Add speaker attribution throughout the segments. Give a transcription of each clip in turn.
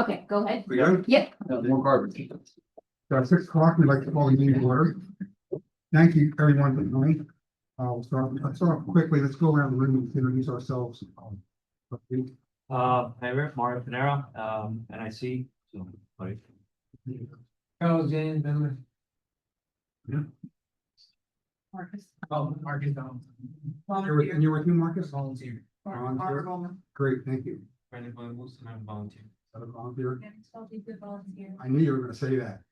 Speaker 1: Okay, go ahead.
Speaker 2: We good?
Speaker 1: Yep.
Speaker 2: More garbage.
Speaker 3: So at 6 o'clock, we'd like to call the meeting to order. Thank you, everyone, for coming. Let's start quickly. Let's go around the room and introduce ourselves.
Speaker 4: Mayor Mario Panera, NIC. So, like,
Speaker 5: Oh, James Miller.
Speaker 1: Marcus.
Speaker 5: Oh, Marcus.
Speaker 3: And you're with you, Marcus?
Speaker 5: Volunteer.
Speaker 3: Volunteer? Great, thank you.
Speaker 4: Brandon Williams, and I'm volunteer.
Speaker 3: Volunteer.
Speaker 6: Volunteer.
Speaker 3: I knew you were gonna say that.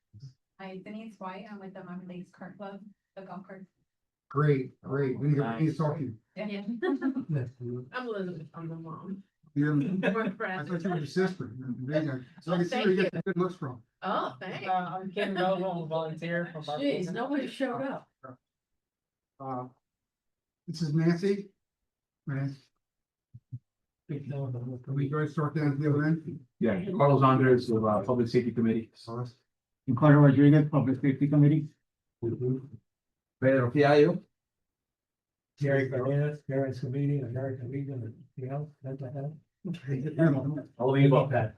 Speaker 6: Hi, Denise White. I'm with the Mount Lakes Cart Club, the golf cart.
Speaker 3: Great. We need to talk to you.
Speaker 6: Yeah.
Speaker 5: I'm Elizabeth, I'm the mom.
Speaker 3: You're-
Speaker 5: We're
Speaker 3: I
Speaker 5: friends.
Speaker 3: thought you were your sister. So I can see where
Speaker 5: thank
Speaker 3: you get the good looks from.
Speaker 5: Oh, thanks. I'm Ken Melville, I'm a volunteer from. Jeez, nobody showed up.
Speaker 3: This is Nancy. Nancy. Are we going to start down at the other end?
Speaker 2: Yeah, Carlos Andres of Public Safety Committee.
Speaker 3: Sorry.
Speaker 2: And Carter Rodriguez, Public Safety Committee.
Speaker 7: Pedro Fiallo.
Speaker 5: Jerry Carreras, Parents Committee, American Legion, and anything else, mental health.
Speaker 4: I'll leave about that.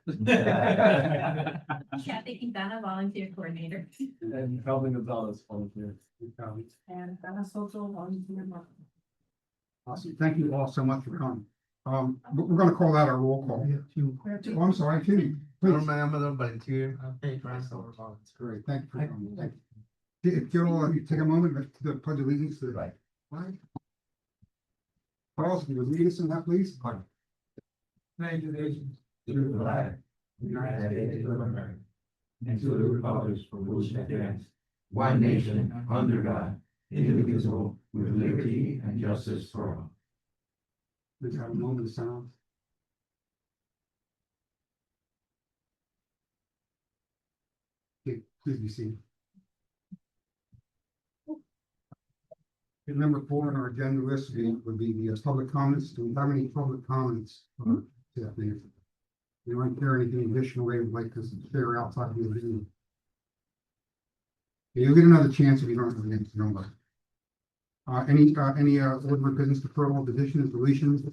Speaker 6: Kathy Quintana, volunteer coordinator.
Speaker 4: And Calvin Gonzalez, volunteer.
Speaker 6: And I'm a social volunteer.
Speaker 3: Awesome. Thank you all so much for coming. We're gonna call out our roll call. Oh, I'm sorry, too. Please.
Speaker 7: Volunteer.
Speaker 3: Great, thank you for coming. Thank you. If you'll take a moment to pledge allegiance to the
Speaker 7: Right.
Speaker 3: flag. Carlos, can you lead us in that, please?
Speaker 5: Thank you, Jason.
Speaker 7: To the flag. United States of America. And to the republic for which it stands. One nation, under God, indivisible, with liberty and justice for all.
Speaker 3: Let's have a moment of silence. Okay, please be seated. Number 4 on our agenda list would be the public comments. Do we have any public comments? If you want to hear anything additional, they would like to share outside the meeting. You'll get another chance if you don't have anything to know about. Any order of business deferral, additions, deletions?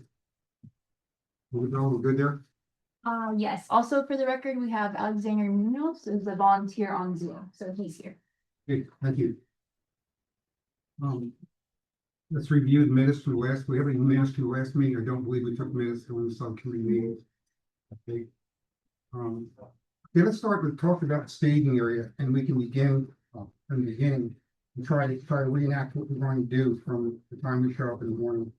Speaker 3: We're good there?
Speaker 1: Yes, also for the record, we have Alexander Munoz is a volunteer on Zoom, so he's here.
Speaker 3: Okay, thank you. Let's review the minutes from last, we have any minutes to last meeting. I don't believe we took minutes from the subcommittee meeting. Okay. Okay, let's start with talking about the staging area, and we can begin from the beginning and try to reenact what we're going to do from the time we show up in the morning,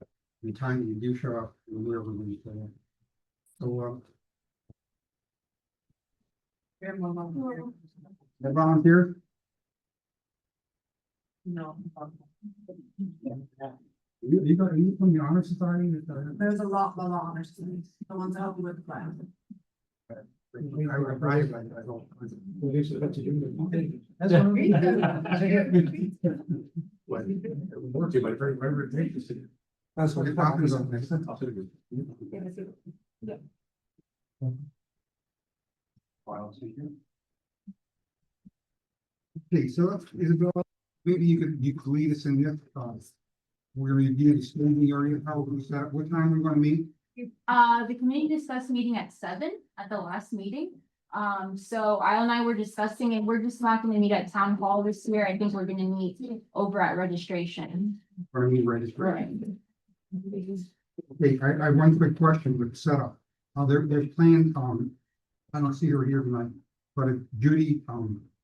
Speaker 3: the time we do show up, and wherever we show up. So, the volunteer?
Speaker 5: No.
Speaker 3: Are you from the honor society?
Speaker 5: There's a lot of honors, the ones that help you with the plan.
Speaker 3: I don't.
Speaker 5: That's what we
Speaker 3: That's what happens on this. Okay, so Isabel, maybe you could lead us in this. We're gonna review the staging area. How will we set up? What time are we gonna meet?
Speaker 1: The committee discussed meeting at 7 at the last meeting. So Al and I were discussing, and we're just not gonna meet at town hall this year. I think we're gonna meet over at registration.
Speaker 3: Or we register? Okay, I have one quick question with the setup. There's planned, I don't see her here tonight, but if Judy,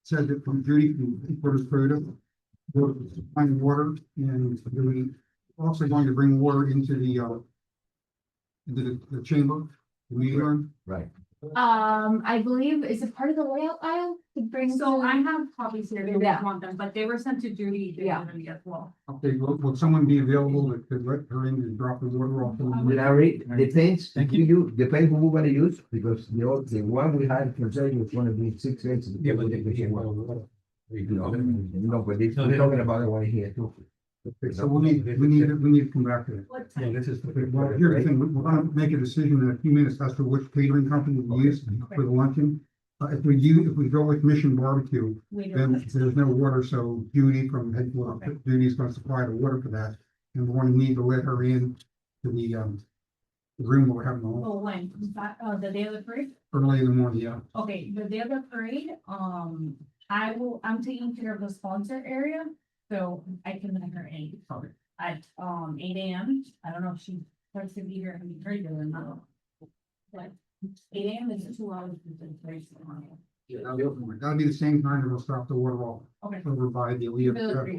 Speaker 3: said that from Judy from Porter's Produce, we're supplying water, and we're also going to bring water into the chamber, the meeting room.
Speaker 7: Right.
Speaker 1: I believe, is it part of the layout aisle to bring?
Speaker 6: So I have copies here, if you
Speaker 1: Yeah.
Speaker 6: want them, but they were sent to Judy.
Speaker 1: Yeah.
Speaker 6: As well.
Speaker 3: Okay, will someone be available that could let her in and drop the water off?
Speaker 7: Larry, depends, depends who we're gonna use, because the one we had from saying was gonna be 6 inches.
Speaker 3: Yeah, but
Speaker 7: No, but we're talking about the one here too.
Speaker 3: Okay, so we need to come back to that.
Speaker 6: What time?
Speaker 3: Well, here's the thing, we're gonna make a decision in a few minutes as to which catering company we use for the luncheon. If we go with Mission Barbecue, then there's no water, so Judy from Judy's gonna supply the water for that. And we're gonna need to let her in to The room will have them all
Speaker 1: Oh, when, is that, the day of the parade?
Speaker 3: early in the morning, yeah.
Speaker 1: Okay, the day of the parade, I'm taking care of the sponsor area, so I can let her in.
Speaker 3: Okay.
Speaker 1: At, 8 AM, I don't know if she wants to be here at 8:30 or not. But 8 AM is 2 hours before the parade ceremony.
Speaker 3: Yeah, that'll be the same time that we'll start the water wall
Speaker 1: Okay.
Speaker 3: over by the Leah.
Speaker 1: Military.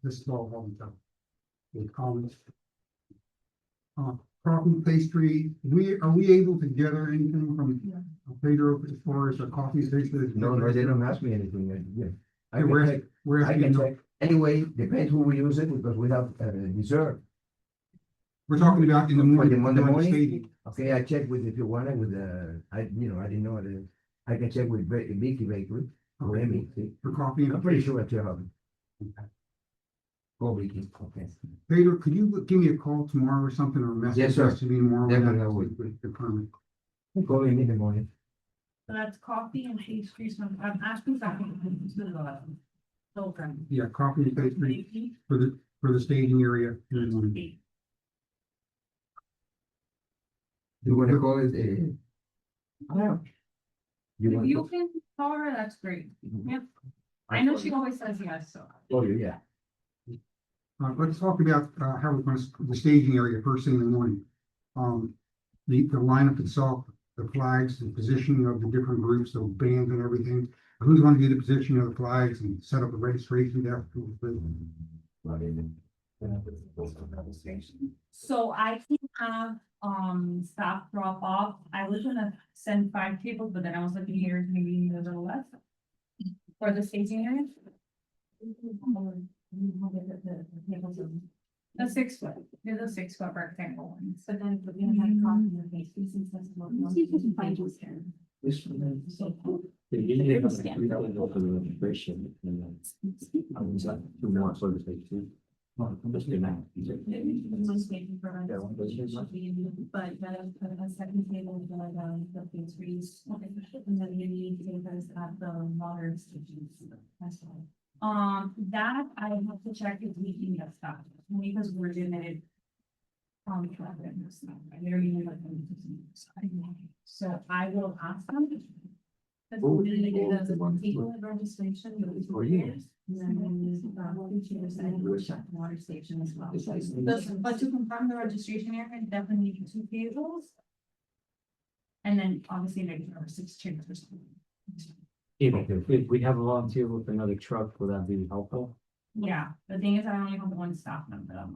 Speaker 3: This is all home stuff. With comments. Coffee pastry, are we able to gather anything from Pedro as far as a coffee station?
Speaker 7: No, they don't ask me anything. Yeah. I
Speaker 3: Yeah,
Speaker 7: can check,
Speaker 3: We're
Speaker 7: I can check. Anyway, depends who we use it because we have reserve.
Speaker 3: We're talking about in the
Speaker 7: For
Speaker 3: morning.
Speaker 7: the Monday
Speaker 3: on the
Speaker 7: morning?
Speaker 3: stadium.
Speaker 7: Okay, I check with, if you want it with, I didn't know it. I can check with Vicky Bakery. Or
Speaker 3: Okay.
Speaker 7: Emmy. See?
Speaker 3: For coffee.
Speaker 7: I'm pretty sure I have it. Go Vicky, okay.
Speaker 3: Pedro, could you give me a call tomorrow or something or a message?
Speaker 7: Yes, sir.
Speaker 3: To me tomorrow.
Speaker 7: Definitely I will.
Speaker 3: Confirm
Speaker 7: Call me in the morning.
Speaker 1: So that's coffee and pastries from, I'm asking something to the program.
Speaker 3: it. Yeah, coffee and pastry for the staging area. in the morning.
Speaker 7: You wanna call it, yeah. You
Speaker 1: If
Speaker 7: want
Speaker 1: you can call her, that's great. Yep. I know she always says yes, so.
Speaker 7: Oh, yeah.
Speaker 3: Let's talk about, how we're going to, the staging area first thing in the morning. The lineup itself, the flags, the positioning of the different groups, the bands and everything. Who's going to do the positioning of the flags and set up the registration desk?
Speaker 1: So I can have, staff drop off. I was gonna send 5 tables, but then I was looking here, maybe a little less. For the staging area. The 6 foot, there's a 6 foot rectangle one, so then we're gonna have coffee and pastries and stuff. See if we can find you here.
Speaker 4: This one.
Speaker 1: So,
Speaker 4: They usually have a $3 for the registration, and then I was like, 2 more for the station. Just do that.
Speaker 1: Most maybe for us,
Speaker 4: Yeah, one of those is
Speaker 1: should be in, but then put a second table for the pastries. And then you need to guys have the water stations, that's all. That I have to check if we can get stuff, because we're limited. Traffic and stuff, I very limited. So I will ask them. That's what we're gonna do, the table of registration, the
Speaker 7: For you.
Speaker 1: chairs, and then we use the chairs and we'll check the water station as well. But to confirm the registration area, definitely need 2 tables. And then obviously maybe 6 chairs or something.
Speaker 4: If we have a volunteer with another truck, will that be helpful?
Speaker 1: Yeah, the thing is, I only have 1 staff member.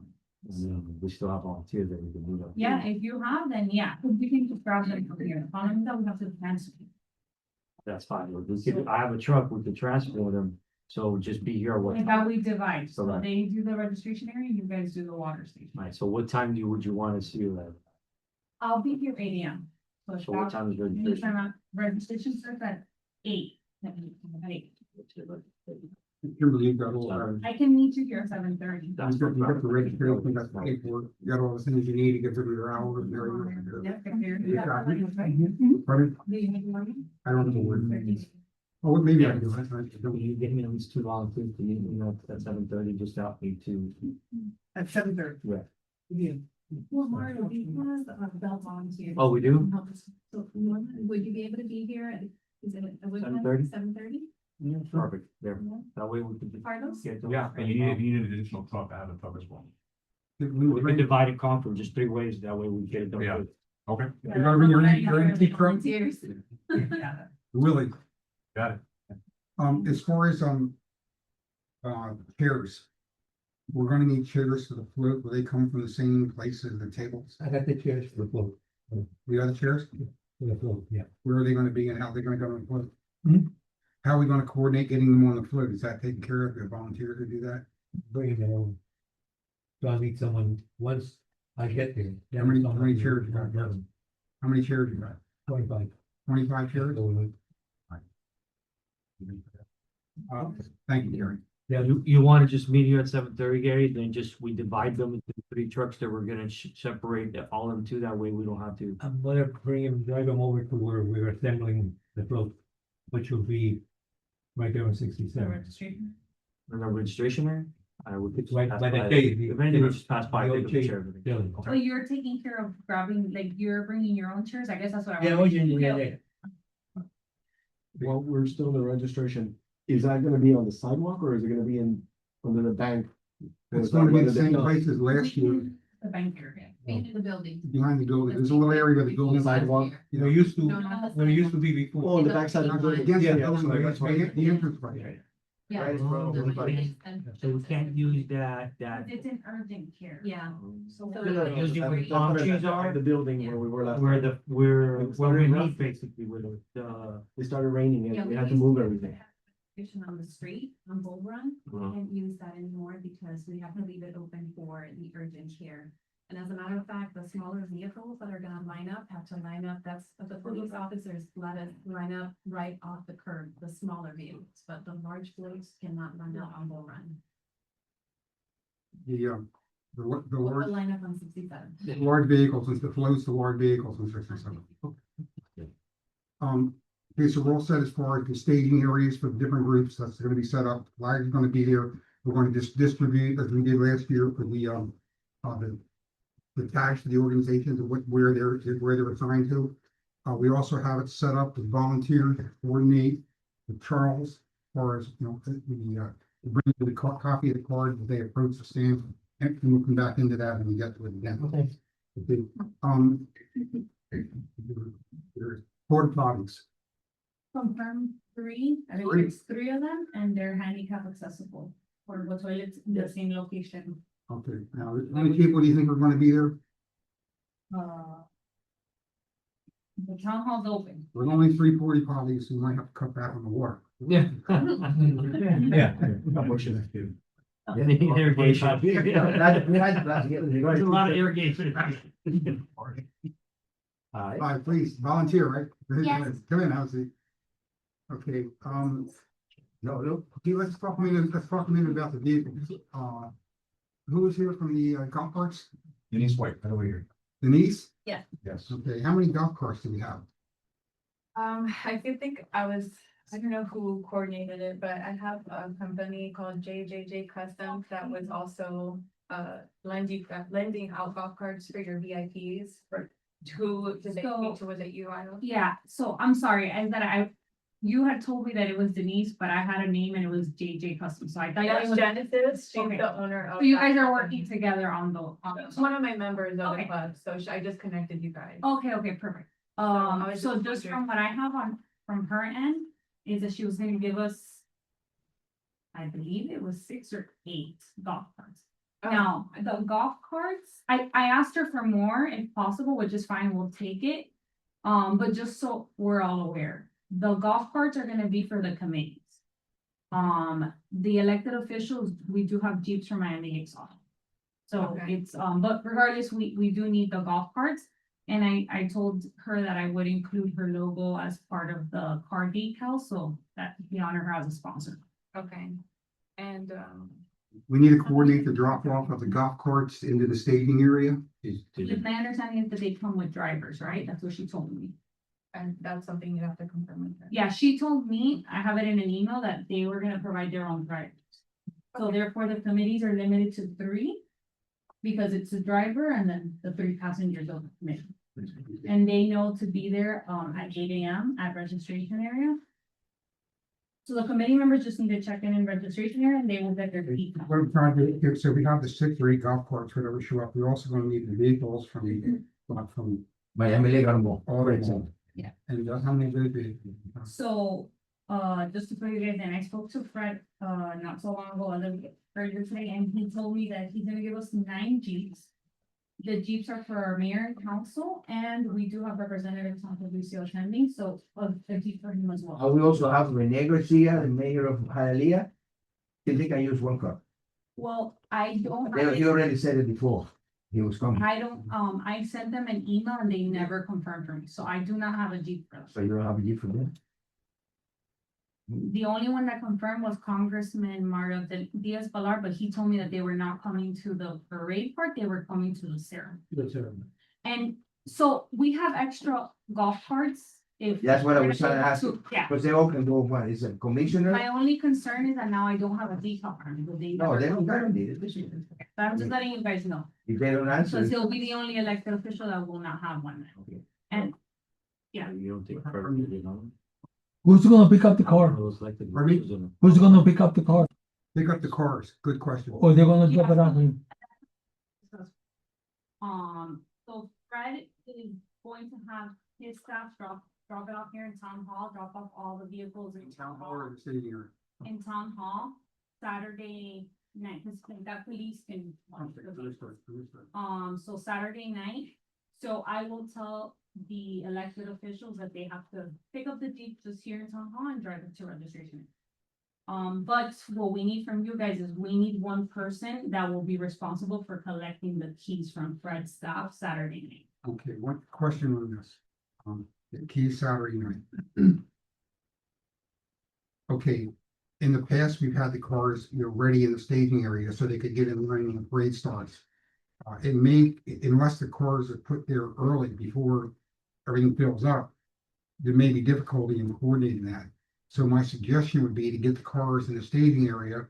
Speaker 4: We still have volunteers that we can do that.
Speaker 1: Yeah, if you have, then yeah, we can just grab them from here, following that we have to transfer.
Speaker 4: That's fine. I have a truck, we could transport them, so just be here. What
Speaker 1: And that we divide, so
Speaker 4: Correct.
Speaker 1: they do the registration area, you guys do the water station.
Speaker 4: Right, so what time would you want to see that?
Speaker 1: I'll be here 8 AM.
Speaker 4: So what time is registration?
Speaker 1: Registration starts at 8. At 8.
Speaker 3: Kimberly, you've got all.
Speaker 1: I can meet you here at 7:30.
Speaker 3: You got the registration, you got the paperwork, you got all the things you need to get through your hours and everything.
Speaker 1: Yep, if you're-
Speaker 3: Yeah.
Speaker 1: Mhm.
Speaker 3: Pardon?
Speaker 1: Do you need morning?
Speaker 3: I don't know where. Oh, maybe I do. I
Speaker 4: Will
Speaker 3: don't.
Speaker 4: you give me at least 2 volunteers to meet, at 7:30, just to help me to.
Speaker 1: At 7:30.
Speaker 4: Yeah.
Speaker 1: Yeah. Well, Mario, we have Bell volunteers.
Speaker 4: Oh, we do?
Speaker 6: So would you be able to be here at, is it?
Speaker 4: 7:30?
Speaker 6: 7:30?
Speaker 4: Perfect, there, that way we could.
Speaker 6: Carlos?
Speaker 4: get them.
Speaker 2: Yeah, and you need an additional truck, I have a truck as well.
Speaker 4: We can divide and conquer just 3 ways, that way we get it done.
Speaker 2: Yeah.
Speaker 4: quick.
Speaker 2: Okay,
Speaker 3: You're gonna bring your antique truck?
Speaker 6: Volunteers.
Speaker 1: Yeah.
Speaker 3: Willie,
Speaker 2: got it.
Speaker 3: as far as, chairs. We're gonna need chairs for the float. Will they come from the same place as the tables?
Speaker 5: I got the chairs for the float,
Speaker 3: The other chairs?
Speaker 5: for the float, yeah.
Speaker 3: Where are they gonna be and how they're gonna go on the float?
Speaker 5: Hmm?
Speaker 3: How are we gonna coordinate getting them on the float? Is that taken care of? The volunteers to do that?
Speaker 5: Bring them over. So I need someone, once I get there.
Speaker 3: How many chairs you got? How many chairs you got?
Speaker 5: 25.
Speaker 3: 25 chairs? Thank you, Gary.
Speaker 4: Yeah, you want to just meet here at 7:30, Gary, then just, we divide them into 3 trucks that we're gonna separate all of them to, that way we don't have to.
Speaker 5: I'm gonna bring him, drive him over to where we're assembling the float, which will be right there on
Speaker 1: The
Speaker 5: 67.
Speaker 1: registration.
Speaker 4: The registration area? I would.
Speaker 5: It's like-
Speaker 4: pass
Speaker 5: like I
Speaker 4: by.
Speaker 5: say,
Speaker 4: If anything, we just pass by,
Speaker 5: the
Speaker 4: take a
Speaker 5: old
Speaker 4: picture of it.
Speaker 5: building.
Speaker 1: Oh, you're taking care of grabbing, like, you're bringing your own chairs? I guess that's what I
Speaker 5: Yeah,
Speaker 1: want.
Speaker 5: yeah.
Speaker 8: While we're still in the registration, is that gonna be on the sidewalk or is it gonna be under the bank?
Speaker 3: It's going to be the same place as last year,
Speaker 1: The bank area.
Speaker 6: Into the building.
Speaker 3: behind the building. There's a little area where the building
Speaker 8: Sidewalk.
Speaker 3: You
Speaker 5: There
Speaker 3: know,
Speaker 5: used to,
Speaker 6: No, not the
Speaker 5: when it used to
Speaker 6: sidewalk.
Speaker 5: be before.
Speaker 8: Oh, on the backside of the building.
Speaker 3: against the
Speaker 8: Yeah,
Speaker 3: building,
Speaker 8: sorry,
Speaker 3: that's
Speaker 8: that's right.
Speaker 3: the entrance way.
Speaker 6: Yeah.
Speaker 8: Right in front of everybody.
Speaker 4: So we can't use that.
Speaker 1: It's an urgent care.
Speaker 6: Yeah.
Speaker 1: So.
Speaker 6: So-
Speaker 4: Usually where the
Speaker 8: That's
Speaker 4: palm
Speaker 8: the-
Speaker 4: trees are,
Speaker 8: The building where we were last.
Speaker 4: where
Speaker 8: time.
Speaker 4: where
Speaker 8: It's
Speaker 4: we
Speaker 8: very rough.
Speaker 4: meet basically, where the.
Speaker 8: It started raining
Speaker 6: Yeah,
Speaker 8: and we
Speaker 6: we
Speaker 8: had to
Speaker 6: used
Speaker 8: move
Speaker 6: to
Speaker 8: everything.
Speaker 6: have station on the street on Bull Run. We can't use that anymore because we have to leave it open for the urgent care. And as a matter of fact, the smaller vehicles that are gonna line up have to line up, that's what the police officers let us line up right off the curb, the smaller vehicles, but the large floats cannot line up on Bull Run.
Speaker 3: The
Speaker 6: What
Speaker 3: large,
Speaker 6: will line up on 67?
Speaker 3: large vehicles, and the floats, the large vehicles and such and such. Okay, so we're all set as far as the staging areas for the different groups that's gonna be set up. Flags are gonna be there. We're gonna just distribute, as we did last year, for the tags to the organizations and where they're assigned to. We also have it set up to volunteer, to coordinate with Charles, as far as, you know, bring the copy of the card that they approach the stand, and we'll come back into that when we get to it again. Okay, there's porta potties.
Speaker 1: Confirm three, I think
Speaker 3: Three.
Speaker 1: there's three of them, and they're handicap accessible, or the toilets in the same location.
Speaker 3: Okay, now, how many people do you think are gonna be there?
Speaker 1: The town hall's open.
Speaker 3: There's only 3 porta potties, so we might have to cut back on the water.
Speaker 4: Yeah.
Speaker 5: Yeah.
Speaker 4: Irrigation. There's a lot of irrigation.
Speaker 3: Please, volunteer, right?
Speaker 1: Yes.
Speaker 3: Come in, how's it? Okay, no, okay, let's talk a minute about the vehicles. Who is here from the golf carts?
Speaker 2: Denise White, right over here.
Speaker 3: Denise?
Speaker 6: Yeah.
Speaker 2: Yes.
Speaker 3: Okay, how many golf carts do we have?
Speaker 6: I do think I don't know who coordinated it, but I have a company called JJJ Customs that was also lending out golf carts for your VIPs. Who did they speak to? Was it you, Ilo?
Speaker 1: Yeah, so I'm sorry, you had told me that it was Denise, but I had a name and it was JJ Custom, so I thought.
Speaker 6: That's
Speaker 1: it was-
Speaker 6: Genesis, she's
Speaker 1: Okay.
Speaker 6: the owner of.
Speaker 1: So you guys
Speaker 6: that
Speaker 1: are
Speaker 6: company.
Speaker 1: working together on
Speaker 6: She's one of my members of the
Speaker 1: Okay.
Speaker 6: club, so I just connected you guys.
Speaker 1: Okay, perfect.
Speaker 6: I was
Speaker 1: So
Speaker 6: just
Speaker 1: just
Speaker 6: wondering.
Speaker 1: from what I have from her end, is that she was gonna give us. I believe it was 6 or 8 golf carts.
Speaker 6: Oh.
Speaker 1: Now, the golf carts, I asked her for more if possible, which is fine, we'll take it. But just so we're all aware, the golf carts are gonna be for the committees. The elected officials, we do have Jeeps from Miami Exotic. So
Speaker 6: Okay.
Speaker 1: it's, but regardless, we do need the golf carts. And I told her that I would include her logo as part of the car decal, so that we honor her as a sponsor.
Speaker 6: Okay, and,
Speaker 3: We need to coordinate the drop off of the golf carts into the staging area.
Speaker 1: With my understanding is that they come with drivers, right? That's what she told me.
Speaker 6: and that's something you have to confirm with her.
Speaker 1: Yeah, she told me, I have it in an email, that they were gonna provide their own drivers. So
Speaker 6: Okay.
Speaker 1: therefore, the committees are limited to 3. Because it's the driver and then the 3 passengers of the committee. And they know to be there at 8 AM at registration area. So the committee members just need to check in registration area and they will get their feet.
Speaker 3: What I'm trying to do, so we have the 6 or 8 golf carts, whatever show up, we're also gonna need the vehicles from
Speaker 7: Miami le ganó.
Speaker 3: all of them.
Speaker 1: Yeah.
Speaker 3: And how many of those vehicles?
Speaker 1: So, just to put you guys in, I spoke to Fred, not so long ago, earlier today, and he told me that he's gonna give us 9 Jeeps. The Jeeps are for our mayor and council, and we do have representatives on the Lucio attending, so a Jeep for him as well.
Speaker 7: We also have Rene Garcia, the mayor of Hialeah. They can use one car.
Speaker 1: Well, I don't.
Speaker 7: He already said it before. He was coming.
Speaker 1: I don't, I sent them an email and they never confirmed for me, so I do not have a Jeep for them.
Speaker 7: So you don't have a Jeep for them?
Speaker 1: The only one that confirmed was Congressman Mario Diaz-Balart, but he told me that they were not coming to the parade part, they were coming to the ceremony. And so we have extra golf carts if.
Speaker 7: That's what I was trying to ask.
Speaker 1: Yeah,
Speaker 7: Because they all can go, what, is it commissioner?
Speaker 1: my only concern is that now I don't have a decal permit, but they.
Speaker 7: No, they don't
Speaker 1: never-
Speaker 7: need it.
Speaker 1: But I'm just letting you guys know,
Speaker 7: If they don't answer.
Speaker 1: because he'll be the only elected official that will not have one. And, yeah.
Speaker 4: You don't take purpose, you know?
Speaker 9: Who's gonna pick up the car?
Speaker 4: Those elected
Speaker 3: Pardon me?
Speaker 4: officials in-
Speaker 9: Who's gonna pick up the car?
Speaker 3: Pick up the cars, good question.
Speaker 9: Or they're gonna drop it off?
Speaker 1: So Fred is going to have his staff drop it off here in town hall, drop off all the vehicles in town hall.
Speaker 3: Or the city here.
Speaker 1: In town hall, Saturday night, because that police can. watch the vehicles. So Saturday night, so I will tell the elected officials that they have to pick up the Jeep just here in town hall and drive it to registration. But what we need from you guys is we need one person that will be responsible for collecting the keys from Fred's staff Saturday night.
Speaker 3: Okay, one question on this. The key Saturday night. Okay, in the past, we've had the cars, ready in the staging area so they could get in line when the parade starts. It may, unless the cars are put there early before everything fills up, there may be difficulty in coordinating that. So my suggestion would be to get the cars in the staging area,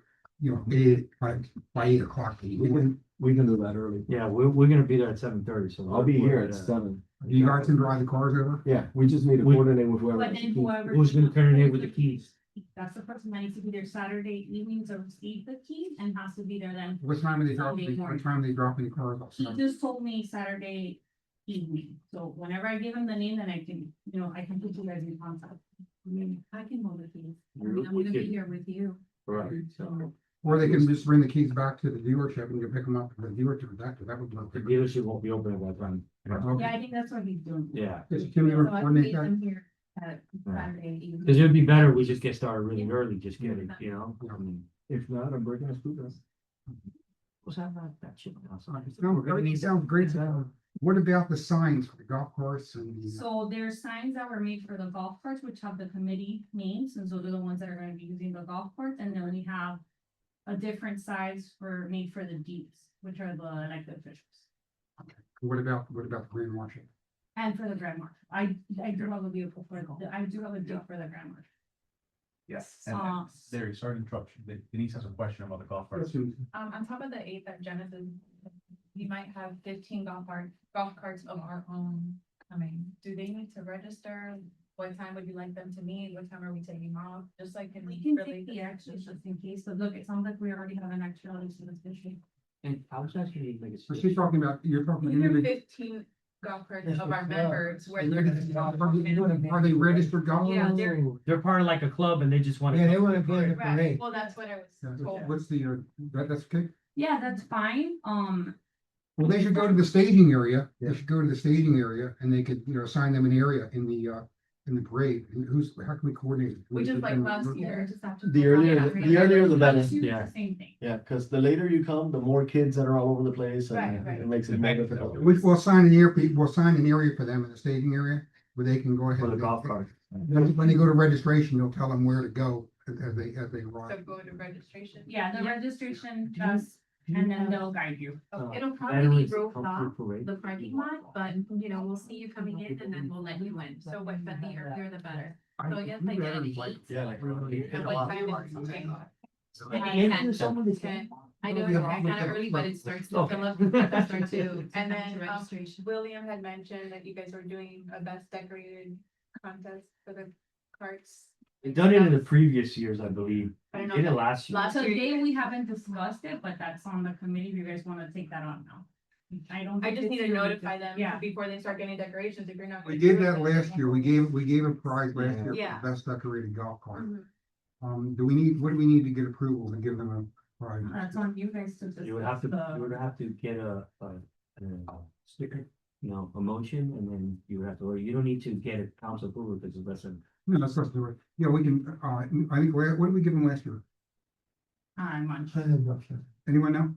Speaker 3: by 8 o'clock.
Speaker 8: We can do that early.
Speaker 4: Yeah, we're gonna be there at 7:30, so.
Speaker 8: I'll be
Speaker 4: we're-
Speaker 8: here
Speaker 4: we're
Speaker 8: at
Speaker 4: gonna-
Speaker 8: 7.
Speaker 3: You guys can drive the cars over?
Speaker 8: Yeah, we just need to
Speaker 4: We-
Speaker 8: coordinate with whoever.
Speaker 1: But then whoever.
Speaker 4: Who's gonna turn it in with the keys?
Speaker 1: That's the person that needs to be there Saturday evening to receive the keys and has to be there then.
Speaker 3: What time are they dropping,
Speaker 1: Sunday morning.
Speaker 3: what time are they dropping the cars off?
Speaker 1: He just told me Saturday evening, so whenever I give him the name, then I can, I can put you guys in contact.
Speaker 6: I mean, I can hold the keys. I
Speaker 4: We-
Speaker 6: mean, I'm
Speaker 4: we
Speaker 6: gonna be
Speaker 4: could-
Speaker 6: here with you.
Speaker 4: Right, so
Speaker 3: Or they can just bring the keys back to the dealership and you pick them up at the dealership, that would work.
Speaker 4: the dealership won't be open at that time.
Speaker 3: Okay.
Speaker 1: Yeah, I think that's what he's doing.
Speaker 4: Yeah,
Speaker 3: Yes, Kim, you
Speaker 6: So
Speaker 3: wanna
Speaker 6: I can
Speaker 3: coordinate
Speaker 6: meet
Speaker 3: that?
Speaker 6: them here at Saturday evening.
Speaker 4: because it'd be better, we just get started really early, just get it, I mean.
Speaker 8: If not, I'm breaking a screw.
Speaker 4: What's that shit?
Speaker 3: No, everything sounds great. What about the signs for the golf course and the?
Speaker 1: So there's signs that were made for the golf carts, which have the committee names, and so they're the ones that are gonna be using the golf carts, and then we have a different size made for the Jeeps, which are the elected officials.
Speaker 3: What about the Grand Marshal?
Speaker 1: And for the Grand Marshal, I do have a vehicle I do have a Jeep for the Grand Marshal.
Speaker 2: Yes.
Speaker 1: Uh,
Speaker 2: There, sorry to interrupt you. Denise has a question about the golf carts.
Speaker 6: On top of the 8 that Genesis, we might have 15 golf carts of our own coming. Do they need to register? What time would you like them to meet? What time are we taking off? Just like,
Speaker 1: We can take the extras just in case, but look, it sounds like we already have an extra on this issue.
Speaker 4: And I was actually like.
Speaker 3: So she's talking about, you're talking.
Speaker 6: We have
Speaker 3: individual-
Speaker 6: 15 golf carts of our members where
Speaker 3: Are
Speaker 6: they're.
Speaker 3: they registered golf?
Speaker 6: Yeah,
Speaker 3: carts?
Speaker 4: They're part of like a club and they just wanna.
Speaker 5: Yeah, they wanna be in the
Speaker 6: Right,
Speaker 5: parade.
Speaker 6: well, that's what I was told.
Speaker 3: What's the, that's okay?
Speaker 1: Yeah, that's fine,
Speaker 3: Well, they should go to the staging area. They should go to the staging area and they could, assign them an area in the parade. And how can we coordinate? it?
Speaker 6: We just like last year, just have to.
Speaker 8: The earlier, the earlier the better.
Speaker 1: It's
Speaker 4: Yeah.
Speaker 1: the same thing.
Speaker 8: Yeah, because the later you come, the more kids that are all over the place
Speaker 6: Right,
Speaker 8: and
Speaker 6: right.
Speaker 8: it makes it more difficult.
Speaker 3: We'll assign an area, we'll assign an area for them in the staging area where they can go ahead.
Speaker 4: For the
Speaker 3: and-
Speaker 4: golf cart.
Speaker 3: When they go to registration, they'll tell them where to go as they
Speaker 6: So
Speaker 3: arrive.
Speaker 6: go to registration.
Speaker 1: Yeah, the registration does, and then they'll guide you.
Speaker 6: It'll probably be
Speaker 4: Veterans
Speaker 6: roped
Speaker 4: come
Speaker 6: off
Speaker 4: through parade.
Speaker 6: the parking lot, but we'll see you coming in and then we'll let you in. So what, but the earlier the better. So I guess like at 8.
Speaker 8: Yeah, like.
Speaker 6: And what time is okay.
Speaker 4: Maybe
Speaker 6: Ten.
Speaker 4: there's someone that's-
Speaker 6: 10. I know it's kind of early, but it starts to fill up faster too. And then William had mentioned that you guys were doing a best decorated contest for the carts.
Speaker 4: They've done it in the previous years, I believe.
Speaker 6: I don't know.
Speaker 4: Did it last year.
Speaker 6: Last year.
Speaker 1: Today, we haven't discussed it, but that's on the committee, if you guys wanna take that on now. I don't.
Speaker 6: I
Speaker 1: think
Speaker 6: just need
Speaker 1: it's
Speaker 6: to
Speaker 1: really
Speaker 6: notify them
Speaker 1: Yeah.
Speaker 6: before they start getting decorations if you're not.
Speaker 3: We
Speaker 6: gonna
Speaker 3: did
Speaker 6: do
Speaker 3: that
Speaker 6: it.
Speaker 3: last year. We gave a prize last year for
Speaker 6: Yeah.
Speaker 3: the best decorated golf cart.
Speaker 6: Mhm.
Speaker 3: What do we need to get approval to give them a prize?
Speaker 1: That's on you guys to.
Speaker 4: You would have to,
Speaker 1: discuss
Speaker 4: you would have to get a sticker, a motion, and then you would have to, or you don't need to get a council approval because it's less than.
Speaker 3: No, let's do it. Yeah, we can, I think, what did we give them last year?
Speaker 1: I'm on.
Speaker 3: Anyone know?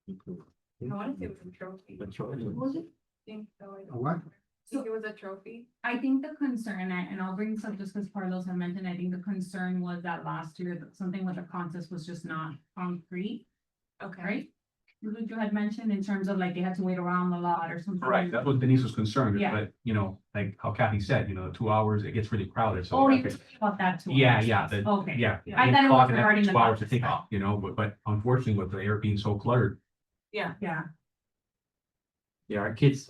Speaker 6: I want to say it was a trophy.
Speaker 4: But sure.
Speaker 6: I think so.
Speaker 3: A what?
Speaker 6: I think it was a trophy.
Speaker 1: I think the concern, and I'll bring this up just because Carlos had mentioned, I think the concern was that last year, that something with the contest was just not concrete,
Speaker 6: Okay.
Speaker 1: right? What you had mentioned in terms of like they had to wait around a lot or something.
Speaker 2: Correct, that's what Denise was concerned, with,
Speaker 1: Yeah.
Speaker 2: but, you know, like how Kathy said, 2 hours, it gets really crowded, so.
Speaker 1: Oh, you
Speaker 2: I
Speaker 1: were
Speaker 2: think-
Speaker 1: talking about that too.
Speaker 2: Yeah,
Speaker 1: Okay.
Speaker 2: yeah.
Speaker 1: I thought it was
Speaker 2: Clock and
Speaker 1: regarding the
Speaker 2: 2 hours to
Speaker 1: buses.
Speaker 2: take off, but unfortunately with the air being so cluttered,
Speaker 1: Yeah.
Speaker 4: Yeah, the kids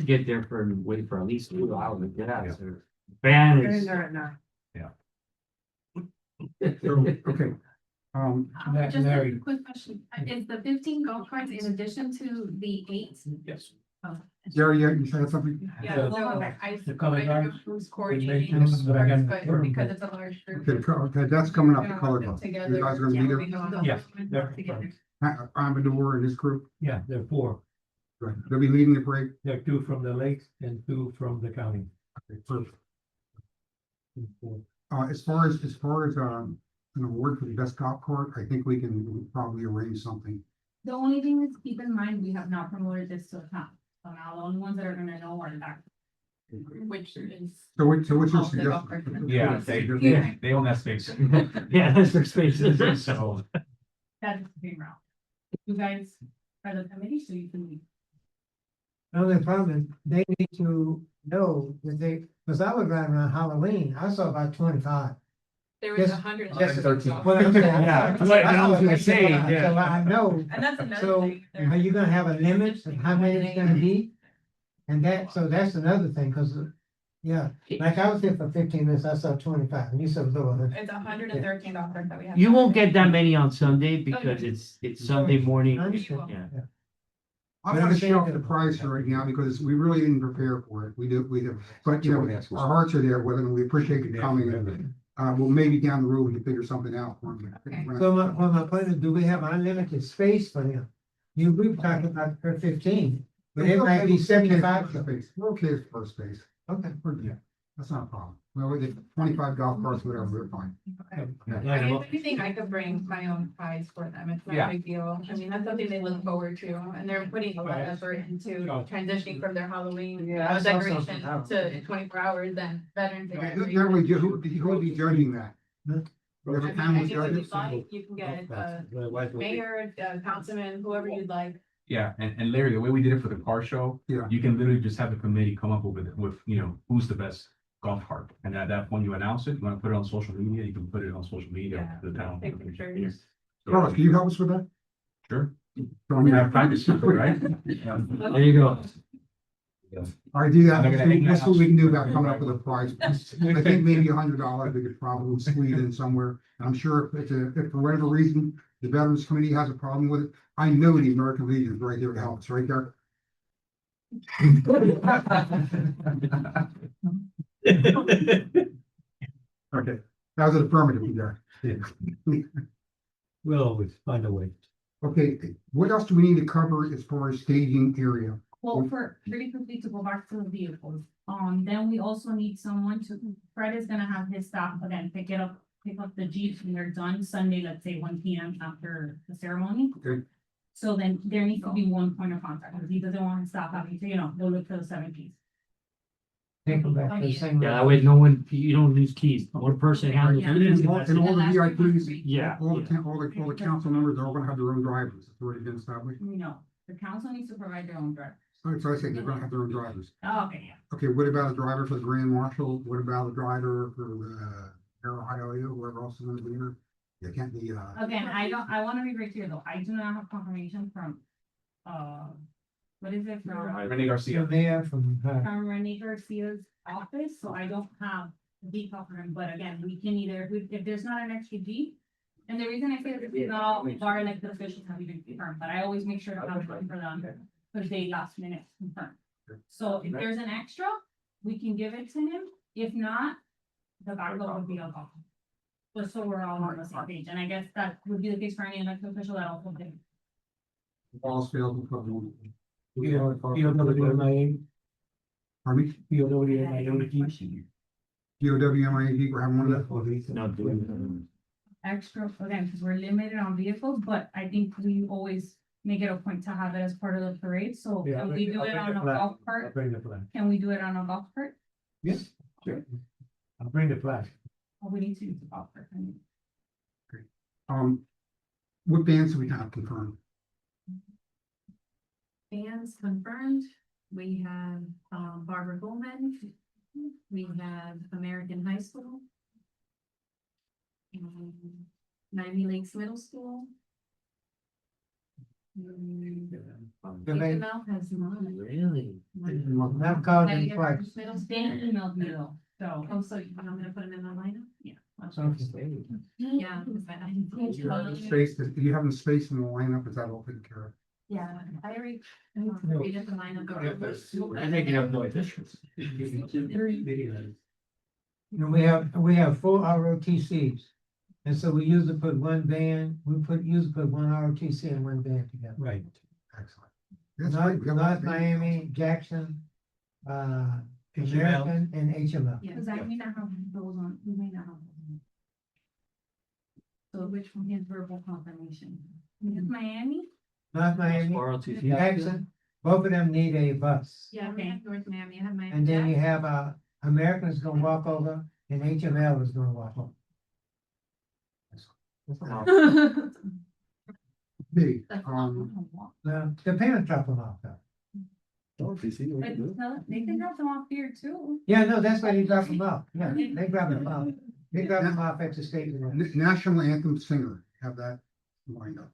Speaker 4: get there wait for at least 2 hours to get out, so. Van is.
Speaker 3: Okay.
Speaker 6: Just a
Speaker 5: Mary.
Speaker 6: quick question, is the 15 golf carts in addition to the 8?
Speaker 2: yes.
Speaker 6: Oh.
Speaker 3: Gary, you said something?
Speaker 6: Yeah,
Speaker 5: So-
Speaker 6: so
Speaker 5: The color guard,
Speaker 6: who's
Speaker 5: coordinating
Speaker 6: coordinating,
Speaker 5: this, but I got-
Speaker 6: but because it's a large group.
Speaker 3: Okay, that's coming up, the
Speaker 6: we
Speaker 3: color
Speaker 6: don't
Speaker 3: guard.
Speaker 6: put
Speaker 3: You
Speaker 6: together,
Speaker 3: guys are gonna be
Speaker 6: yeah,
Speaker 3: there?
Speaker 6: we don't
Speaker 5: Yes,
Speaker 6: put
Speaker 5: they're-
Speaker 6: together.
Speaker 3: Amador and his group,
Speaker 5: Yeah, there are 4.
Speaker 3: right, they'll be leading the parade.
Speaker 5: There are 2 from the lakes and 2 from the county.
Speaker 3: Okay, perfect. As far as, an award for the best golf cart, I think we can probably arrange something.
Speaker 1: The only thing is keep in mind, we have not promoted this to account. So now the only ones that are gonna know are that. Which is.
Speaker 3: So what's your
Speaker 1: Oh, the golf cart.
Speaker 3: suggestion?
Speaker 2: Yeah, they own that space.
Speaker 4: Yeah, that's their spaces.
Speaker 2: So,
Speaker 1: That's the big route. You guys are the committee, so you can.
Speaker 10: The only problem is they need to know that because I was riding around Halloween, I saw about 25.
Speaker 6: There
Speaker 10: Yes.
Speaker 6: 100.
Speaker 10: Yes.
Speaker 2: 13.
Speaker 10: Well, I'm saying,
Speaker 4: Yeah,
Speaker 10: I
Speaker 4: what I
Speaker 10: saw
Speaker 4: was gonna
Speaker 10: like
Speaker 4: say,
Speaker 10: 25,
Speaker 4: yeah.
Speaker 10: So I know,
Speaker 6: And that's another
Speaker 10: so
Speaker 6: thing.
Speaker 10: are you gonna have a limit of how many it's gonna be? And so that's another thing, because, yeah, like I was here for 15 minutes, I saw 25, and you said it was over 100.
Speaker 6: It's $113 that we have.
Speaker 4: You won't get that many on Sunday because it's Sunday morning.
Speaker 10: I understand.
Speaker 4: Yeah.
Speaker 3: I'm gonna shelf the price right now because we really didn't prepare for it. We do, but our hearts are there with it and we appreciate you coming. Well, maybe down the road we can figure something out. For them.
Speaker 10: So my point is, do we have unlimited space for them? We've talked about per 15, but it might be 75.
Speaker 3: Space. We're okay with first space.
Speaker 10: Okay.
Speaker 3: Yeah, that's not a problem. Well, we did 25 golf carts, whatever, we're fine.
Speaker 6: Anything I could bring my own prize for them, it's not
Speaker 2: Yeah.
Speaker 6: a big deal, I mean, that's something they look forward to, and they're putting a lot of effort into transitioning from their Halloween
Speaker 10: Yeah, I saw something
Speaker 6: decoration
Speaker 10: out.
Speaker 6: to 24 hours and Veterans Day.
Speaker 3: Generally, who would be judging that? Whatever
Speaker 6: I mean,
Speaker 3: town
Speaker 6: I
Speaker 3: was
Speaker 6: think if
Speaker 3: judging.
Speaker 6: you'd like, you can get mayor, councilman, whoever you'd like.
Speaker 2: yeah, and Larry, the way we did it for the car show,
Speaker 3: Yeah.
Speaker 2: you can literally just have the committee come up with, who's the best golf cart. And at that point, you announce it, you wanna put it on social media, you can put it on social media, the town.
Speaker 6: Take pictures.
Speaker 3: Carlos, can you help us with that?
Speaker 2: Sure.
Speaker 3: So, I mean,
Speaker 2: have practice, right?
Speaker 4: There you go.
Speaker 3: I do that,
Speaker 2: I'm not gonna hang
Speaker 3: that's what we can do about
Speaker 2: that
Speaker 3: coming
Speaker 2: house.
Speaker 3: up with a price. I think maybe $100 we could probably squeeze in somewhere. And I'm sure if for whatever reason, the Veterans Committee has a problem with it, I know the American Legion is right there to help us, right there. Okay, that was an affirmative, you
Speaker 5: We'll always find a way.
Speaker 3: Okay, what else do we need to cover as far as staging area?
Speaker 1: Well, for pretty quickly to go back to the vehicles, then we also need someone Fred is gonna have his staff again, pick up the Jeeps when they're done Sunday, let's say 1 PM after the ceremony.
Speaker 3: Okay.
Speaker 1: So then there needs to be one point of contact, because he doesn't want his staff having to, go look for the 7 keys.
Speaker 10: Take them back to the same.
Speaker 4: Yeah, that way you don't lose keys. One person handles
Speaker 1: Yeah.
Speaker 4: it.
Speaker 3: And all the VIPs,
Speaker 4: Yeah.
Speaker 3: all the council members are all gonna have their own drivers, it's already been established.
Speaker 1: No, the council needs to provide their own driver.
Speaker 3: So I say they're gonna have their own drivers.
Speaker 1: Oh, okay, yeah.
Speaker 3: Okay, what about a driver for the Grand Marshal? What about a driver for the Ohio, whoever else is gonna be here? They can't be,
Speaker 1: Again, I wanna be very clear though, I do not have confirmation from, what is it, from
Speaker 2: Renee Garcia.
Speaker 10: There from,
Speaker 1: Renee Garcia's office, so I don't have the detail for him, but again, we can either, if there's not an extra G. And the reason I say this is not all of our elected officials have even confirmed, but I always make sure to have one for them, because they last minute confirm. So if there's an extra, we can give it to him, if not, the backup would be a call. Just so we're all on the same page, and I guess that would be the case for any elected official that also did.
Speaker 3: balls failed. We probably won't.
Speaker 5: POWMIA,
Speaker 3: Pardon me?
Speaker 5: POWMIA.
Speaker 3: POWMIA, we're having one of those.
Speaker 4: Not doing
Speaker 1: Extra, again, because we're limited on vehicles, but I think we always make it a point to have it as part of the parade, so
Speaker 5: Yeah,
Speaker 1: can we do it on a golf cart?
Speaker 5: Bring the flag.
Speaker 1: Can we do it on a golf cart?
Speaker 5: Yes, sure. I'll bring the flag.
Speaker 1: Oh, we need to use the golf cart. I mean.
Speaker 3: What bands do we have confirmed?
Speaker 6: bands confirmed. We have, Barbara Bowman. We have American High School. Miami Lakes Middle School. HML has none.
Speaker 4: Really?
Speaker 10: I've called them twice.
Speaker 6: Middle State emailed me though, so, oh, so I'm gonna put them in the lineup? Yeah.
Speaker 10: Okay.
Speaker 6: Yeah. 'Cause I didn't think
Speaker 3: You have
Speaker 6: about
Speaker 3: the
Speaker 6: it.
Speaker 3: space, do you have the space in the lineup, is that all taken care of?
Speaker 6: Yeah, I redid the lineup.
Speaker 4: I think you have no additions.
Speaker 10: And we have 4 ROTCs. And so we usually put one band, usually put one ROTC and one band together.
Speaker 5: Right.
Speaker 3: Excellent. That's great. We got a lot
Speaker 10: North
Speaker 3: of bands.
Speaker 10: Miami, Jackson,
Speaker 5: HML.
Speaker 10: American and HML.
Speaker 6: Yeah, because I may not have those on, we may not have. those. So which one is verbal confirmation? Is Miami?
Speaker 10: North Miami,
Speaker 4: ROTC.
Speaker 10: Jackson, both of them need a bus.
Speaker 6: Yeah, okay, North Miami, I have Miami.
Speaker 10: And then you
Speaker 6: Jackson.
Speaker 10: have, American is gonna walk over and HML is gonna walk over.
Speaker 3: Hey,
Speaker 10: Now, the parents drop them off though.
Speaker 8: Oh, if you see, we can do it.
Speaker 6: But they can drop them off here too.
Speaker 10: Yeah, no, that's why they drop them off. Yeah, they drop them off. They drop them off at the state.
Speaker 3: National Anthem singer, have that lined up.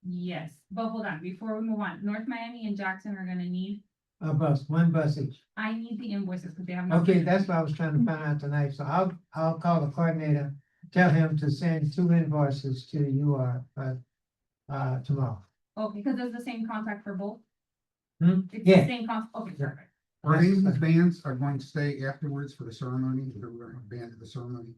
Speaker 1: Yes, but hold on, before we move on, North Miami and Jackson are gonna need,
Speaker 10: A bus, one bus each.
Speaker 1: I need the invoices because they have. no-
Speaker 10: Okay, that's what I was trying to find out tonight, so I'll call the coordinator, tell him to send 2 invoices to you, tomorrow.
Speaker 1: Okay, because it's the same contract for both?
Speaker 10: Hmm?
Speaker 1: It's
Speaker 10: Yeah.
Speaker 1: the same okay, perfect.
Speaker 3: Are any of these bands are going to stay afterwards for the ceremony, or we're gonna have a band at the ceremony?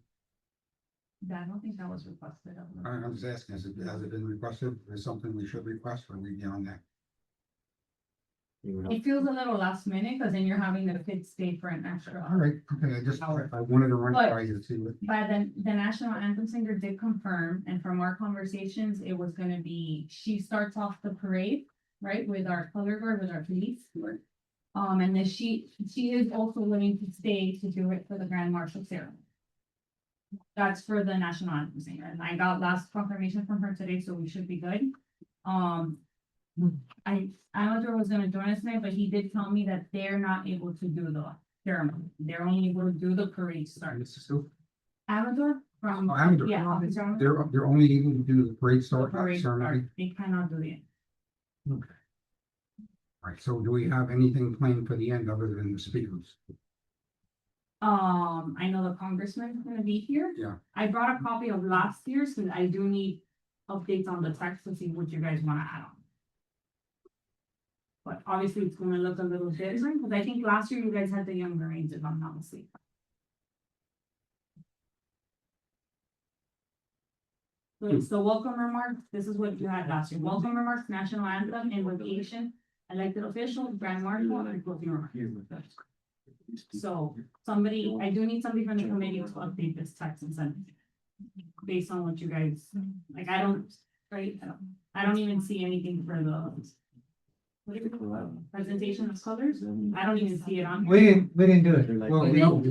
Speaker 1: I don't think that was requested of them.
Speaker 3: I'm just asking, has it been requested, is something we should request, or are we beyond that?
Speaker 1: It feels a little last minute, because then you're having the kids stay for an extra.
Speaker 3: All right, okay, I wanted to run it by you to see what.
Speaker 1: But then the national anthem singer did confirm, and from our conversations, it was gonna be, she starts off the parade, right, with our color guard, with our police. And then she is also willing to stay to do it for the grand marshal ceremony. That's for the national anthem singer, and I got last confirmation from her today, so we should be good. Amador was gonna join us tonight, but he did tell me that they're not able to do the ceremony. They're only able to do the parade start.
Speaker 3: Mrs. Sue?
Speaker 1: Amador from.
Speaker 3: Oh, Amador.
Speaker 1: Yeah, Officer Amador.
Speaker 3: They're only able to do the parade
Speaker 1: The
Speaker 3: start, not the
Speaker 1: parade
Speaker 3: ceremony.
Speaker 1: start. They cannot do it.
Speaker 3: All right, so do we have anything planned for the end other than the speakers?
Speaker 1: I know the congressman's gonna be here.
Speaker 3: Yeah.
Speaker 1: I brought a copy of last year's, because I do need updates on the text to see what you guys wanna add on. But obviously, it's gonna look a little different, because I think last year you guys had the younger Marines, if I'm not mistaken. So it's the welcome remarks, this is what you had last year, welcome remarks, national anthem, invocation, elected official, grand marshal, and closing remarks. So somebody, I do need somebody from the committee to update this text and send it. Based on what you guys, like, I don't, right, I don't even see anything for the. What do you call it? Presentation of colors, I don't even see it on. here.
Speaker 10: We didn't do it.
Speaker 3: Well, we don't,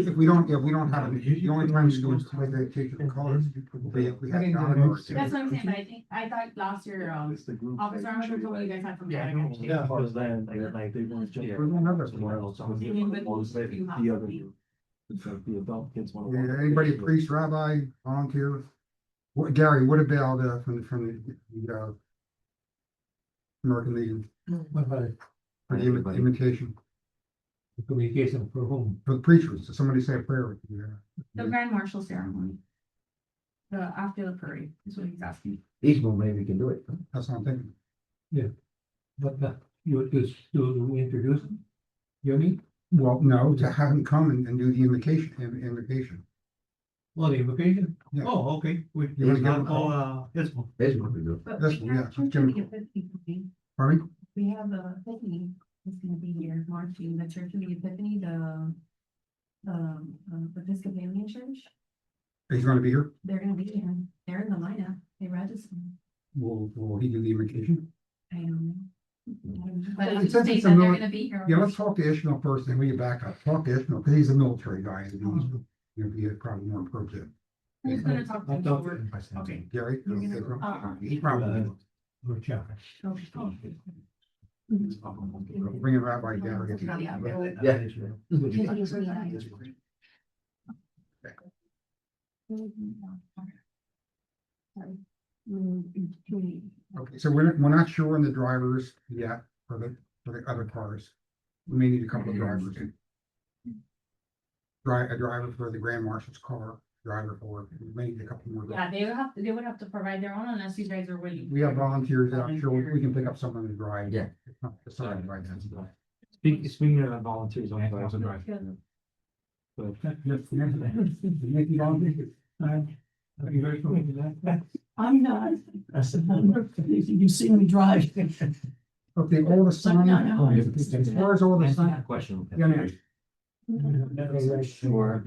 Speaker 3: if we don't have, it, the only time schools play they take the colors, we have.
Speaker 1: That's what I'm saying, but I think, I thought last year,
Speaker 8: It's the group.
Speaker 1: Officer Armstrong told me you guys had from.
Speaker 4: Yeah,
Speaker 10: Yeah.
Speaker 4: because then, like, they want to jump.
Speaker 3: We don't have that.
Speaker 4: somewhere else.
Speaker 8: The other group. It's like the adult kids want to.
Speaker 3: Yeah, anybody, priest, rabbi, volunteer? What, Gary, what about, from the American Legion,
Speaker 5: What about it?
Speaker 3: for the invitation,
Speaker 5: The communication for whom?
Speaker 3: for the preachers, did somebody say a prayer? Yeah.
Speaker 1: The grand marshal ceremony. The, after the parade, is what he's asking.
Speaker 8: Eastman, maybe we can do it.
Speaker 3: That's what I'm thinking.
Speaker 5: But you just to introduce them? You need,
Speaker 3: Well, no, to have them come and do the invocation.
Speaker 5: well, the invocation?
Speaker 3: Yeah.
Speaker 5: Oh, okay. We,
Speaker 3: You wanna give them a
Speaker 5: call, this one.
Speaker 8: Eastman we do.
Speaker 6: But
Speaker 3: This
Speaker 6: we
Speaker 3: one, yeah,
Speaker 6: have church
Speaker 3: Jim.
Speaker 6: of the Epiphany coming.
Speaker 3: Pardon me?
Speaker 6: We have the Epiphany is gonna be here marching, the Church of the Epiphany, the Episcopalian Church,
Speaker 3: He's gonna be here?
Speaker 6: they're gonna be here, they're in the lineup, they registered.
Speaker 3: Will he do the invocation?
Speaker 6: I don't know. But
Speaker 3: Well,
Speaker 6: I'm
Speaker 3: it
Speaker 6: just
Speaker 3: says
Speaker 6: saying
Speaker 3: it's a
Speaker 6: that they're
Speaker 3: mili-
Speaker 6: gonna be here.
Speaker 3: Yeah, let's talk to Ishmael first, then we get back up. Talk to Ishmael, because he's a military guy, and he'll be probably more appropriate.
Speaker 1: Who's gonna talk to
Speaker 5: I'll
Speaker 1: you
Speaker 5: talk
Speaker 1: over?
Speaker 5: to him.
Speaker 1: Okay.
Speaker 3: Gary?
Speaker 6: You're gonna-
Speaker 3: He's probably.
Speaker 5: Or Chapel.
Speaker 6: Okay.
Speaker 3: Bring it right by Gary. Okay, so we're not sure on the drivers yet for the other cars. We may need a couple of drivers. A driver for the Grand Marshal's car, driver for, we may need a couple more.
Speaker 1: Yeah, they would have to provide their own unless you guys are willing.
Speaker 3: We have volunteers, I'm sure we can pick up someone to drive.
Speaker 4: Yeah.
Speaker 3: It's not decided right now.
Speaker 4: Speaking of volunteers, I'm sorry.
Speaker 2: Also drive.
Speaker 9: I'm not. You see me drive.
Speaker 3: Okay, all the signs,
Speaker 9: No.
Speaker 3: as far as all the signs,
Speaker 4: Question.
Speaker 3: yeah, man.
Speaker 9: Sure.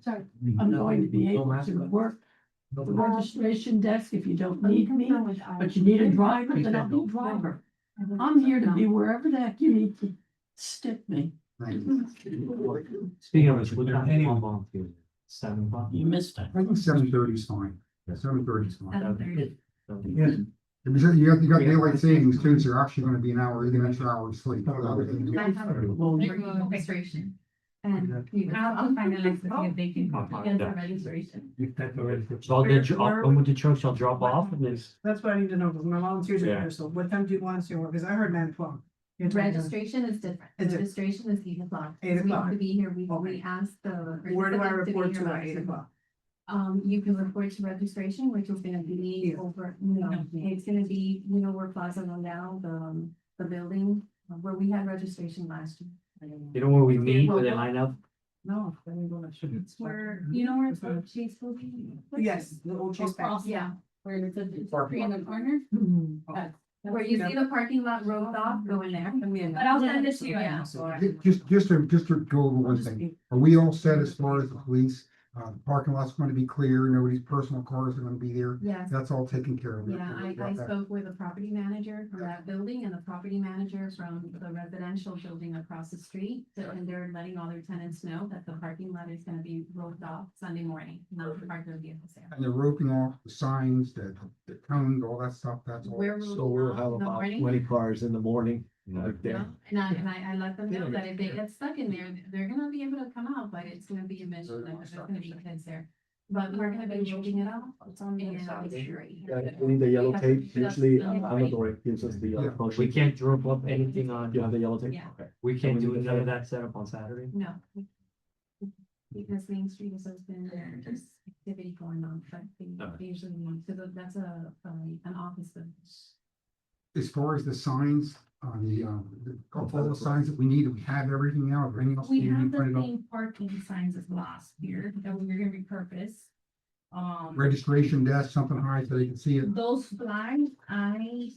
Speaker 1: Sorry.
Speaker 9: I'm going to be able to work the registration desk if you don't need me, but you need a driver, then I'll be a driver. I'm here to be wherever the heck you need to stick me.
Speaker 4: Speaking of which, we're gonna have volunteers. 7 o'clock.
Speaker 9: You missed it.
Speaker 3: I think 7:30 is fine. 7:30 is fine.
Speaker 6: 7:30.
Speaker 3: Because you got daylight savings too, so you're actually gonna be an hour, an extra hour of sleep.
Speaker 6: I have a registration. And I'll finalize to see if they can copy the registration.
Speaker 4: So I'll get, I'll come with the trucks, I'll drop off and this.
Speaker 11: That's what I need to know, because my volunteers are
Speaker 4: Yeah.
Speaker 11: here, so what time do you want us to work? Because I heard 9 o'clock.
Speaker 6: Registration is different.
Speaker 11: Is it-
Speaker 6: Registration is 8 o'clock.
Speaker 11: 8
Speaker 6: So we have
Speaker 11: o'clock.
Speaker 6: to be here, we
Speaker 11: Okay.
Speaker 6: asked the.
Speaker 11: Where do I
Speaker 6: participants to be
Speaker 11: report
Speaker 6: here
Speaker 11: to
Speaker 6: by
Speaker 11: at 8 o'clock?
Speaker 6: You can report to registration, which is gonna be
Speaker 11: Here.
Speaker 6: over, no, it's gonna be, where Plaza Rodell, the building, where we had registration last year.
Speaker 4: You know where we meet, where they line up?
Speaker 11: No, then we go to.
Speaker 6: It's where, where it's the Chase building?
Speaker 11: Yes, the old Chase Bank.
Speaker 1: Yeah, where it's a tree in the corner. That's-
Speaker 6: Where you see the parking lot roped off, go in there.
Speaker 1: But I'll send it to you.
Speaker 6: Yeah.
Speaker 3: Just to go over one thing, are we all set as far as the police? The parking lot's gonna be clear, nobody's personal cars are gonna be there,
Speaker 6: Yes.
Speaker 3: that's all taken care of.
Speaker 6: Yeah, I spoke with the property manager from that building and the property manager from the residential building across the street. So, and they're letting all their tenants know that the parking lot is gonna be roped off Sunday morning, not to park their vehicles there.
Speaker 3: And they're roping off the signs, the cones, all that stuff, that's all.
Speaker 6: We're
Speaker 8: So we'll have
Speaker 6: in the
Speaker 8: about
Speaker 6: morning.
Speaker 8: 20 cars in the morning, right
Speaker 6: Yeah,
Speaker 8: there.
Speaker 6: and I let them know that if they get stuck in there, they're gonna be able to come out, but it's gonna be a mission, like, there's gonna be kids there. But we're gonna be roping it off.
Speaker 1: It's on the
Speaker 6: And-
Speaker 1: inside.
Speaker 8: Yeah, we need the yellow tape, usually Amador gives us the yellow
Speaker 3: Yeah.
Speaker 8: code
Speaker 4: We
Speaker 8: sheet.
Speaker 4: can't drop up anything on,
Speaker 8: You have the yellow tape?
Speaker 6: Yeah.
Speaker 8: Okay.
Speaker 4: we can't do none of that setup on Saturday.
Speaker 6: No. Because Main Street has been there, just activity going on, but they usually want, so that's an office building.
Speaker 3: As far as the signs, on all the signs that we need, we have everything now, or anything else?
Speaker 1: We
Speaker 3: need
Speaker 1: have
Speaker 3: to print it
Speaker 1: the
Speaker 3: off?
Speaker 1: same parking signs as last year that we're gonna repurpose.
Speaker 3: Registration desk, something high so they can see it.
Speaker 1: Those flags, I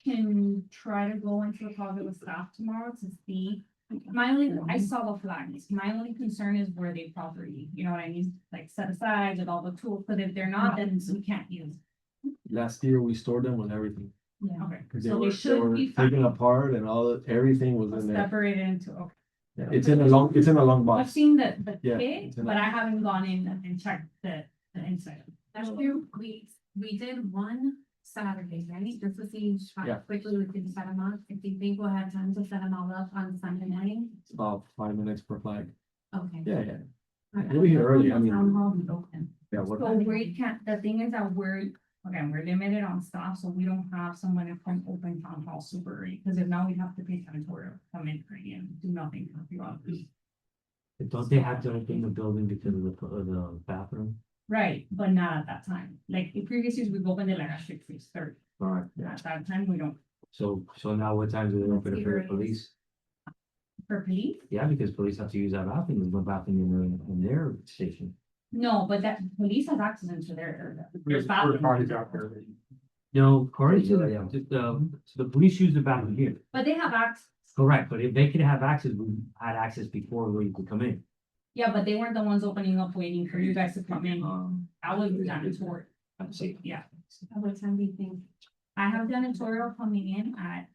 Speaker 1: can try to go into the closet with staff tomorrow to see. I saw the flags. My only concern is where they properly, you know what I mean? Like set aside with all the tools, but if they're not, then we can't use.
Speaker 8: Last year, we stored them with everything.
Speaker 1: Yeah. Okay,
Speaker 8: 'Cause
Speaker 1: so they
Speaker 8: they
Speaker 1: should
Speaker 8: were
Speaker 1: be
Speaker 8: taken
Speaker 1: fine.
Speaker 8: apart and everything was in there.
Speaker 1: Separated into, okay.
Speaker 8: Yeah, it's in a long
Speaker 1: I've
Speaker 8: box.
Speaker 1: seen the
Speaker 8: Yeah,
Speaker 1: kit,
Speaker 8: it's in
Speaker 1: but
Speaker 8: a-
Speaker 1: I haven't gone in and checked the inside.
Speaker 6: That's true, we did one Saturday, right, just to see how
Speaker 8: Yeah.
Speaker 6: quickly we can set them up, if you think we'll have time to set them all up on Sunday morning,
Speaker 8: It's about 5 minutes per flag.
Speaker 6: okay.
Speaker 8: Yeah, yeah.
Speaker 6: Okay.
Speaker 8: We'll be here early, I mean.
Speaker 1: Town hall is open.
Speaker 8: Yeah, what?
Speaker 1: So we can't, the thing is that we're limited on staff, so we don't have someone from open town hall super early, because if not, we have to pay janitorial, come in early and do nothing for a few hours.
Speaker 4: Don't they have to open the building because of the bathroom?
Speaker 1: Right, but not at that time, like in previous years, we've opened it like at 6:30,
Speaker 4: Alright,
Speaker 1: at that time, we don't,
Speaker 4: so now what time do they open it for the police?
Speaker 1: for police.
Speaker 4: Yeah, because police have to use that bathroom, there's no bathroom in their station.
Speaker 1: No, but that police has access into their area. There's
Speaker 3: Parties
Speaker 1: bathrooms.
Speaker 3: out there.
Speaker 4: No, according to the police use the bathroom here,
Speaker 1: But they have access,
Speaker 4: correct, but if they could have access, we had access before where you could come in.
Speaker 1: yeah, but they weren't the ones opening up waiting for you guys to come in, I was janitorial,
Speaker 4: I'm saying,
Speaker 1: yeah.
Speaker 6: At what time do you think?
Speaker 1: I have janitorial coming in at,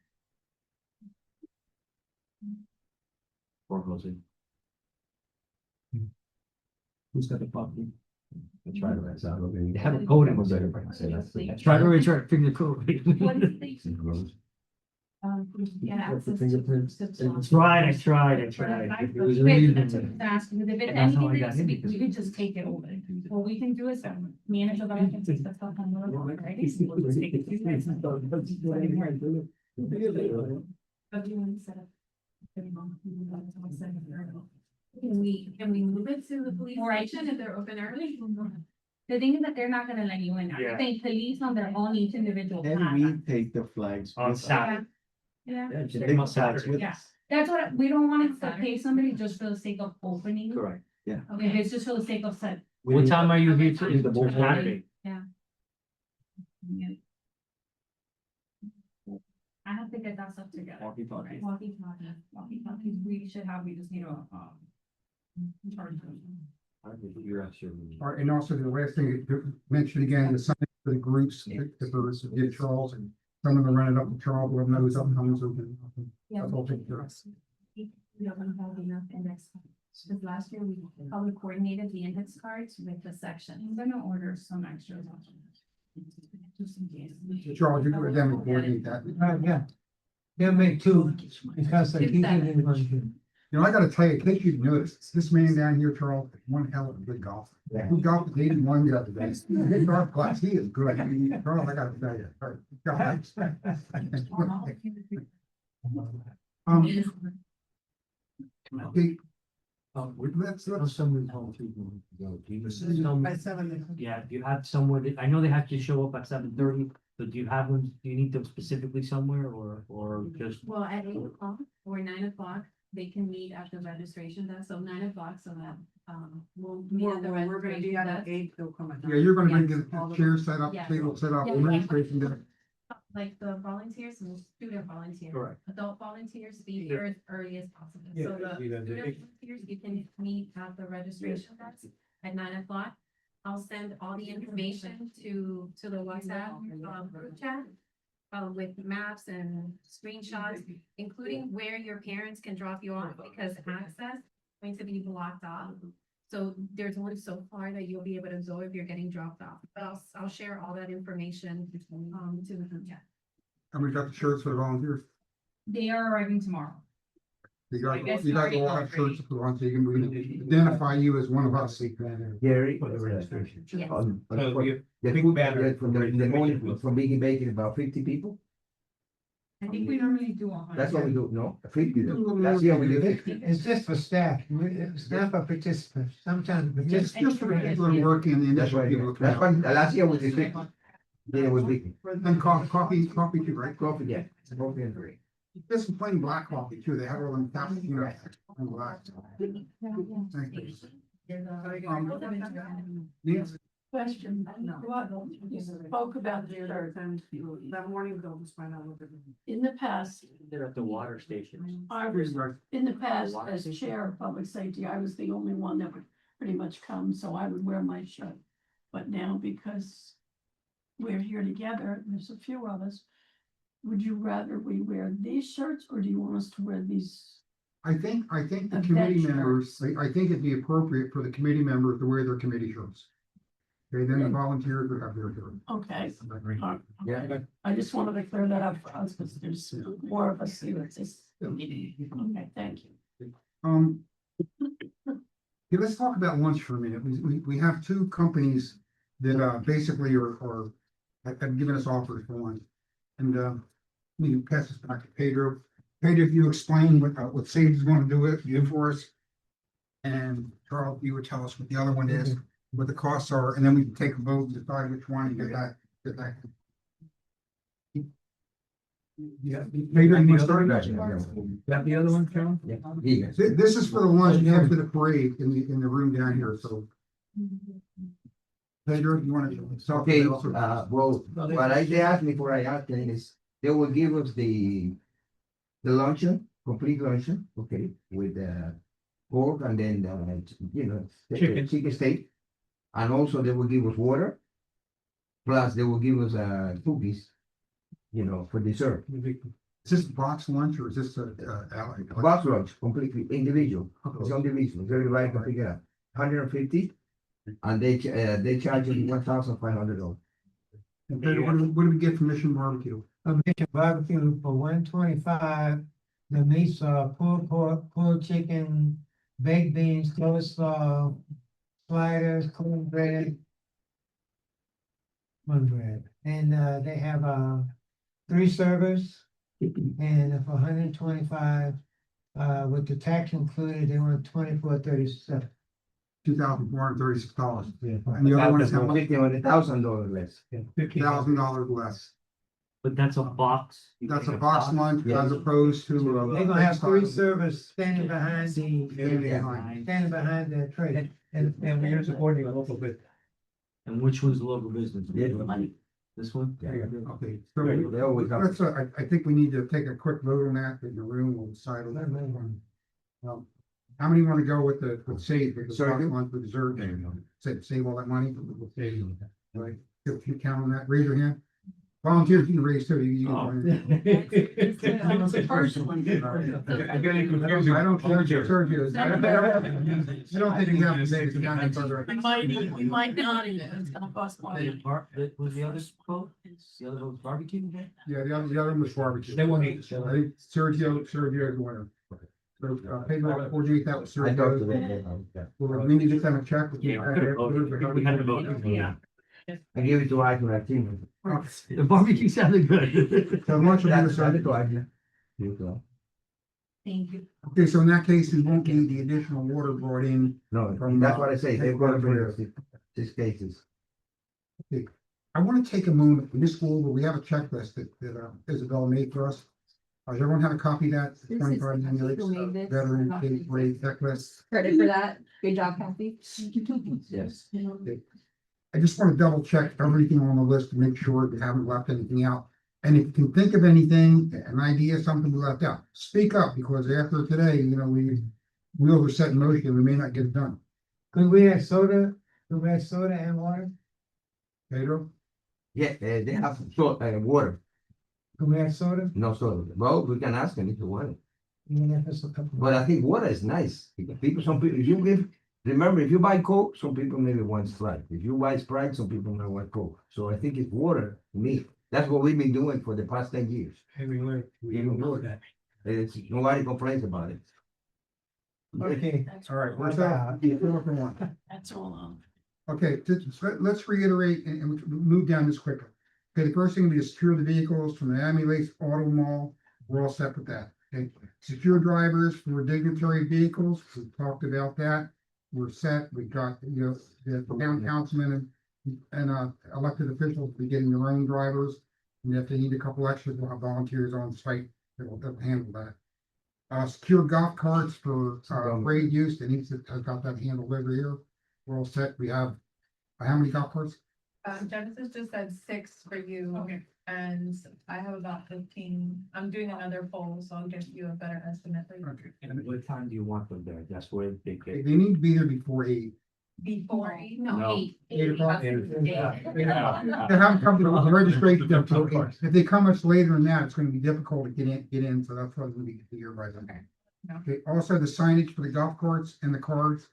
Speaker 4: for closing.
Speaker 8: Who's got the property?
Speaker 7: I try to write out of
Speaker 4: They have a code in there.
Speaker 7: Say that's the-
Speaker 4: Try to figure the code.
Speaker 1: what is the,
Speaker 6: get access to.
Speaker 8: fingerprints.
Speaker 6: to-
Speaker 4: I tried. It was really-
Speaker 6: That's what I'm asking, if it's
Speaker 4: And that's how I
Speaker 6: anything
Speaker 4: got
Speaker 6: that
Speaker 4: in
Speaker 6: we
Speaker 4: because-
Speaker 6: can just take it over. What we can do is, manage the can take the stuff on the road, right? We'll just take it to you guys. But you want to set up. Can we move it to the police station if they're open early? The thing is that they're not gonna let you in. I
Speaker 4: Yeah.
Speaker 6: think police on their own, each individual.
Speaker 8: And
Speaker 6: has
Speaker 8: we
Speaker 6: that.
Speaker 8: take the flags.
Speaker 4: On
Speaker 8: with us.
Speaker 4: Saturday.
Speaker 6: Yeah.
Speaker 8: Yeah,
Speaker 4: Take
Speaker 8: take
Speaker 4: them
Speaker 8: the
Speaker 4: on
Speaker 8: flags
Speaker 4: Saturday.
Speaker 8: with
Speaker 6: Yeah.
Speaker 8: us.
Speaker 6: That's what, we don't want to pay somebody just for the sake of opening.
Speaker 4: Correct.
Speaker 6: Okay, if it's just for the sake of set.
Speaker 4: What time are you here to,
Speaker 6: In
Speaker 8: the morning.
Speaker 4: Saturday?
Speaker 6: I have to get that stuff together.
Speaker 4: Walkie-talkie.
Speaker 6: Walkie-talkies, we should have, we just need a, charge them.
Speaker 3: All right, and also the last thing to mention again, the sign for the groups, if there is, get Charles and someone to run it up to Charles, we'll know who's up and who's open.
Speaker 6: Yeah.
Speaker 3: That's all taken care of.
Speaker 6: We haven't had enough index. Because last year we probably coordinated the index cards with the section. I'm gonna order some extras. Just in case.
Speaker 3: Charles, you could then coordinate that.
Speaker 10: Yeah. They'll make two, because they keep it in one.
Speaker 3: You know, I gotta tell you, in case you've noticed, this man down here, Charles, is one hell of a good golfer.
Speaker 8: Yeah.
Speaker 3: He golfed at 81 the other day. His golf class, he is good. Charles, I gotta tell you. all right, okay, let's,
Speaker 4: Someone told people to go. Do you-
Speaker 11: By 7.
Speaker 4: Yeah, do you have somewhere that, I know they have to show up at 7:30, but do you have them, do you need them specifically somewhere or just?
Speaker 6: Well, at 8 o'clock or 9 o'clock, they can meet at the registration desk, so 9 o'clock, so that, we'll meet at the
Speaker 11: We're gonna be
Speaker 6: registration
Speaker 11: at
Speaker 6: desk.
Speaker 11: 8, they'll come at.
Speaker 3: yeah, you're gonna bring
Speaker 6: Yes,
Speaker 3: the
Speaker 6: all of
Speaker 3: chair
Speaker 6: them.
Speaker 3: set up,
Speaker 6: Yeah.
Speaker 3: table set up,
Speaker 6: Yeah.
Speaker 3: administration there.
Speaker 6: Like the volunteers, and student volunteers.
Speaker 4: Correct.
Speaker 6: Adult volunteers be
Speaker 4: Yeah.
Speaker 6: here as early as possible.
Speaker 5: Yeah,
Speaker 6: So the
Speaker 5: you know, the-
Speaker 6: student volunteers, you can meet at the registration desk at 9 o'clock. I'll send all the information to the WhatsApp group chat. With maps and screenshots, including where your parents can drop you off, because access is going to be blocked off. So there's only so far that you'll be able to go if you're getting dropped off, but I'll share all that information, to the group chat.
Speaker 3: And we've got the shirts for the volunteers.
Speaker 6: They are arriving tomorrow.
Speaker 3: You got,
Speaker 6: I guess
Speaker 3: you got a
Speaker 6: already
Speaker 3: lot of
Speaker 6: already.
Speaker 3: shirts to put on, so you can really identify you as one of us.
Speaker 8: Gary.
Speaker 5: For the registration.
Speaker 6: Yes.
Speaker 5: So you-
Speaker 8: The
Speaker 5: big
Speaker 8: food
Speaker 5: banner
Speaker 8: banner from
Speaker 5: for
Speaker 8: in the morning
Speaker 5: registration.
Speaker 8: from Biggie Bacon, about 50 people.
Speaker 6: I think we normally do 100.
Speaker 8: That's what we do, no, 50. That's the we do 50.
Speaker 10: It's just for staff, it's not for participants, sometimes.
Speaker 3: It's just for the people who work in the
Speaker 8: That's
Speaker 3: initial
Speaker 8: why,
Speaker 3: people.
Speaker 8: that's why, last year we did 50. Yeah, it was big.
Speaker 3: And coffee too, right?
Speaker 8: Coffee, yeah. Coffee and drink.
Speaker 3: There's some plain black coffee too. They have all them stuff, you know. plain black. Thank you. Nancy?
Speaker 9: Question, what, you spoke about the church.
Speaker 11: That morning, they'll just find out what they're doing.
Speaker 9: In the past,
Speaker 4: They're at the water station.
Speaker 9: I was, in the past, as chair of public safety, I was the only one that would pretty much come, so I would wear my shirt. But now, because we're here together, there's a few of us, would you rather we wear these shirts, or do you want us to wear these?
Speaker 3: I think the
Speaker 9: A
Speaker 3: committee
Speaker 9: bench
Speaker 3: members,
Speaker 9: shirts.
Speaker 3: I think it'd be appropriate for the committee members to wear their committee shirts. Okay, then the volunteers would have their shirts.
Speaker 9: Okay.
Speaker 8: Yeah.
Speaker 9: I just wanted to clear that up for us, because there's more of us here at this meeting. Okay, thank you.
Speaker 3: Okay, let's talk about lunch for a minute. We have two companies that basically have given us offers for lunch. And let me pass this back to Pedro. Pedro, if you explain what Sage is going to do for us. And Charles, you would tell us what the other one is, what the costs are, and then we can take a vote, decide which one, and get that. Yeah, Pedro, you want to start?
Speaker 5: That the other one, Carol?
Speaker 8: Yeah.
Speaker 3: This is for the lunch after the parade in the room down here, so. Pedro, you want to?
Speaker 8: Okay, well, they asked me for, I asked them is, they will give us the luncheon, complete luncheon, okay, with pork and then, chicken steak. And also they will give us water. Plus they will give us cookies, for dessert.
Speaker 3: Is this box lunch or is this
Speaker 8: Box lunch, completely individual. It's
Speaker 3: Okay.
Speaker 8: individual, very right to figure out. 150, and they charge you $1,500.
Speaker 3: And Pedro, what do we get from Mission Barbecue?
Speaker 10: a mission barbecue for 125. The meats are pulled pork, pulled chicken, baked beans, coleslaw, sliders, cornbread. Cornbread, and they have 3 servers. And for 125, with the tax included, they want 24.37.
Speaker 3: $2,436.
Speaker 10: Yeah.
Speaker 3: And the other one is how much?
Speaker 8: $1,000 less.
Speaker 3: $1,000 less.
Speaker 4: But that's a box. You
Speaker 3: That's a
Speaker 4: take
Speaker 3: box lunch as opposed to.
Speaker 10: They're gonna have 3 servers standing behind
Speaker 3: Behind.
Speaker 10: standing behind the tray.
Speaker 5: And we're supporting a local bit.
Speaker 4: And which one's the local business?
Speaker 8: Yeah.
Speaker 4: This one?
Speaker 3: Okay,
Speaker 8: They always have.
Speaker 3: let's, I think we need to take a quick vote on that in the room, we'll decide on that. How many want to go with with save, with the
Speaker 8: Sorry,
Speaker 3: box
Speaker 8: who?
Speaker 3: lunch with dessert, save all that money? Right, if you count on that, raise your hand. Volunteers, you can raise too. You can
Speaker 9: It's the first one.
Speaker 3: I don't think Sergio, I don't think you have to make it down any further.
Speaker 9: We might not, it's gonna cost money.
Speaker 4: Was the other quote? The other was barbecue?
Speaker 3: Yeah, the other one was barbecue.
Speaker 5: They won't eat.
Speaker 3: I think Sergio is the winner. So, payroll coordinate that with
Speaker 8: I talked to
Speaker 3: Sergio.
Speaker 8: them.
Speaker 3: Well, we need to send a check.
Speaker 4: Yeah, we had a vote.
Speaker 6: Yeah.
Speaker 8: I gave it to Ike team.
Speaker 4: The barbecue sounded good.
Speaker 3: So much of
Speaker 8: That's
Speaker 3: the
Speaker 8: I to Ike. You go.
Speaker 6: Thank you.
Speaker 3: Okay, so in that case, we won't need the additional water brought in.
Speaker 8: No,
Speaker 3: From,
Speaker 8: that's what I say. They're gonna bring
Speaker 3: headquarters.
Speaker 8: us 6 cases.
Speaker 3: I want to take a moment, we just go over, we have a checklist that Isabel made for us. Does everyone have a copy of that?
Speaker 1: This is
Speaker 3: 25
Speaker 1: Kathy
Speaker 3: minutes,
Speaker 1: who made this.
Speaker 3: veteran paid rate checklist.
Speaker 1: Credit for that. Good job, Kathy.
Speaker 8: Yes.
Speaker 3: I just want to double check everything on the list to make sure we haven't left anything out. And if you can think of anything, an idea, something we left out, speak up, because after today, wheels are set in motion, we may not get it done.
Speaker 10: Could we have soda? Could we have soda and water?
Speaker 3: Pedro?
Speaker 8: Yeah, they have salt, water,
Speaker 10: Could we have soda?
Speaker 8: no soda. Well, we can ask them if you want it.
Speaker 10: Even if it's a couple.
Speaker 8: But I think water is nice. Because some people, if you give, remember, if you buy Coke, some people maybe want Sprite. If you buy Sprite, some people might want Coke. So I think it's water, to me. That's what we've been doing for the past 10 years.
Speaker 5: We don't know that.
Speaker 8: It's, nobody complains about it.
Speaker 10: Okay.
Speaker 3: All right, where's that?
Speaker 9: That's all.
Speaker 3: Okay, let's reiterate and move down this quickly. Okay, the first thing will be to secure the vehicles from the ambulance auto mall. We're all set with that. Okay, secure drivers for dignitary vehicles. We talked about that. We're set. We got, the town councilmen and elected officials be getting their own drivers. And if they need a couple extras, we'll have volunteers on site that will handle that. Secure golf carts for raid use. They need to have got that handled over here. We're all set. We have, how many golf carts?
Speaker 11: Genesis just said 6 for you. Okay. And I have about 15. I'm doing another poll, so I'll give you a better estimate later.
Speaker 3: Okay.
Speaker 4: And what time do you want them there? That's where they
Speaker 3: They
Speaker 4: get.
Speaker 3: need to be there before 8.
Speaker 11: Before 8.
Speaker 6: No,
Speaker 4: No.
Speaker 6: 8.
Speaker 3: 8 o'clock.
Speaker 6: Yeah.
Speaker 3: They haven't come to the registration. So if they come much later than that, it's gonna be difficult to get in, so that's why we're gonna be here by then. Okay, also the signage for the golf carts and the cards.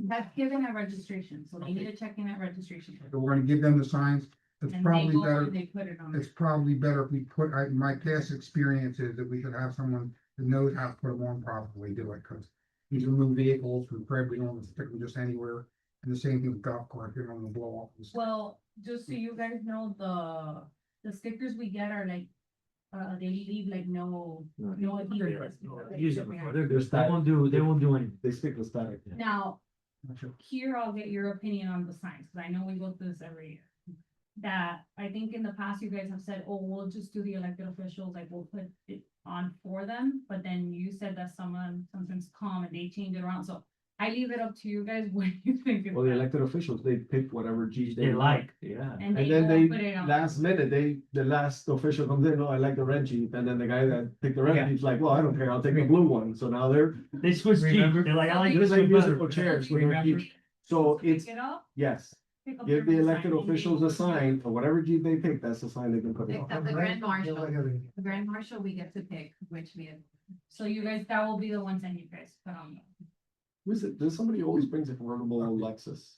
Speaker 6: That's given at registration, so they need to check in at registration.
Speaker 3: So we're gonna give them the signs. It's
Speaker 6: And
Speaker 3: probably
Speaker 6: they go
Speaker 3: better,
Speaker 6: and they put it on.
Speaker 3: it's probably better if we put, my past experience is that we should have someone that knows how to put them on properly, do it, because you can remove vehicles from Fred, we don't want to stick them just anywhere. And the same thing with golf cart, you don't want to blow off.
Speaker 6: Well, just so you guys know, the stickers we get are like, they leave like no adhesive.
Speaker 4: Use it before. They're good. They won't do anything.
Speaker 5: They stick with static.
Speaker 6: Now, here I'll get your opinion on the signs, because I know we go through this every year. That I think in the past you guys have said, oh, we'll just do the elected officials, like we'll put it on for them, but then you said that someone sometimes come and they change it around, so I leave it up to you guys, what do you think?
Speaker 5: Well, the elected officials, they pick whatever G's
Speaker 4: They like.
Speaker 5: Yeah.
Speaker 6: And
Speaker 5: And
Speaker 6: they
Speaker 5: then
Speaker 6: won't put it on.
Speaker 5: last minute, the last official comes in, oh, I like the red Jeep, and then the guy that picked the red Jeep's like, well, I don't care, I'll take the blue one, so now
Speaker 4: They switch teams.
Speaker 5: Remember?
Speaker 4: They're like, I like
Speaker 5: there's
Speaker 4: this
Speaker 5: like
Speaker 4: one better.
Speaker 5: musical chairs with their Jeep. So it's,
Speaker 6: Pick it up,
Speaker 5: yes,
Speaker 6: pick up
Speaker 5: give the
Speaker 6: their
Speaker 5: elected
Speaker 6: sign, and they
Speaker 5: officials a
Speaker 6: will-
Speaker 5: sign, for whatever Jeep they pick, that's the sign they can put it on.
Speaker 6: Except the grand marshal, the grand marshal, we get to pick which vehicle. So you guys, that will be the ones that you guys put on.
Speaker 5: There's somebody who always brings a convertible Lexus.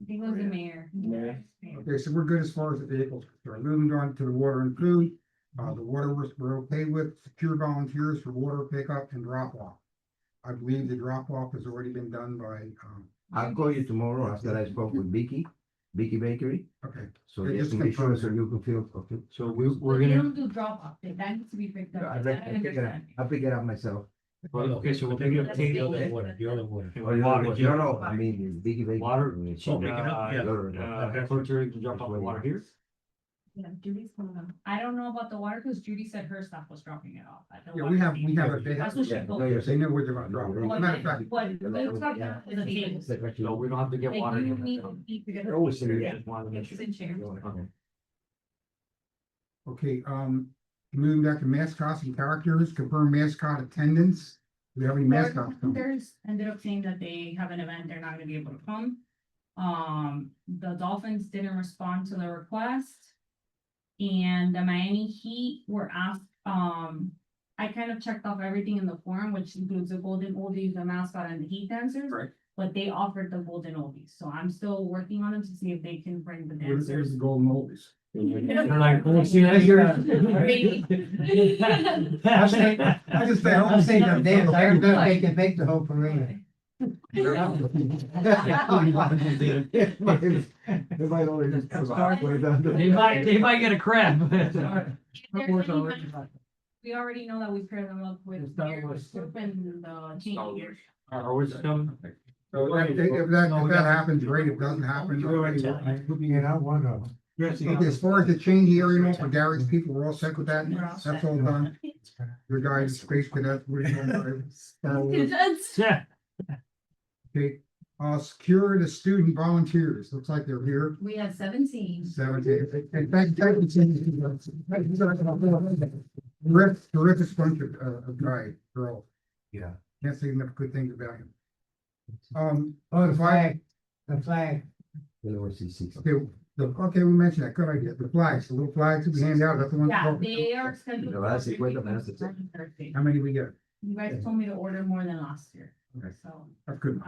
Speaker 6: I think it was the mayor.
Speaker 5: Mayor.
Speaker 3: Okay, so we're good as far as the vehicles. We're moving on to the water and food. The water we're okay with, secure volunteers for water pickup and drop off. I believe the drop off has already been done by,
Speaker 8: I'll call you tomorrow after I spoke with Vicky Bakery,
Speaker 3: okay.
Speaker 8: so
Speaker 3: It
Speaker 8: just
Speaker 3: is
Speaker 8: to make sure
Speaker 3: confirmed.
Speaker 8: so you can feel, okay.
Speaker 4: So we're
Speaker 6: They
Speaker 4: gonna,
Speaker 6: don't do drop off, that needs to be picked up.
Speaker 8: I
Speaker 6: That I
Speaker 8: pick it up,
Speaker 6: understand.
Speaker 8: I'll pick it up myself.
Speaker 4: okay, so we're gonna
Speaker 6: That's
Speaker 4: take
Speaker 6: the
Speaker 4: the
Speaker 6: other
Speaker 4: water, the other water.
Speaker 8: Oh, no,
Speaker 4: Water,
Speaker 8: no, no, I mean, Vicky Bakery.
Speaker 4: Water.
Speaker 2: Oh, make it up, yeah.
Speaker 4: Clerk, can drop off the water here?
Speaker 6: Yeah, Judy's coming up. I don't know about the water, cause Judy said her stuff was dropping it off. at the
Speaker 3: Yeah,
Speaker 6: water
Speaker 3: we have,
Speaker 6: station.
Speaker 3: they
Speaker 6: That's
Speaker 3: have,
Speaker 6: what she
Speaker 8: Yeah,
Speaker 6: told
Speaker 8: no,
Speaker 6: me.
Speaker 8: you're
Speaker 3: they know where they're gonna drop.
Speaker 6: What-
Speaker 3: Matter of fact,
Speaker 6: what we're talking
Speaker 8: Yeah.
Speaker 6: about is the tables.
Speaker 4: So we don't have to get
Speaker 6: Like,
Speaker 4: water.
Speaker 6: you
Speaker 4: in
Speaker 6: need
Speaker 4: there.
Speaker 6: to keep your-
Speaker 8: They're always in there.
Speaker 6: Yeah,
Speaker 4: Just wanted to make
Speaker 6: it's
Speaker 4: sure.
Speaker 6: in chairs.
Speaker 4: Okay.
Speaker 3: okay, moving back to mascots and characters, confirm mascot attendance. Do we have any mascots? coming?
Speaker 6: There's ended up saying that they have an event, they're not gonna be able to come. The Dolphins didn't respond to the request. And the Miami Heat were asked, I kind of checked off everything in the form, which includes the golden oldies, the mascot and the Heat dancers.
Speaker 3: Right.
Speaker 6: But they offered the golden oldies, so I'm still working on it to see if they can bring the
Speaker 3: There's
Speaker 6: dancers.
Speaker 3: the golden oldies.
Speaker 4: They're like, oh, see, that's your.
Speaker 10: I just say, I'm saying that dance, I don't think they can make the whole parade.
Speaker 8: They might only just come out way down the-
Speaker 4: They might get a crab.
Speaker 6: If there's any- We already know that we pair them up with
Speaker 4: Star
Speaker 6: beer,
Speaker 4: Wars.
Speaker 6: soup and the chain gear.
Speaker 4: Or was some,
Speaker 3: So if that happens, great. If it doesn't happen.
Speaker 10: You know, one of them.
Speaker 3: Okay, as far as the change area for Gary's people, we're all set with that.
Speaker 6: We're all
Speaker 3: That's
Speaker 6: set.
Speaker 3: all done. Your guys, space cadets, we're doing
Speaker 4: yeah,
Speaker 3: okay. Secure the student volunteers. Looks like they're here.
Speaker 6: We had 17.
Speaker 3: 17. And thank you. Terrific bunch of guys, girls.
Speaker 2: Yeah.
Speaker 3: Can't say enough good things about him.
Speaker 10: Oh, the
Speaker 3: if I-
Speaker 10: flag, the flag.
Speaker 3: Okay, we mentioned that. Good idea. The flags, the little flags that we hand out, that's the one.
Speaker 6: Yeah, they are scheduled.
Speaker 8: No, that's
Speaker 6: for
Speaker 8: it. Wait a minute,
Speaker 6: distribution on Thursday.
Speaker 3: How many we get?
Speaker 6: You guys told me to order more than last year,
Speaker 3: Okay,
Speaker 6: so,
Speaker 3: that's good.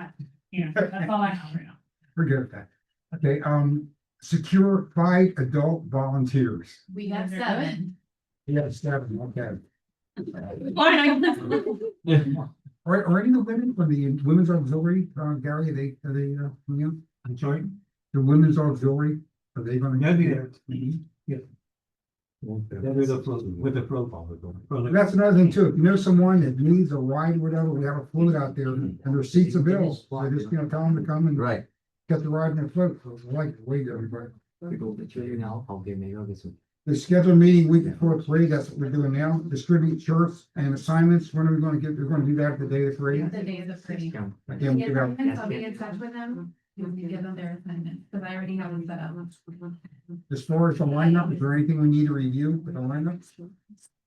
Speaker 6: yeah, that's all I know right now.
Speaker 3: We're good with that. Okay, secure 5 adult volunteers.
Speaker 6: We got 7.
Speaker 3: Yeah, 7, okay.
Speaker 6: Fine.
Speaker 3: Are any of the women from the women's auxiliary, Gary, are they, from you?
Speaker 2: I'm sorry?
Speaker 3: The women's auxiliary, are they gonna?
Speaker 2: They'll be there.
Speaker 3: Mhm.
Speaker 2: With the profile.
Speaker 3: That's another thing too. If you know someone that needs a ride or whatever, we have a float out there and their seats available. So just, tell them to come and
Speaker 8: Right.
Speaker 3: get the ride in their float. So I like the way everybody.
Speaker 4: okay, maybe I'll get some.
Speaker 3: The scheduled meeting week before parade, that's what we're doing now. Distribute shirts and assignments. When are we gonna get, we're gonna do that the day of the parade?
Speaker 6: The day of the parade.
Speaker 3: Again, we
Speaker 6: The
Speaker 3: give out-
Speaker 6: assignments, I'll be in touch with them, and give them their assignments, because I already have them set up.
Speaker 3: As far as the lineup, is there anything we need to review with the lineup?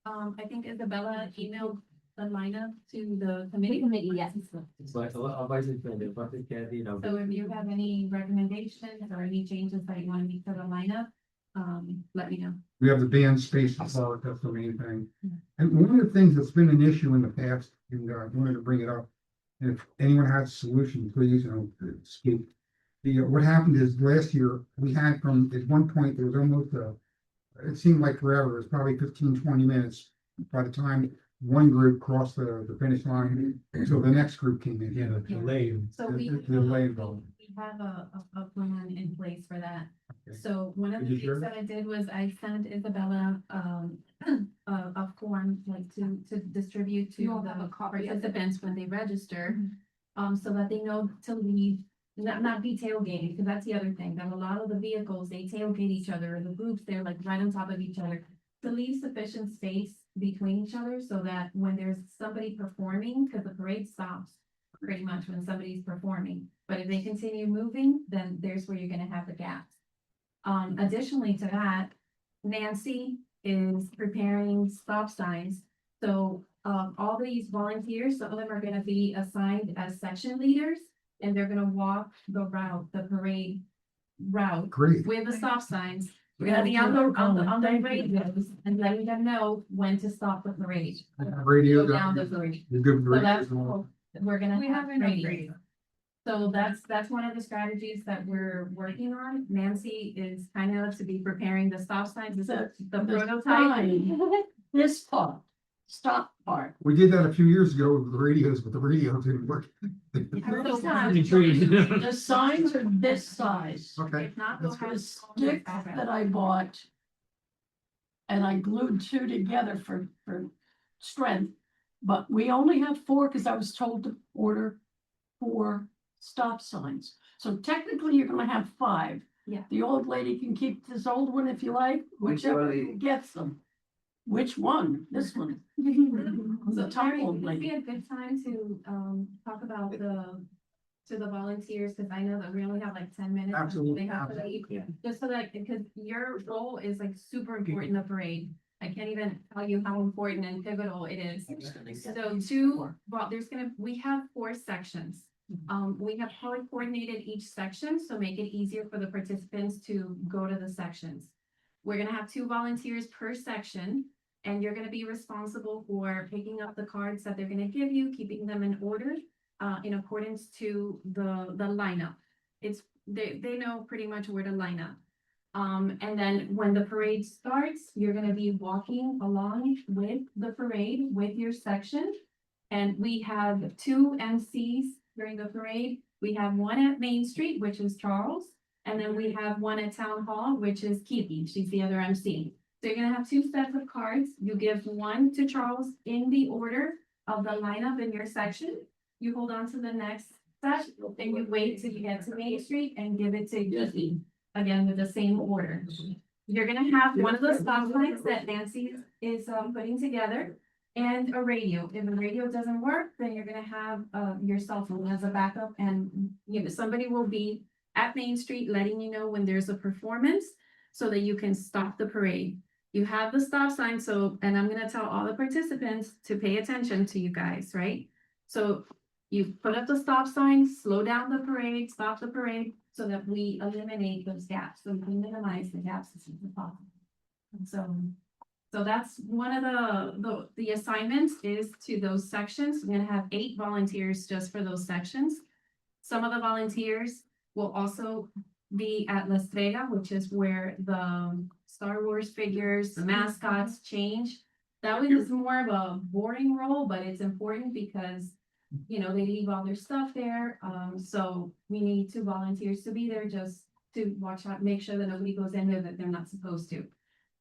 Speaker 6: I think Isabella emailed the lineup to the committee, yes.
Speaker 4: But I'll buy some, you know.
Speaker 6: So if you have any recommendations or any changes that you want to make to the lineup, let me know.
Speaker 3: We have the band space, that's the main thing. And one of the things that's been an issue in the past, and I wanted to bring it up. And if anyone has a solution, please, speak. What happened is last year, we had at one point, there was almost it seemed like forever, it was probably 15-20 minutes. By the time one group crossed the finish line, so the next group came in.
Speaker 2: Yeah, the delay.
Speaker 6: So we
Speaker 3: The delay involved.
Speaker 6: we have a plan in place for that.
Speaker 3: Okay.
Speaker 6: So one of
Speaker 3: Could
Speaker 6: the
Speaker 3: you share
Speaker 6: things that I did was I sent Isabella, a form like to distribute to the participants when they register. So that they know to leave, not be tailgating, because that's the other thing, that a lot of the vehicles, they tailgate each other, and the groups, they're like right on top of each other. To leave sufficient space between each other so that when there's somebody performing, because the parade stops pretty much when somebody's performing. But if they continue moving, then there's where you're gonna have the gaps. Additionally to that, Nancy is preparing stop signs. So, all these volunteers, some of them are gonna be assigned as section leaders, and they're gonna walk the route, the parade route
Speaker 3: Great.
Speaker 6: with the stop signs. We're gonna be on the radios and letting them know when to stop the parade.
Speaker 3: Radio.
Speaker 6: Go down the parade.
Speaker 3: The good
Speaker 6: So that's,
Speaker 3: radio.
Speaker 6: we're gonna
Speaker 11: We
Speaker 6: have
Speaker 11: have enough
Speaker 6: radio.
Speaker 11: radio.
Speaker 6: So that's one of the strategies that we're working on. Nancy is kind of to be preparing the stop signs, the prototype.
Speaker 9: sign, this part, stop part.
Speaker 3: We did that a few years ago with the radios, but the radio didn't work.
Speaker 9: The signs are this size.
Speaker 3: Okay,
Speaker 6: If not, we'll
Speaker 3: that's
Speaker 6: have.
Speaker 9: The stick that I bought. And I glued two together for strength, but we only have four because I was told to order 4 stop signs. So technically, you're gonna have 5.
Speaker 6: Yeah.
Speaker 9: The old lady can keep this old one if you like, whichever
Speaker 8: lady?
Speaker 9: gets them. Which one? This one.
Speaker 6: So
Speaker 9: top
Speaker 6: Terry,
Speaker 9: old
Speaker 6: would it be
Speaker 9: lady.
Speaker 6: a good time to talk about to the volunteers, because I know that we only have like 10 minutes. and
Speaker 3: Absolutely,
Speaker 6: They have to leave, just so that, because your role is like super important in the parade. I can't even tell you how important and pivotal it is. So we have 4 sections. We have color coordinated each section, so make it easier for the participants to go to the sections. We're gonna have 2 volunteers per section, and you're gonna be responsible for picking up the cards that they're gonna give you, keeping them in order, in accordance to the lineup. They know pretty much where to line up. And then when the parade starts, you're gonna be walking along with the parade with your section. And we have 2 MCs during the parade. We have one at Main Street, which is Charles, and then we have one at Town Hall, which is Kiki. She's the other MC. So you're gonna have 2 sets of cards. You give one to Charles in the order of the lineup in your section. You hold on to the next set, and you wait till you get to Main Street and give it to Kiki, again with the same order. You're gonna have one of the stop signs that Nancy is putting together, and a radio. If the radio doesn't work, then you're gonna have your cell phone as a backup, and somebody will be at Main Street letting you know when there's a performance so that you can stop the parade. You have the stop sign, and I'm gonna tell all the participants to pay attention to you guys, right? So you put up the stop sign, slow down the parade, stop the parade, so that we eliminate those gaps, so we minimize the gaps as much as possible. And so that's one of the assignments is to those sections. We're gonna have 8 volunteers just for those sections. Some of the volunteers will also be at La Estrella, which is where the Star Wars figures, the mascots change. That one is more of a boring role, but it's important because, they leave all their stuff there. So we need 2 volunteers to be there just to watch out, make sure that nobody goes in there that they're not supposed to.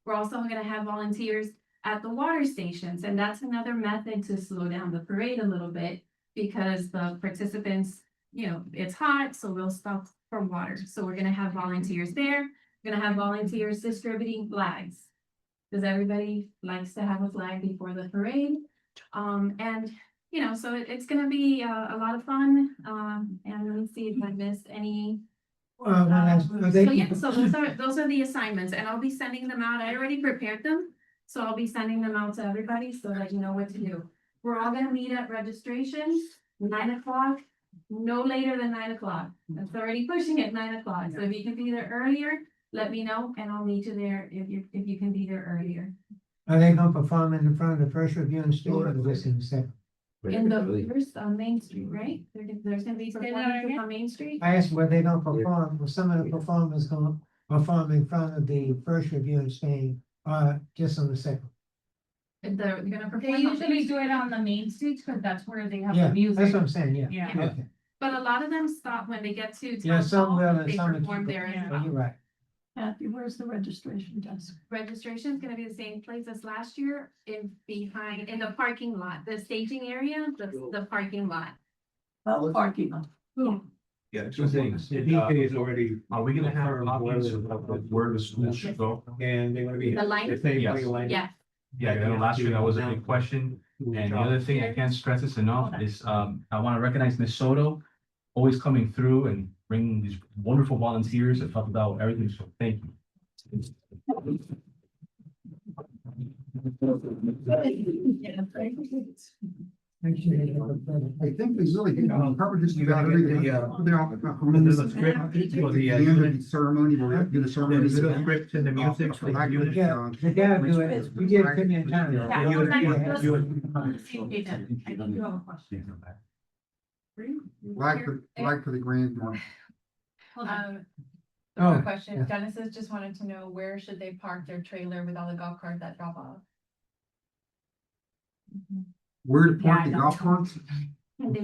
Speaker 6: We're also gonna have volunteers at the water stations, and that's another method to slow down the parade a little bit because the participants, it's hot, so we'll stop for water. So we're gonna have volunteers there. We're gonna have volunteers distributing flags, because everybody likes to have a flag before the parade. So it's gonna be a lot of fun. And let me see if I missed any. So those are the assignments, and I'll be sending them out. I already prepared them. So I'll be sending them out to everybody so that you know what to do. We're all gonna meet at registration, 9 o'clock, no later than 9 o'clock. That's already pushing it 9 o'clock. So if you can be there earlier, let me know and I'll meet you there if you can be there earlier.
Speaker 10: Are they gonna perform in the front of the first review and store or just in the second?
Speaker 6: In the first on Main Street, right? There's gonna be performances on Main Street.
Speaker 10: I asked where they gonna perform, were some of the performers gonna perform in front of the first review and staying, just on the second?
Speaker 6: They're gonna perform.
Speaker 1: They usually do it on the main streets, because that's where they have
Speaker 10: Yeah,
Speaker 1: the music.
Speaker 10: that's what I'm saying, yeah.
Speaker 1: Yeah.
Speaker 10: Okay.
Speaker 6: But a lot of them stop when they get to
Speaker 10: Yeah,
Speaker 6: town
Speaker 10: some
Speaker 6: hall,
Speaker 10: will and
Speaker 6: they
Speaker 10: some.
Speaker 6: perform there as
Speaker 10: Oh,
Speaker 6: well.
Speaker 10: you're right.
Speaker 9: Kathy, where's the registration desk?
Speaker 6: Registration is gonna be the same place as last year, in the parking lot, the staging area, the parking lot.
Speaker 9: Parking lot.
Speaker 6: Yeah.
Speaker 2: Yeah, 2 things.
Speaker 5: The DK is already.
Speaker 2: Are we gonna have
Speaker 5: confirmed
Speaker 2: copies of where the school should go?
Speaker 5: And they're gonna be.
Speaker 6: The line?
Speaker 5: the same
Speaker 2: Yes.
Speaker 5: way line.
Speaker 6: Yeah,
Speaker 2: Yeah, I know last year that was a big question. And the other thing, I can't stress this enough, is I want to recognize Ms. Soto, always coming through and bringing these wonderful volunteers that talk about everything, so thank you.
Speaker 3: I think we really covered just about everything.
Speaker 7: There's a script for
Speaker 3: The end of the ceremony, we're gonna do the ceremony.
Speaker 7: There's a script in the music for the music.
Speaker 10: Yeah, they gotta do it, you give it to me in time.
Speaker 6: Yeah,
Speaker 7: You-
Speaker 6: well,
Speaker 7: you-
Speaker 6: then-
Speaker 7: you-
Speaker 6: I do have a question.
Speaker 3: Flag for the grand one.
Speaker 1: Hold on.
Speaker 11: Quick
Speaker 10: Oh,
Speaker 11: question, Genesis just wanted to know where should they park their trailer with all the golf carts that drop off?
Speaker 3: Where to park
Speaker 1: Yeah, I
Speaker 3: the
Speaker 1: don't
Speaker 3: golf
Speaker 1: know.
Speaker 3: carts?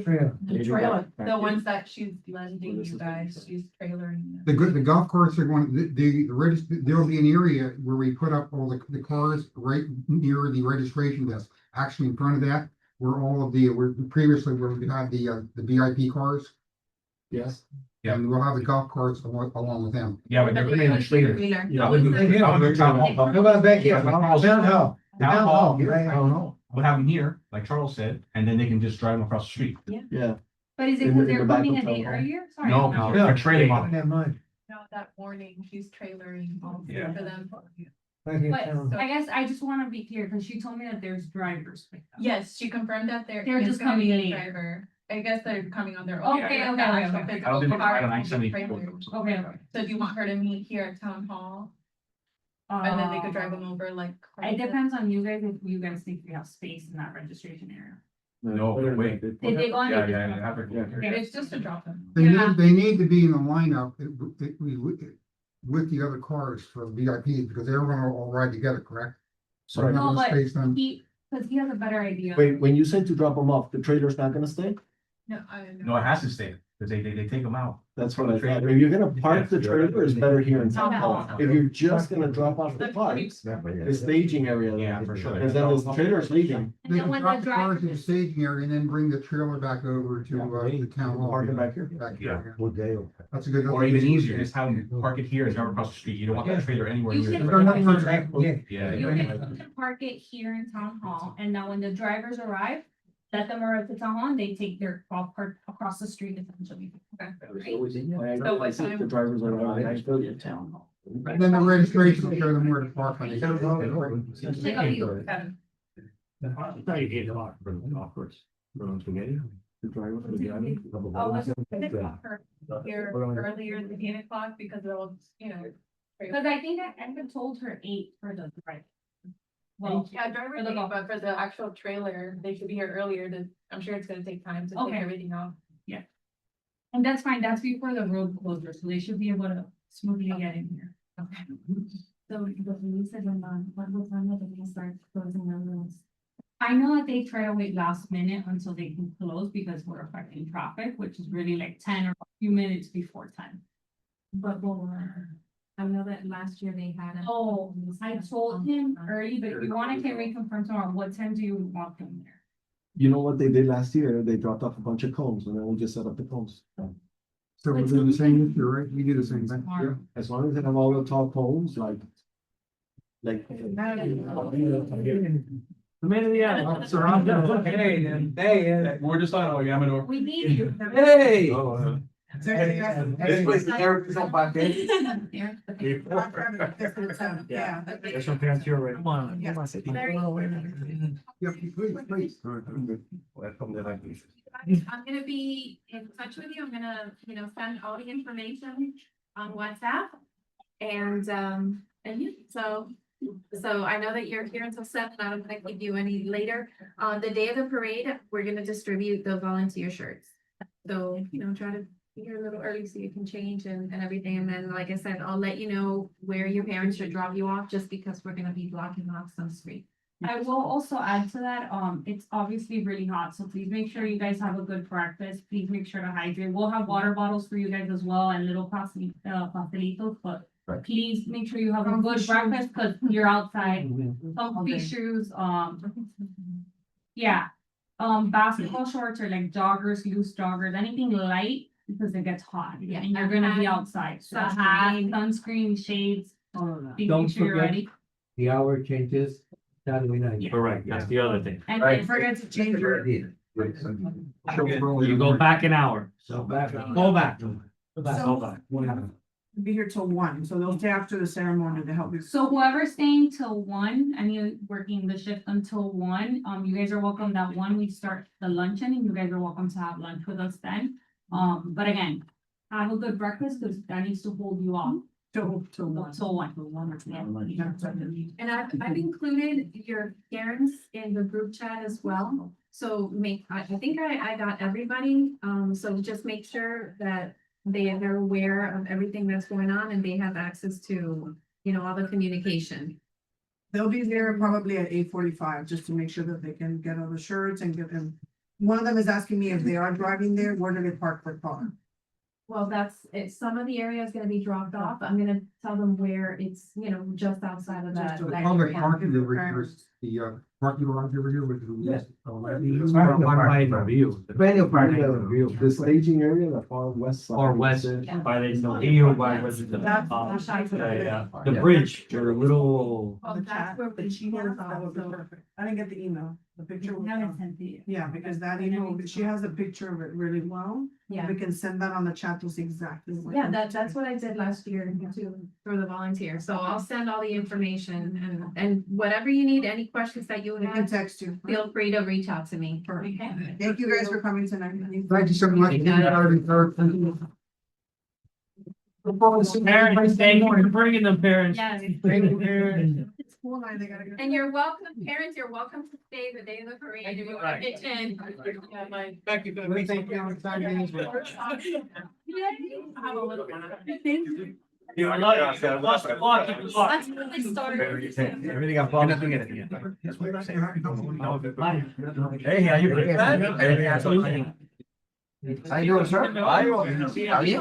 Speaker 10: trail.
Speaker 9: The trailer.
Speaker 11: The ones that she's lending you guys, she's trailering.
Speaker 3: The golf carts are going, the register, there'll be an area where we put up all the cars right near the registration desk. Actually, in front of that, where all of where previously where we had the VIP cars.
Speaker 5: Yes.
Speaker 2: Yeah.
Speaker 3: And we'll have the golf carts along with them.
Speaker 2: Yeah, but they're putting in the trailer. I would do-
Speaker 10: Hey,
Speaker 2: I would do town hall.
Speaker 10: How about back here? Town hall.
Speaker 2: Town hall,
Speaker 10: Right.
Speaker 2: I don't know. We'll have them here, like Charles said, and then they can just drive them across the street.
Speaker 5: Yeah.
Speaker 1: But is it
Speaker 5: In
Speaker 1: because
Speaker 5: the
Speaker 1: they're
Speaker 5: back
Speaker 1: coming
Speaker 5: of
Speaker 1: a day
Speaker 5: town hall.
Speaker 1: earlier? Sorry.
Speaker 2: No,
Speaker 1: I'm not
Speaker 2: no,
Speaker 1: sure.
Speaker 2: they're trailing on.
Speaker 10: Never mind.
Speaker 11: No, that morning, she's trailering all
Speaker 2: Yeah.
Speaker 11: for them.
Speaker 10: Right here,
Speaker 1: But
Speaker 10: town hall.
Speaker 1: I guess I just wanna be clear, cause she told me that there's drivers. picked up.
Speaker 11: Yes, she confirmed that
Speaker 1: They're
Speaker 11: is
Speaker 1: just
Speaker 11: gonna be
Speaker 1: coming
Speaker 11: a
Speaker 1: in.
Speaker 11: driver. I guess they're coming on their own.
Speaker 1: Okay,
Speaker 11: Not
Speaker 1: okay,
Speaker 11: actual
Speaker 1: okay.
Speaker 11: physical
Speaker 2: I don't think
Speaker 11: cars,
Speaker 2: it's
Speaker 11: but
Speaker 2: 970.
Speaker 11: trailers.
Speaker 1: Okay, okay.
Speaker 11: So do you want her to meet here at town hall? And then they could drive them over like.
Speaker 1: It depends on you guys, if you guys think we have space in that registration area.
Speaker 2: No, wait.
Speaker 1: Did they go on?
Speaker 2: Yeah, yeah, yeah. have it.
Speaker 11: Yeah, it's just to drop them.
Speaker 1: Yeah.
Speaker 3: They need to be in the lineup with the other cars for VIPs because they're gonna all ride together, correct? So
Speaker 5: Sorry.
Speaker 3: we're not
Speaker 1: No,
Speaker 3: gonna
Speaker 1: but
Speaker 3: space them.
Speaker 1: cause he has a better idea.
Speaker 5: Wait, when you said to drop them off, the trailer's not gonna stay?
Speaker 11: No, I don't know.
Speaker 2: No, it has to stay, because they take them out.
Speaker 5: That's what I thought. If you're gonna park the trailer, it's better here in town hall. If you're just gonna drop off the parks, the staging area.
Speaker 2: Yeah, for sure.
Speaker 5: Because then the trailer's leaving.
Speaker 1: And
Speaker 3: They
Speaker 1: then
Speaker 3: can
Speaker 1: when
Speaker 3: drop
Speaker 1: the
Speaker 3: the cars in the
Speaker 1: drivers,
Speaker 3: staging area and then bring the trailer back over to the town hall.
Speaker 5: Park it back here.
Speaker 3: Back
Speaker 2: Yeah.
Speaker 3: here. That's a good.
Speaker 2: Or even easier, just have them park it here and drive across the street. You don't want that trailer anywhere
Speaker 1: You
Speaker 2: near.
Speaker 1: can-
Speaker 2: the- Yeah,
Speaker 1: you
Speaker 2: yeah.
Speaker 1: can park it here in town hall, and now when the drivers arrive, let them arrive at town hall, and they take their golf cart across the street essentially.
Speaker 5: I think the drivers are around. I still get
Speaker 9: Town hall.
Speaker 3: And then the registration will show them where to park on the.
Speaker 1: Like, oh, you-
Speaker 5: The driver for the driving.
Speaker 11: Oh, was it her here earlier than 8 o'clock because they'll, you know.
Speaker 1: Cause I think I had told her 8 for the drive. Well,
Speaker 11: Yeah, driver
Speaker 1: For the
Speaker 11: thing,
Speaker 1: golf.
Speaker 11: but for the actual trailer, they should be here earlier I'm sure it's gonna take time to take
Speaker 1: Okay.
Speaker 11: everything off.
Speaker 1: and that's fine, that's before the road closure, so they should be able to smoothly get in here.
Speaker 11: Okay.
Speaker 1: So, you said what was on the they start closing the rooms? I know that they try to wait last minute until they can close because we're affecting traffic, which is really like 10 or a few minutes before 10.
Speaker 6: But I know that last year they had.
Speaker 1: Oh, I told him early, but if you want, I can reconfirm tomorrow. What time do you want them there?
Speaker 5: You know what they did last year? They dropped off a bunch of cones and then we just set up the cones.
Speaker 3: So we're doing the same, you're right, we do the same thing.
Speaker 1: Tomorrow.
Speaker 5: As long as they have all the tall poles, like.
Speaker 4: The man of the hour.
Speaker 10: Hey,
Speaker 2: We're just talking about Yamador.
Speaker 1: We need you.
Speaker 10: hey.
Speaker 8: This place is Eric's on package.
Speaker 11: Yeah.
Speaker 4: There's some parents here already. Come on.
Speaker 11: Yeah.
Speaker 4: Come on.
Speaker 3: Yeah, please.
Speaker 6: I'm gonna be in touch with you. I'm gonna, send all the information on WhatsApp. And yeah, so I know that you're here until 7. I don't think I give you any later. On the day of the parade, we're gonna distribute the volunteer shirts. So, try to be here a little early so you can change and everything. And then, like I said, I'll let you know where your parents should drop you off, just because we're gonna be blocking off some street.
Speaker 1: I will also add to that, it's obviously really hot, so please make sure you guys have a good breakfast. Please make sure to hydrate. We'll have water bottles for you guys as well and little pastelitos, but
Speaker 8: Right.
Speaker 1: please make sure you have a good breakfast because you're outside. Comfy shoes, yeah. Basketball shorts or like joggers, loose joggers, anything light because it gets hot.
Speaker 6: Yeah,
Speaker 1: And you're gonna be outside. So hat, sunscreen, shades, please
Speaker 10: Don't
Speaker 1: make sure you're
Speaker 10: forget-
Speaker 1: ready.
Speaker 10: The hour changes Saturday night.
Speaker 4: Correct, that's the other thing.
Speaker 1: And
Speaker 8: Right.
Speaker 1: don't forget to change your.
Speaker 4: You go back an hour.
Speaker 10: So back.
Speaker 4: Go back. Go back.
Speaker 9: Be here till 1, so they'll stay after the ceremony to help you.
Speaker 1: So whoever's staying till 1, and you're working the shift until 1, you guys are welcome. That 1, we start the luncheon, and you guys are welcome to have lunch with us then. But again, have a good breakfast, because that needs to hold you off
Speaker 9: Till 1.
Speaker 1: till 1.
Speaker 6: And I've included your parents in the group chat as well. So I think I got everybody, so just make sure that they're aware of everything that's going on and they have access to, all the communication.
Speaker 12: They'll be there probably at 8:45, just to make sure that they can get all the shirts and get them. One of them is asking me if they are driving there, where do they park their car?
Speaker 6: Well, some of the area is gonna be dropped off. I'm gonna tell them where it's, just outside of that.
Speaker 12: Just
Speaker 3: The
Speaker 6: that
Speaker 3: public
Speaker 6: area.
Speaker 3: parking, there's the parking garage over here with the.
Speaker 8: Yes.
Speaker 4: View.
Speaker 8: Plenty of parking.
Speaker 5: The staging area, the far west side.
Speaker 4: Or west,
Speaker 6: Yeah.
Speaker 4: by the hill, by where the, the bridge, or the little.
Speaker 6: Well, that's where we
Speaker 12: She has, that would be
Speaker 6: also.
Speaker 12: perfect. I didn't get the email, the picture. was-
Speaker 6: sent the.
Speaker 12: Yeah, because that email, she has a picture of it really well.
Speaker 6: Yeah.
Speaker 12: We can send that on the chat to see exactly. what-
Speaker 6: Yeah, that's what I did last year for the volunteer. So I'll send all the information and whatever you need, any questions that you
Speaker 12: We can
Speaker 6: have,
Speaker 12: text you.
Speaker 6: feel free to reach out to me.
Speaker 12: Thank you guys for coming tonight.
Speaker 3: Thank you so much.
Speaker 4: Parents, thank you for bringing them, parents.
Speaker 6: Yes.
Speaker 4: Thank you, parents.
Speaker 12: It's school line, they gotta go.
Speaker 6: And you're welcome, parents, you're welcome to stay the day of the parade.
Speaker 4: Thank you.
Speaker 6: If you want to pitch in.
Speaker 4: Thank you.
Speaker 3: We thank you on the side meetings.
Speaker 6: Have a little one.
Speaker 4: You are lucky. Lots of luck.
Speaker 6: That's when they started.
Speaker 2: Everything I'm following. That's what I'm saying.
Speaker 4: Hey, how you doing?
Speaker 8: How you doing, sir? How are you?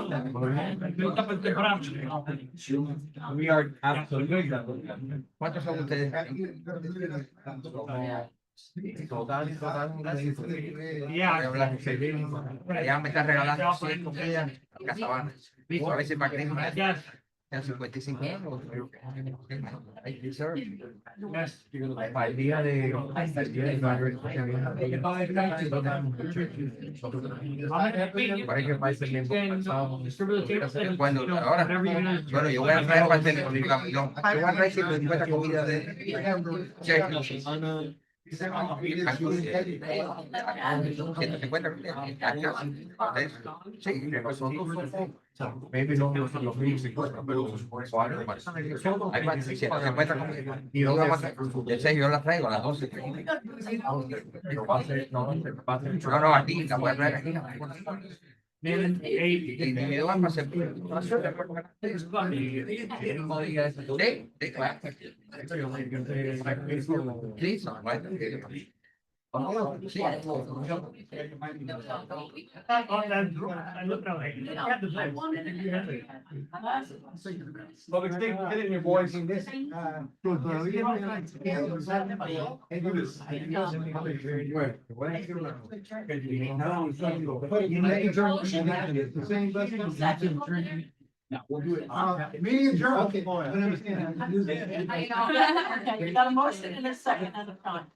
Speaker 2: We are absolutely.
Speaker 8: ¿Cuántos son ustedes? Ya me está regalando 100 comidas casabanas. A veces para que en 55 euros. Thank you, sir.
Speaker 2: Para el día de.
Speaker 8: Parece que parece bien. Bueno, ahora, bueno, yo voy a traer parte de mi yo voy a traer 150 comidas de chef. 150 sí, nosotros maybe no los mismos 50, pero hay más de 150 comidas. Y yo las traigo a las 12. No, no, aquí, la voy a traer aquí. Individual para hacer. Sí, claro. Sí, son sí.
Speaker 5: Public safety, get in your boys.
Speaker 3: We'll do it. Meeting adjourned. Okay. I understand.
Speaker 9: Okay, we got a motion and a second at a time.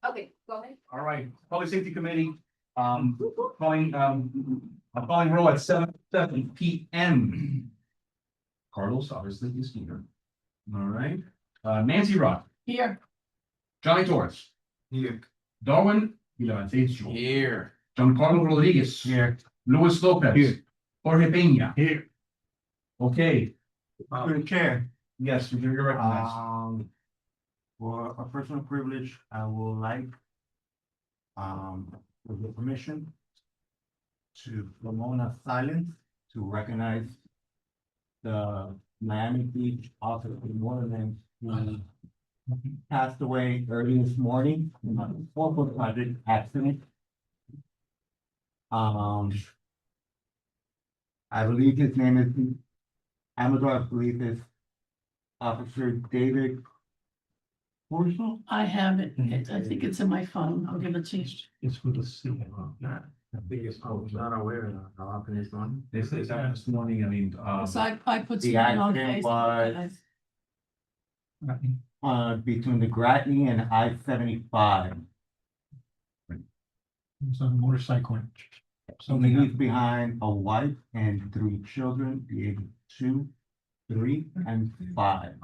Speaker 1: Okay, go ahead.
Speaker 2: All right, Public Safety Committee, calling roll at 7 PM. Carlos obviously is here. All right, Nancy Rock,
Speaker 9: Here,
Speaker 2: Johnny Torres,
Speaker 3: Here.
Speaker 2: Darwin, here. Giancarlo Rodriguez. Here. Luis Lopez.
Speaker 5: Here.
Speaker 2: Jorge Peña.
Speaker 5: Here.
Speaker 2: Okay,
Speaker 5: Through the chair.
Speaker 2: yes, you're recognized.
Speaker 5: For a personal privilege, I will like, with your permission, to promote a silence to recognize the Miami Beach officer of Waterman who passed away early this morning in a horrible tragic accident. I believe his name is Amador, I believe is Officer David Horschel.
Speaker 9: I have it. I think it's in my phone. I'll give it to you.
Speaker 4: It's for the city, not the biggest, I was not aware of how often it's on.
Speaker 2: This this morning, I mean,
Speaker 9: So I put
Speaker 5: The
Speaker 9: something on
Speaker 5: accident
Speaker 9: Facebook.
Speaker 5: was between the Gratney and I-75.
Speaker 10: It's on a motorcycle.
Speaker 5: Something he's behind a wife and 3 children, the age of 2, 3, and 5.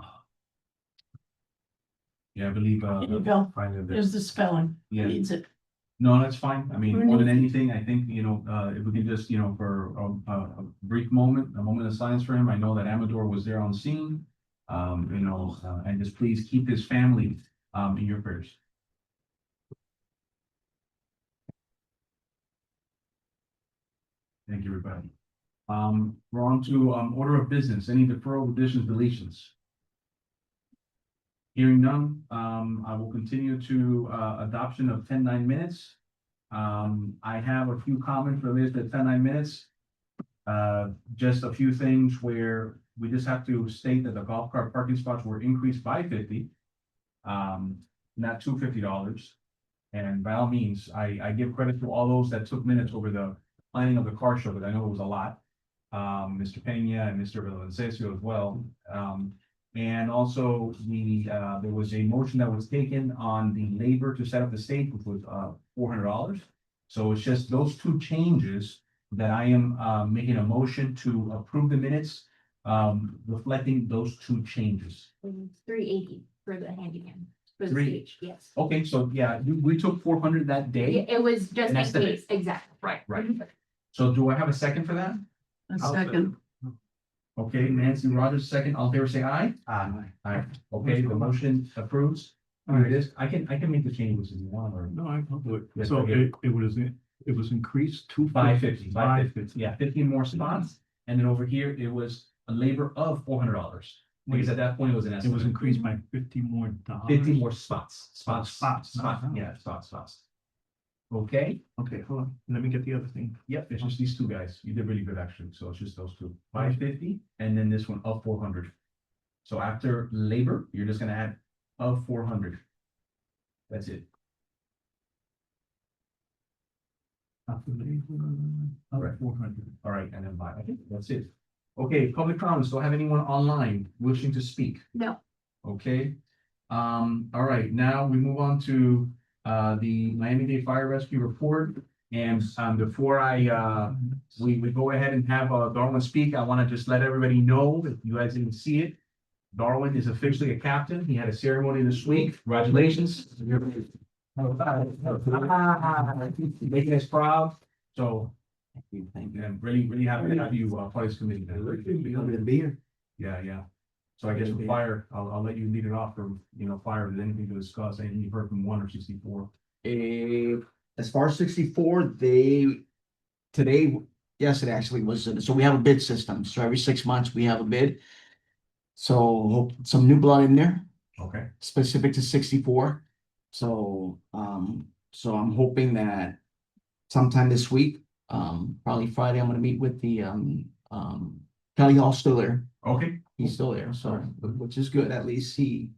Speaker 2: yeah, I believe,
Speaker 9: Here you go.
Speaker 2: finally
Speaker 9: Here's the spelling.
Speaker 2: Yeah.
Speaker 9: Needs it.
Speaker 2: No, that's fine. I mean, more than anything, I think, if we could just, for a brief moment, a moment of silence for him. I know that Amador was there on scene. And just please keep his family, in your prayers. Thank you, everybody. We're on to, order of business, any deferral, additions, deletions? Hearing none, I will continue to, adoption of 10-9 minutes. I have a few comments related to 10-9 minutes. Just a few things where we just have to state that the golf cart parking spots were increased by 50. Not $250. And by all means, I give credit to all those that took minutes over the planning of the car show, but I know it was a lot. Mr. Pena and Mr. Valencia as well. And also there was a motion that was taken on the labor to set up the stage, which was $400. So it's just those 2 changes that I am making a motion to approve the minutes, reflecting those 2 changes.
Speaker 1: 380 for the handyman, for the
Speaker 2: Three.
Speaker 1: stage, yes.
Speaker 2: Okay, so yeah, we took 400 that day.
Speaker 1: It was just
Speaker 2: And that's
Speaker 1: in
Speaker 2: the-
Speaker 1: case, exactly.
Speaker 2: Right. So do I have a second for that?
Speaker 9: A second.
Speaker 2: Okay, Nancy Rogers, second. All in favor, say aye. Aye. Okay, the motion approves. I can make the changes if you want, or.
Speaker 4: No, I can do it.
Speaker 2: Yes,
Speaker 4: So
Speaker 2: okay.
Speaker 4: it was increased to
Speaker 2: 550, 550, yeah, 15 more spots, and then over here, it was a labor of $400. Because at that point, it was an
Speaker 4: It
Speaker 2: estimate.
Speaker 4: was increased by $50 more.
Speaker 2: 50 more spots.
Speaker 4: Spots,
Speaker 2: Yeah, spots. Okay,
Speaker 4: Okay, hold on. Let me get the other thing.
Speaker 2: yep, it's just these 2 guys. You did really good, actually, so it's just those 2. 550, and then this one of 400. So after labor, you're just gonna add of 400. That's it.
Speaker 4: After labor,
Speaker 2: Right.
Speaker 4: 400.
Speaker 2: All right, and then I think that's it. Okay, public comments. Do I have anyone online wishing to speak?
Speaker 1: No.
Speaker 2: Okay. All right, now we move on to the Miami-Dade Fire Rescue Report. And before we go ahead and have Darwin speak, I want to just let everybody know, if you guys didn't see it, Darwin is officially a captain. He had a ceremony this week. Congratulations. Making us proud. So thank you. I'm really happy to have you part of this committee. Yeah. So I guess with fire, I'll let you lead it off for, fire. Is there anything to discuss? Anything you've heard from 1 or 64?
Speaker 13: As far as 64, yesterday actually was, so we have a bid system. So every 6 months we have a bid. So hope some new blood in there,
Speaker 2: Okay.
Speaker 13: specific to 64. So I'm hoping that sometime this week, probably Friday, I'm gonna meet with the Kelly Hall's still there.
Speaker 2: Okay.
Speaker 13: He's still there, so, which is good. At least he,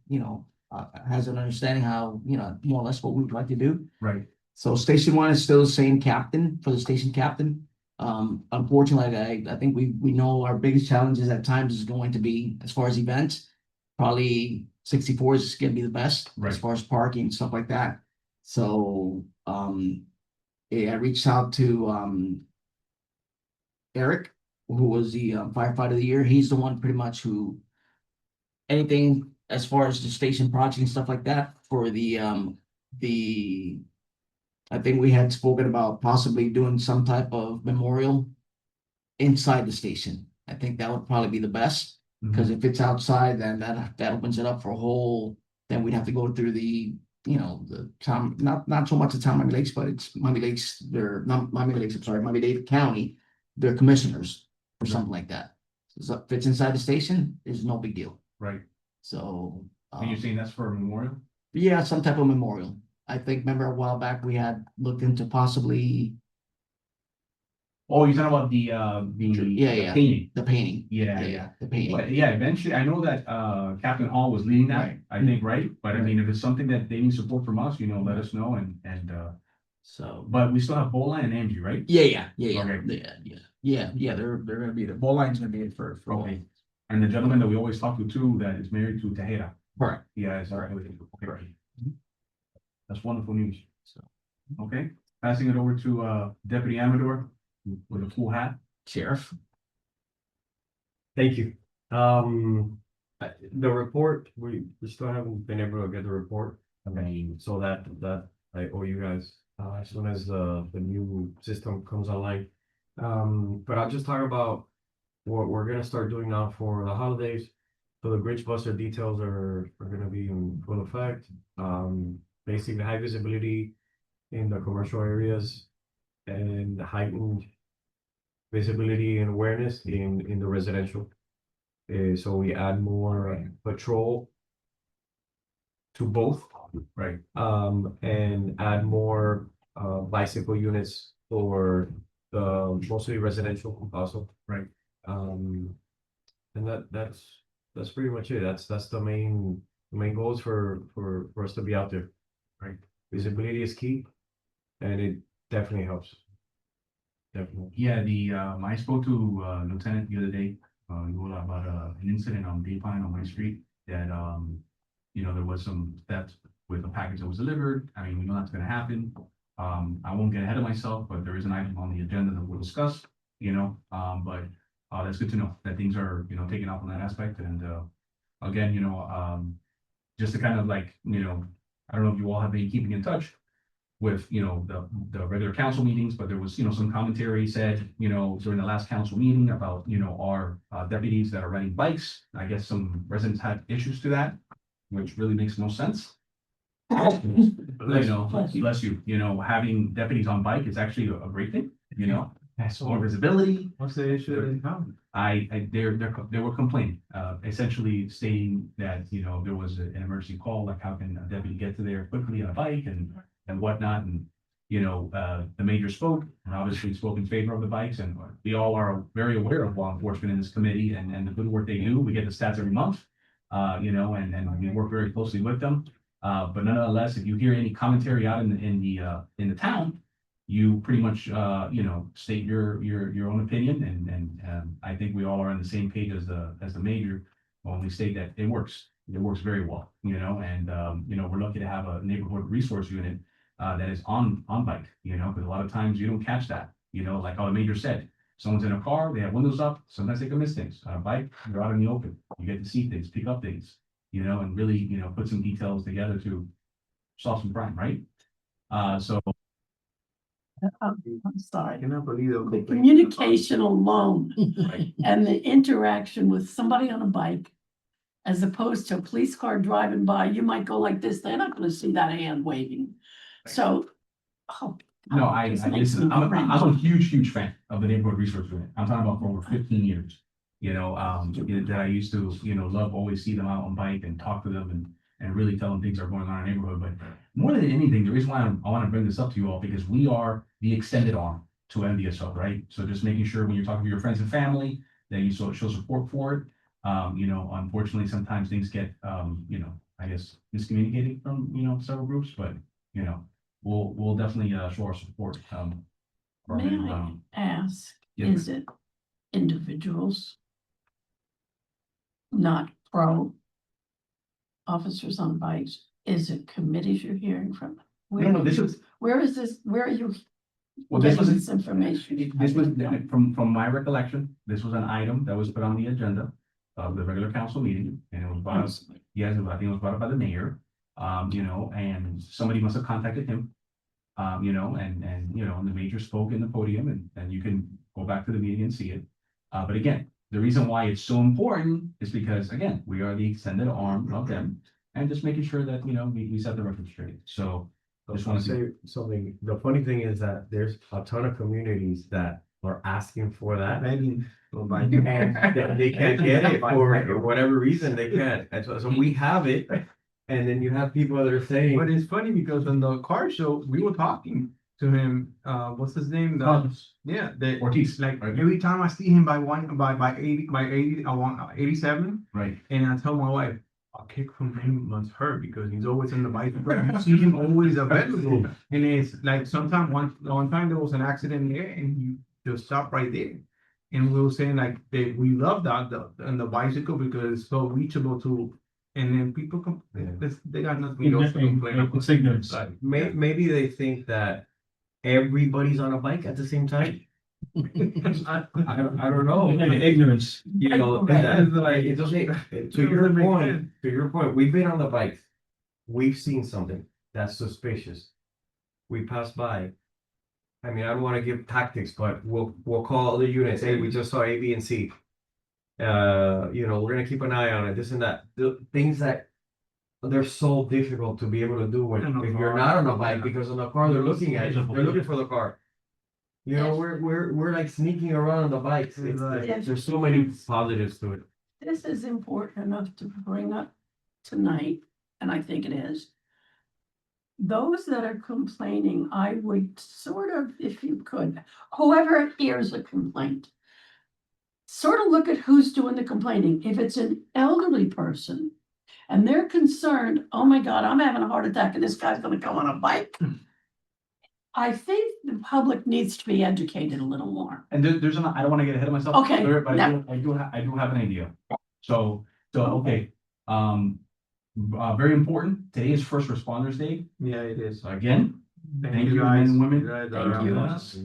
Speaker 13: has an understanding how, more or less what we would like to do.
Speaker 2: Right.
Speaker 13: So Station 1 is still the same captain for the station captain. Unfortunately, I think we know our biggest challenges at times is going to be, as far as events, probably 64 is gonna be the best
Speaker 2: Right.
Speaker 13: as far as parking, stuff like that. So, yeah, I reached out to, Eric, who was the firefighter of the year. He's the one pretty much who anything as far as the station project and stuff like that for the I think we had spoken about possibly doing some type of memorial inside the station. I think that would probably be the best, because if it's outside, then that opens it up for a whole, then we'd have to go through the, you know, the town, not so much the town Miami Lakes, but it's Miami Lakes, they're not Miami Lakes, I'm sorry, Miami-Dade County, their commissioners or something like that. So if it's inside the station, it's no big deal.
Speaker 2: Right.
Speaker 13: So.
Speaker 2: And you're saying that's for a memorial?
Speaker 13: Yeah, some type of memorial. I think, remember a while back, we had looked into possibly,
Speaker 2: Oh, you're talking about the
Speaker 13: yeah,
Speaker 2: painting?
Speaker 13: the painting.
Speaker 2: Yeah.
Speaker 13: The painting.
Speaker 2: But yeah, eventually, I know that Captain Hall was leading that,
Speaker 13: Right.
Speaker 2: I think, right? But I mean, if it's something that they need support from us, you know, let us know and
Speaker 13: So,
Speaker 2: but we still have Bola and Angie, right?
Speaker 13: yeah,
Speaker 2: Okay.
Speaker 13: they're gonna be the ball line's gonna be it for.
Speaker 2: Okay. And the gentleman that we always talk to too, that is married to Tejera.
Speaker 13: Correct.
Speaker 2: Yeah, it's all right. Okay. That's wonderful news.
Speaker 13: So.
Speaker 2: Okay, passing it over to Deputy Amador with a full hat.
Speaker 13: Sheriff.
Speaker 14: Thank you. The report, we still haven't been able to get the report. I mean, so that I owe you guys, as soon as the new system comes online. But I'll just talk about what we're gonna start doing now for the holidays. So the Bridge Buster details are gonna be in full effect. Basically high visibility in the commercial areas and heightened visibility and awareness in the residential. So we add more patrol to both,
Speaker 2: Right.
Speaker 14: and add more bicycle units for the mostly residential also.
Speaker 2: Right.
Speaker 14: And that's pretty much it. That's the main goals for us to be out there.
Speaker 2: Right.
Speaker 14: Visibility is key, and it definitely helps. Definitely.
Speaker 2: Yeah, I spoke to Lieutenant the other day, about an incident on Daypine on my street that, you know, there was some theft with a package that was delivered. I mean, we know that's gonna happen. I won't get ahead of myself, but there is an item on the agenda that we'll discuss, you know, but that's good to know that things are, you know, taken up on that aspect. And again, you know, just to kind of like, you know, I don't know if you all have been keeping in touch with, you know, the regular council meetings, but there was, you know, some commentary said, you know, during the last council meeting about, you know, our deputies that are riding bikes. I guess some residents had issues to that, which really makes no sense. You know, bless you, you know, having deputies on bike is actually a great thing, you know, more visibility.
Speaker 5: What's the issue in town?
Speaker 2: They were complaining, essentially stating that, you know, there was an emergency call, like how can a deputy get to there quickly on a bike and whatnot, and, you know, the major spoke, and obviously spoke in favor of the bikes, and we all are very aware of law enforcement in this committee and the good work they do. We get the stats every month, you know, and we work very closely with them. But nonetheless, if you hear any commentary out in the town, you pretty much, you know, state your own opinion, and I think we all are on the same page as the major when we state that it works. It works very well, you know, and you know, we're lucky to have a neighborhood resource unit that is on bike, you know, because a lot of times you don't catch that, you know, like how the major said, someone's in a car, they have windows up, sometimes they can miss things. On a bike, you're out in the open, you get to see things, pick up things, you know, and really, you know, put some details together to solve some crime, right? So
Speaker 9: I'm sorry.
Speaker 5: Cannot believe
Speaker 9: The communication alone
Speaker 2: Right.
Speaker 9: and the interaction with somebody on a bike, as opposed to a police car driving by, you might go like this, they're not gonna see that hand waving. So, oh.
Speaker 2: No,
Speaker 9: God,
Speaker 2: I
Speaker 9: it just makes
Speaker 2: listen,
Speaker 9: me
Speaker 2: I'm
Speaker 9: cringe.
Speaker 2: a huge fan of the neighborhood resource unit. I'm talking about for over 15 years. You know, that I used to, you know, love, always see them out on bike and talk to them and really tell them things are going on in the neighborhood. But more than anything, the reason why I want to bring this up to you all, because we are the extended arm to MDSO, right? So just making sure when you're talking to your friends and family that you show support for it. You know, unfortunately, sometimes things get, you know, I guess miscommunicated from, you know, several groups, but, you know, we'll definitely show our support.
Speaker 9: May I ask,
Speaker 2: Yeah.
Speaker 9: is it individuals? Not pro officers on bikes? Is it committees you're hearing from?
Speaker 2: No, this was,
Speaker 9: Where is this, where are you
Speaker 2: well, this
Speaker 9: getting
Speaker 2: was,
Speaker 9: this information?
Speaker 2: this was, from my recollection, this was an item that was put on the agenda of the regular council meeting, and it was brought up, yes, I think it was brought up by the mayor. And somebody must have contacted him. And the major spoke in the podium, and you can go back to the meeting and see it. But again, the reason why it's so important is because, again, we are the extended arm of them, and just making sure that, we set the record straight, so.
Speaker 14: I just want to say something. The funny thing is that there's a ton of communities that are asking for that.
Speaker 5: Maybe.
Speaker 14: And they can't get it for whatever reason they can't. And so we have it. And then you have people that are saying.
Speaker 5: But it's funny because on the car show, we were talking to him, what's his name? Yeah,
Speaker 2: Ortiz,
Speaker 5: like
Speaker 2: right?
Speaker 5: every time I see him by 80, I want 87.
Speaker 2: Right.
Speaker 5: And I tell my wife, a kick from him must hurt because he's always in the bicycle. You see him always available. And it's like sometimes one time there was an accident there and he just stopped right there. And we were saying like we love that on the bicycle because it's so reachable to, and then people they got nothing else to complain about.
Speaker 2: It's ignorance.
Speaker 14: Maybe they think that everybody's on a bike at the same time. I don't know.
Speaker 2: Ignorance.
Speaker 14: That is like, it's okay. To your point, we've been on the bikes. We've seen something that's suspicious. We passed by. I mean, I don't want to give tactics, but we'll call the units. Hey, we just saw A, B, and C. We're gonna keep an eye on it, this and that. The things that they're so difficult to be able to do if you're not on a bike, because on the car they're looking at it, they're looking for the car. We're like sneaking around on the bikes. There's so many positives to it.
Speaker 9: This is important enough to bring up tonight, and I think it is. Those that are complaining, I would sort of, if you could, whoever hears a complaint, sort of look at who's doing the complaining. If it's an elderly person and they're concerned, oh my God, I'm having a heart attack and this guy's gonna go on a bike. I think the public needs to be educated a little more.
Speaker 2: And there's I don't want to get ahead of myself.
Speaker 9: Okay,
Speaker 2: But I do have an idea. So, okay. Very important. Today is First Responders Day.
Speaker 5: Yeah, it is.
Speaker 2: So again, thank you, men
Speaker 5: guys.
Speaker 2: and women.
Speaker 5: You guys
Speaker 2: for
Speaker 5: are
Speaker 2: helping us.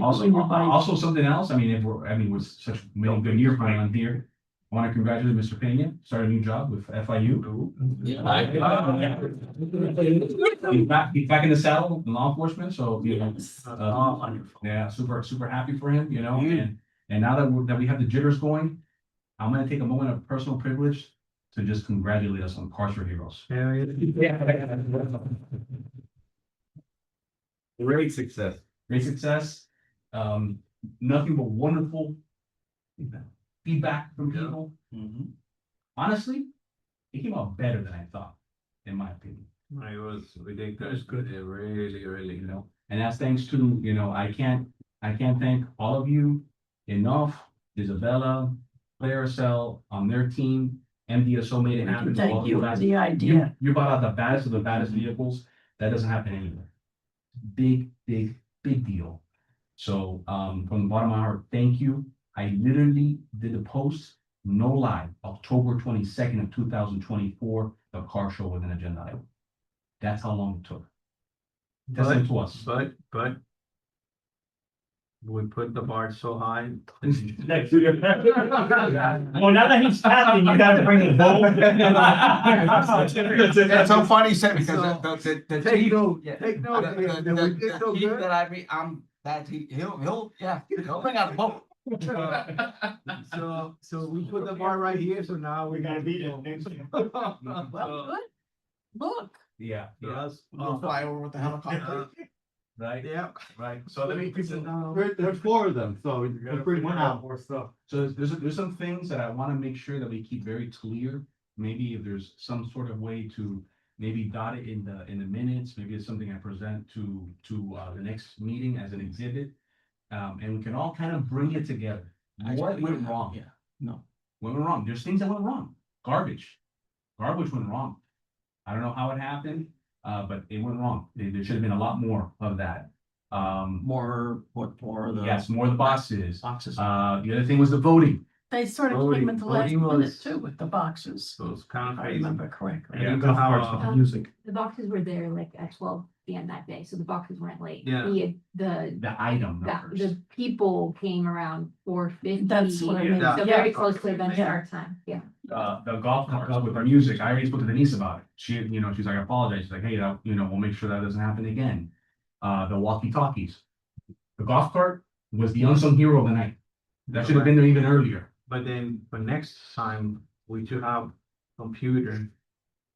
Speaker 2: Also something else. I mean, with such many good years going on here, I want to congratulate Mr. Pena, started a new job with FIU. He's back in the saddle in law enforcement, so
Speaker 9: Wonderful.
Speaker 2: yeah, super happy for him, and now that we have the jitters going, I'm gonna take a moment of personal privilege to just congratulate us on Carcer Heroes.
Speaker 14: Great success.
Speaker 2: Great success. Nothing but wonderful feedback from people. Honestly, it came out better than I thought, in my opinion.
Speaker 5: It was ridiculous. Good. Yeah, really.
Speaker 2: And that's thanks to, I can't thank all of you enough. Isabella, Claricel, on their team, MDSO made it happen.
Speaker 9: Thank you for the idea.
Speaker 2: You brought out the baddest of the baddest vehicles. That doesn't happen anywhere. Big deal. So, from the bottom of my heart, thank you. I literally did the post, no lie, October 22nd of 2024, the car show with an agenda item. That's how long it took. Testament to us.
Speaker 5: But we put the bar so high.
Speaker 4: Well, now that he's tapping, you gotta bring the bowl.
Speaker 8: That's so funny, said because the
Speaker 5: Take note.
Speaker 8: yeah,
Speaker 5: Take note.
Speaker 8: the chief that I mean, he'll bring out the boat.
Speaker 5: So we put the bar right here, so now we gotta beat it.
Speaker 9: Well, good. Look.
Speaker 2: Yeah.
Speaker 5: Yes.
Speaker 8: We'll fly over with the helicopter.
Speaker 2: Right?
Speaker 5: Yeah.
Speaker 2: Right. So let me.
Speaker 5: There's 4 of them, so we'll bring one out.
Speaker 14: More stuff.
Speaker 2: So there's some things that I want to make sure that we keep very clear. Maybe if there's some sort of way to maybe dot it in the minutes, maybe it's something I present to the next meeting as an exhibit. And we can all kind of bring it together. What went wrong?
Speaker 13: Yeah, no.
Speaker 2: What went wrong? There's things that went wrong. Garbage went wrong. I don't know how it happened, but it went wrong. There should have been a lot more of that.
Speaker 13: More of the
Speaker 2: Yes, more of the boxes.
Speaker 13: boxes.
Speaker 2: The other thing was the voting.
Speaker 9: They sort of
Speaker 2: Voting-
Speaker 9: came at the last
Speaker 2: voting
Speaker 9: minute
Speaker 2: was-
Speaker 9: too with the boxes,
Speaker 2: So it's
Speaker 9: if
Speaker 2: kind of
Speaker 9: I
Speaker 2: crazy.
Speaker 9: remember correctly.
Speaker 2: And you can have,
Speaker 1: music. The boxes were there like at 12 p.m. that day, so the boxes weren't late.
Speaker 2: Yeah.
Speaker 1: The
Speaker 2: item
Speaker 1: the people came around 4:50.
Speaker 9: That's what I mean.
Speaker 1: So
Speaker 9: Yeah.
Speaker 1: very close to the event
Speaker 9: Yeah.
Speaker 1: start time, yeah.
Speaker 2: The golf carts with our music. I already spoke to Denise about it. She, she's like, I apologize. She's like, hey, we'll make sure that doesn't happen again. The walkie talkies. The golf cart was the unsung hero of the night. That should have been there even earlier.
Speaker 4: But then, for next time, we should have computer,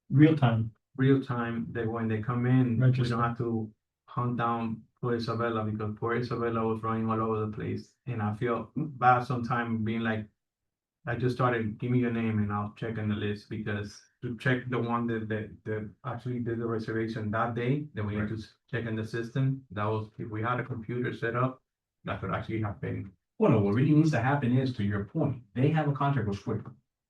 Speaker 10: Real time.
Speaker 4: real time, that when they come in, we
Speaker 10: Register.
Speaker 4: don't have to hunt down poor Isabella, because poor Isabella was running all over the place, and I feel bad sometimes being like, I just started, give me your name and I'll check on the list, because to check the one that actually did the reservation that day, then we need to check in the system, that was, if we had a computer set up, that could actually happen.
Speaker 2: Well, no, what really needs to happen is, to your point, they have a contract with Square.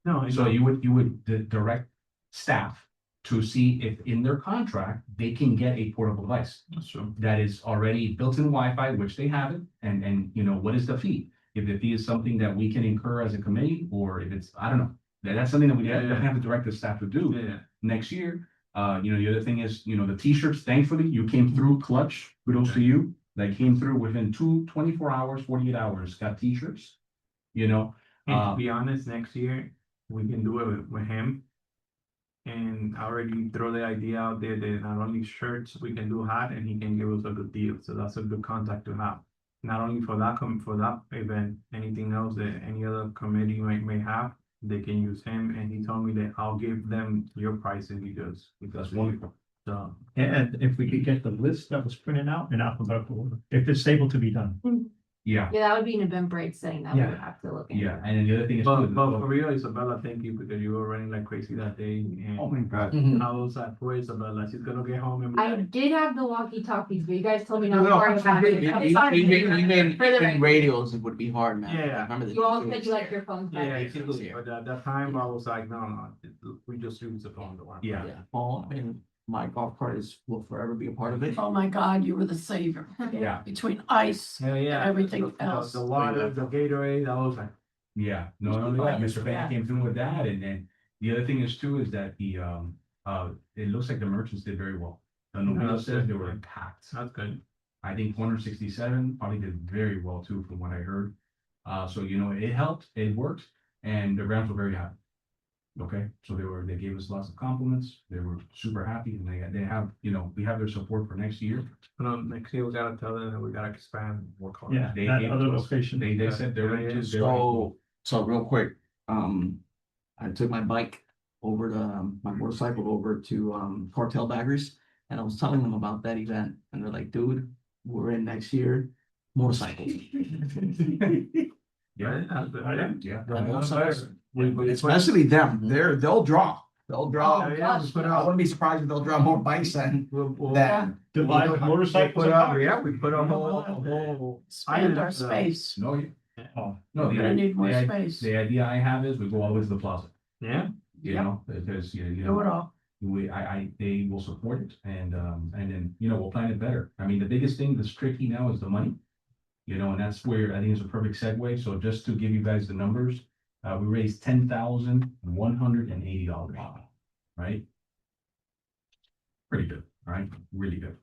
Speaker 4: No, I
Speaker 2: So
Speaker 4: know.
Speaker 2: you would direct staff to see if in their contract, they can get a portable device.
Speaker 4: That's true.
Speaker 2: That is already built-in Wi-Fi, which they have it, and what is the fee? If the fee is something that we can incur as a committee, or if it's, I don't know, that's something that we
Speaker 4: Yeah,
Speaker 2: definitely have to direct the staff to do
Speaker 4: Yeah,
Speaker 2: next year. The other thing is, the t-shirts, thankfully, you came through clutch, kudos to you. That came through within 24 hours, 48 hours, got t-shirts,
Speaker 4: and to be honest, next year, we can do it with him. And I already throw the idea out there that not only shirts, we can do hat, and he can give us a good deal, so that's a good contact to have. Not only for that event, anything else that any other committee may have, they can use him, and he told me that I'll give them your pricing, because
Speaker 2: that's wonderful.
Speaker 4: so.
Speaker 10: And if we could get the list that was printed out in alphabetical order, if it's able to be done.
Speaker 2: Yeah,
Speaker 1: Yeah, that would be an Eventbrite setting that we
Speaker 10: Yeah.
Speaker 1: would have to look into.
Speaker 2: yeah, and then the other thing is.
Speaker 4: But
Speaker 2: too,
Speaker 4: for real, Isabella, thank you, because you were running like crazy that day,
Speaker 5: Oh
Speaker 4: and
Speaker 5: my God.
Speaker 13: Mhm.
Speaker 4: I was like, poor Isabella, she's gonna get home and be
Speaker 1: I
Speaker 4: like,
Speaker 1: did have the walkie talkies, but you guys told me not to
Speaker 2: No,
Speaker 1: worry about it.
Speaker 13: Even,
Speaker 1: I'm sorry.
Speaker 13: even
Speaker 1: For the record.
Speaker 13: radios, it would be hard, man.
Speaker 4: Yeah.
Speaker 13: I remember the
Speaker 1: You all
Speaker 13: days.
Speaker 1: said you like your phones
Speaker 4: yeah,
Speaker 1: better.
Speaker 4: you can do it. But at that time, I was like, no, we just use the phone.
Speaker 2: Yeah.
Speaker 13: Yeah, well, I mean, my golf cart will forever be a part of it.
Speaker 9: Oh my God, you were the savior.
Speaker 2: Yeah.
Speaker 9: Between ice,
Speaker 4: Yeah, yeah.
Speaker 9: Everything
Speaker 4: The-
Speaker 9: else.
Speaker 4: The water, the Gatorade, I was like,
Speaker 2: Yeah, no, Mr.
Speaker 9: Yeah.
Speaker 2: Bennett came through with that, and then the other thing is too, is that it looks like the merchants did very well. The Nomino
Speaker 4: that's
Speaker 2: says they
Speaker 4: good.
Speaker 2: were packed.
Speaker 4: that's good.
Speaker 2: I think 467 probably did very well too, from what I heard. So it helped, it worked, and the Rams were very happy. Okay, so they gave us lots of compliments, they were super happy, and they have, we have their support for next year.
Speaker 4: Next year, we gotta tell them that we gotta expand, work hard.
Speaker 10: Yeah,
Speaker 2: They
Speaker 10: that
Speaker 2: gave
Speaker 10: other
Speaker 2: to us-
Speaker 10: location.
Speaker 2: They said they're ready to.
Speaker 13: So real quick, I took my bike over to, my motorcycle over to, Cartel Baggers. And I was telling them about that event, and they're like, dude, we're in next year, motorcycles.
Speaker 2: Yeah,
Speaker 4: Yeah.
Speaker 2: yeah.
Speaker 13: Especially them, they'll draw.
Speaker 9: Oh,
Speaker 4: Yeah, we put
Speaker 13: I
Speaker 4: out,
Speaker 13: wouldn't be surprised if they'll draw more bikes than
Speaker 4: we'll
Speaker 13: that.
Speaker 10: Divide
Speaker 4: we
Speaker 10: motorcycles.
Speaker 4: put
Speaker 10: and
Speaker 4: out,
Speaker 10: cars.
Speaker 4: yeah, we put a whole.
Speaker 9: expand our
Speaker 4: island,
Speaker 9: space.
Speaker 2: No,
Speaker 10: Oh,
Speaker 2: no,
Speaker 9: We're gonna need more
Speaker 2: the,
Speaker 9: space.
Speaker 2: the idea I have is we go always to the plaza,
Speaker 4: Yeah,
Speaker 2: because,
Speaker 9: Do it all.
Speaker 2: they will support it, and then, we'll plan it better. I mean, the biggest thing that's tricky now is the money. And that's where I think it's a perfect segue. So just to give you guys the numbers, we raised $10,180, right? Pretty good, right? Really good.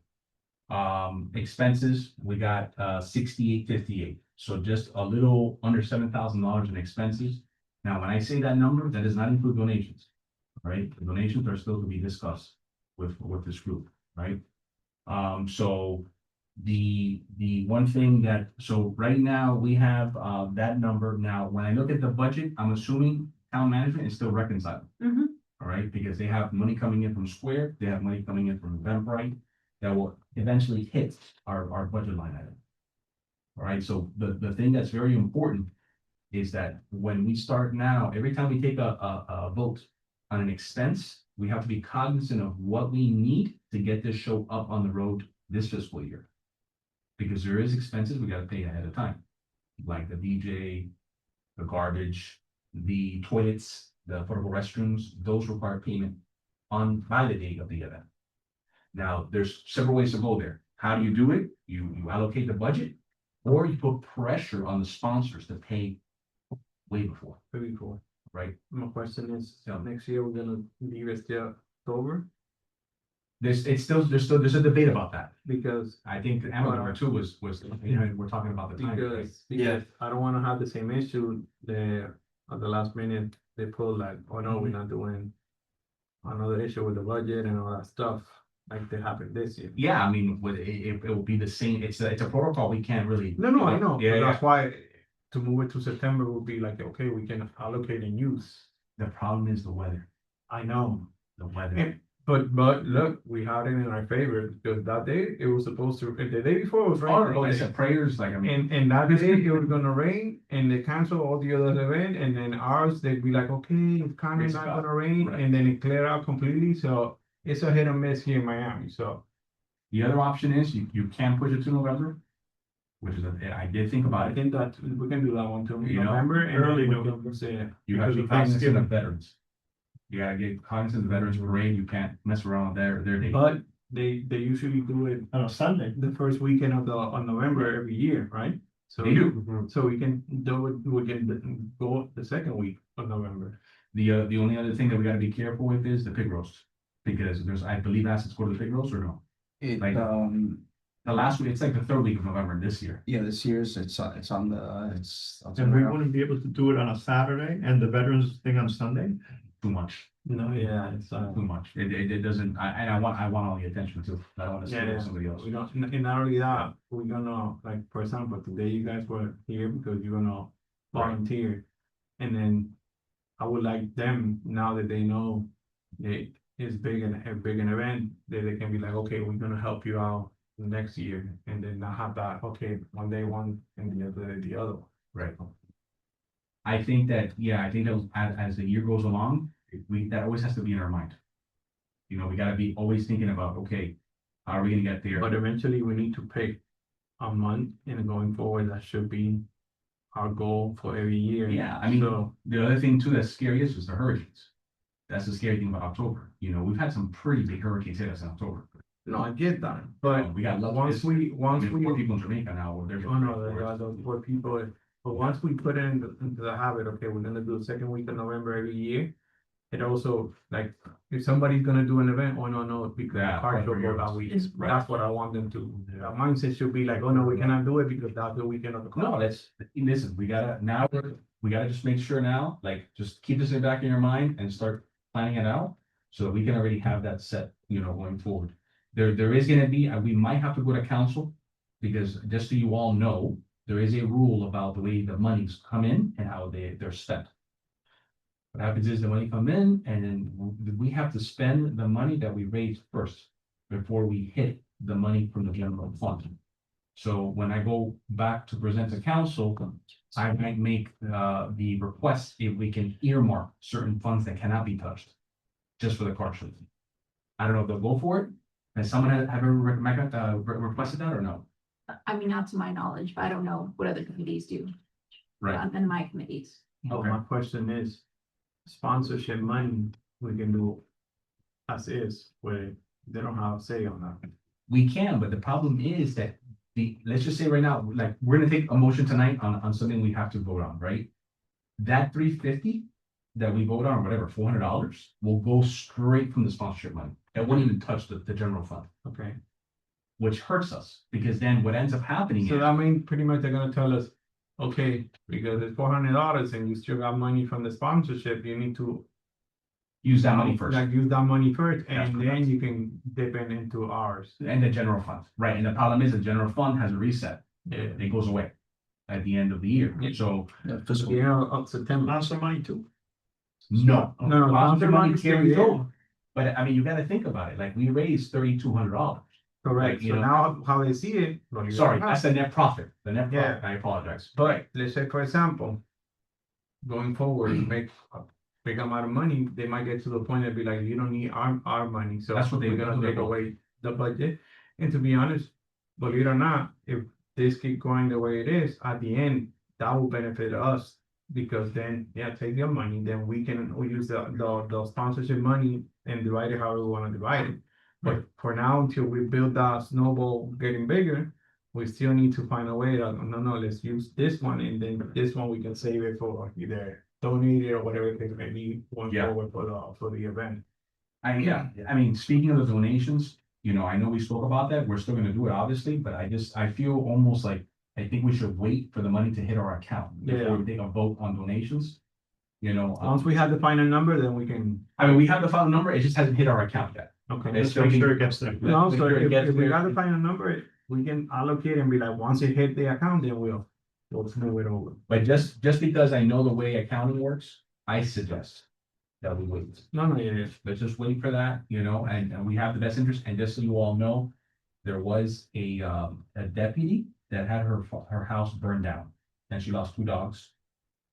Speaker 2: Expenses, we got 6858. So just a little under $7,000 in expenses. Now, when I say that number, that does not include donations, right? The donations are still to be discussed with this group, right? So the one thing so right now we have that number. Now, when I look at the budget, I'm assuming town management is still reconciled.
Speaker 1: Mhm.
Speaker 2: All right, because they have money coming in from Square, they have money coming in from Eventbrite that will eventually hit our budget line item. All right, so the thing that's very important is that when we start now, every time we take a vote on an expense, we have to be cognizant of what we need to get this show up on the road this fiscal year. Because there is expenses we gotta pay ahead of time, like the DJ, the garbage, the toilets, the portable restrooms, those require payment by the date of the event. Now, there's several ways to go there. How do you do it? You allocate the budget, or you put pressure on the sponsors to pay way before,
Speaker 4: Maybe cool.
Speaker 2: right?
Speaker 4: My question is,
Speaker 2: Yeah.
Speaker 4: next year we're gonna leave it still October
Speaker 2: There's a debate about that.
Speaker 4: because.
Speaker 2: I think Amazon too was, you know, we're talking about the time. right?
Speaker 4: Because I don't wanna have the same issue there at the last minute, they pull like, oh no, we're not doing. Another issue with the budget and all that stuff, like they happened this year.
Speaker 2: Yeah, I mean, it will be the same, it's a protocol, we can't really.
Speaker 4: No, I know,
Speaker 2: Yeah,
Speaker 4: but
Speaker 2: yeah.
Speaker 4: that's why to move it to September would be like, okay, we can allocate and use.
Speaker 2: The problem is the weather,
Speaker 4: I know,
Speaker 2: the weather.
Speaker 4: but look, we had it in our favor because that day it was supposed to, the day before it was raining.
Speaker 2: Oh, I said prayers, like, I mean,
Speaker 4: And that day it was gonna rain and they cancel all the other event and then ours, they'd be like, okay, it's kind of
Speaker 2: It's
Speaker 4: not
Speaker 2: about-
Speaker 4: gonna rain,
Speaker 2: right.
Speaker 4: and then it cleared out completely, so it's a hit and miss here in Miami, so.
Speaker 2: the other option is you can push it to November, which is, I did think
Speaker 4: I
Speaker 2: about it.
Speaker 4: think that we can do that one too,
Speaker 2: You know,
Speaker 4: November and
Speaker 14: early
Speaker 4: then we
Speaker 14: November.
Speaker 4: can say.
Speaker 2: You have to be
Speaker 4: because of
Speaker 2: cognizant
Speaker 4: Thanksgiving.
Speaker 2: of veterans. You gotta get cognizant of veterans parade, you can't mess around their day.
Speaker 4: But they usually do it
Speaker 14: On a Sunday.
Speaker 4: the first weekend of November every year, right? So
Speaker 2: They do.
Speaker 4: So we can do it, we can go the second week of November.
Speaker 2: The only other thing that we gotta be careful with is the pig roast. Because there's, I believe, assets go to the pig roast or no?
Speaker 13: It,
Speaker 2: Like- The last week, it's like the third week of November this year.
Speaker 13: yeah, this year's, it's on the, it's.
Speaker 14: And we wouldn't be able to do it on a Saturday and the veterans thing on Sunday?
Speaker 2: Too much,
Speaker 4: No, yeah, it's
Speaker 2: too much. It doesn't, I want all the attention too. I don't wanna
Speaker 4: Yeah,
Speaker 2: steal
Speaker 4: yeah.
Speaker 2: somebody else.
Speaker 4: we don't, and not only that, we're gonna, like, for example, today you guys were here because you're gonna volunteer. And then I would like them, now that they know it is big and a big an event, that they can be like, okay, we're gonna help you out next year. And then not have that, okay, one day one and the other day the other.
Speaker 2: Right. I think that, yeah, I think that as the year goes along, that always has to be in our mind. You know, we gotta be always thinking about, okay, how are we gonna get there?
Speaker 4: But eventually we need to pick a month and going forward, that should be our goal for every year.
Speaker 2: Yeah, I mean,
Speaker 4: So,
Speaker 2: the other thing too that's scary is the hurricanes. That's the scary thing about October. You know, we've had some pretty big hurricanes hit us in October.
Speaker 4: no, I get that, but
Speaker 2: We got lucky.
Speaker 4: once we,
Speaker 2: Four people in Jamaica now, they're.
Speaker 4: oh no, there are those poor people, but once we put into the habit, okay, we're gonna do the second week of November every year. It also, like, if somebody's gonna do an event, oh no, because the
Speaker 2: Yeah,
Speaker 4: car show
Speaker 2: right,
Speaker 4: go
Speaker 2: right.
Speaker 4: that week,
Speaker 2: Right.
Speaker 4: that's what I want them to, their mindset should be like, oh no, we cannot do it because that's the weekend of the car.
Speaker 2: No, listen, we gotta just make sure now, like, just keep this in the back of your mind and start planning it out. So that we can already have that set, you know, going forward. There is gonna be, we might have to go to council. Because just so you all know, there is a rule about the way the monies come in and how they're spent. What happens is the money come in and then we have to spend the money that we raised first. Before we hit the money from the general fund. So when I go back to present to council, I might make the request if we can earmark certain funds that cannot be touched. Just for the car show. I don't know if they'll go for it. Has someone have ever requested that or no?
Speaker 1: I mean, not to my knowledge, but I don't know what other committees do. In my committees.
Speaker 4: Oh, my question is, sponsorship money, we can do as is, where they don't have a say on that.
Speaker 2: We can, but the problem is that let's just say right now, like, we're gonna take a motion tonight on something we have to vote on, right? That $350 that we vote on, whatever, $400 will go straight from the sponsorship money. It won't even touch the general fund,
Speaker 4: Okay,
Speaker 2: which hurts us, because then what ends up happening
Speaker 4: so
Speaker 2: is,
Speaker 4: that means pretty much they're gonna tell us, okay, because it's $400 and you still got money from the sponsorship, you need to.
Speaker 2: use that money first.
Speaker 4: Like, use that money first,
Speaker 2: That's
Speaker 4: and
Speaker 2: correct.
Speaker 4: then you can dip into ours.
Speaker 2: And the general fund, right? And the problem is the general fund has a reset.
Speaker 4: Yeah.
Speaker 2: It goes away at the end of the year.
Speaker 4: Yeah.
Speaker 2: So,
Speaker 4: Yeah, up September.
Speaker 14: Lots of money too.
Speaker 2: no.
Speaker 4: No,
Speaker 2: Sponsor money
Speaker 4: still
Speaker 2: carries
Speaker 4: there.
Speaker 2: over. But I mean, you gotta think about it. Like, we raised $3,200.
Speaker 4: Correct,
Speaker 2: you
Speaker 4: so
Speaker 2: know.
Speaker 4: now how they see it.
Speaker 2: Sorry, that's the net profit, the net
Speaker 4: Yeah.
Speaker 2: profit. I apologize.
Speaker 4: But let's say, for example, going forward, make a big amount of money, they might get to the point and be like, you don't need our money, so
Speaker 2: That's what
Speaker 4: we're
Speaker 2: they're
Speaker 4: gonna take
Speaker 2: gonna do.
Speaker 4: away the budget. And to be honest, believe it or not, if this keep going the way it is, at the end, that will benefit us. Because then, yeah, take your money, then we use the sponsorship money and divide it however we wanna divide it. But for now, until we build that snowball getting bigger, we still need to find a way, no, let's use this one, and then this one we can save it for either donate it or whatever it may be going
Speaker 2: Yeah.
Speaker 4: forward for the event.
Speaker 2: I mean, speaking of the donations, you know, I know we spoke about that, we're still gonna do it, obviously, but I feel almost like, I think we should wait for the money to hit our account before we take a vote on donations. You know,
Speaker 4: Once we have the final number, then we can.
Speaker 2: I mean, we have the final number, it just hasn't hit our account yet.
Speaker 4: Okay.
Speaker 2: Let's make sure it gets there.
Speaker 4: No,
Speaker 2: Make
Speaker 4: so
Speaker 2: sure it gets
Speaker 4: if we
Speaker 2: there.
Speaker 4: got the final number, we can allocate and be like, once it hit the account, then we'll move it over.
Speaker 2: But just because I know the way accounting works, I suggest that we wait.
Speaker 4: No, yeah.
Speaker 2: Let's just wait for that, you know, and we have the best interest, and just so you all know, there was a deputy that had her house burned down, and she lost 2 dogs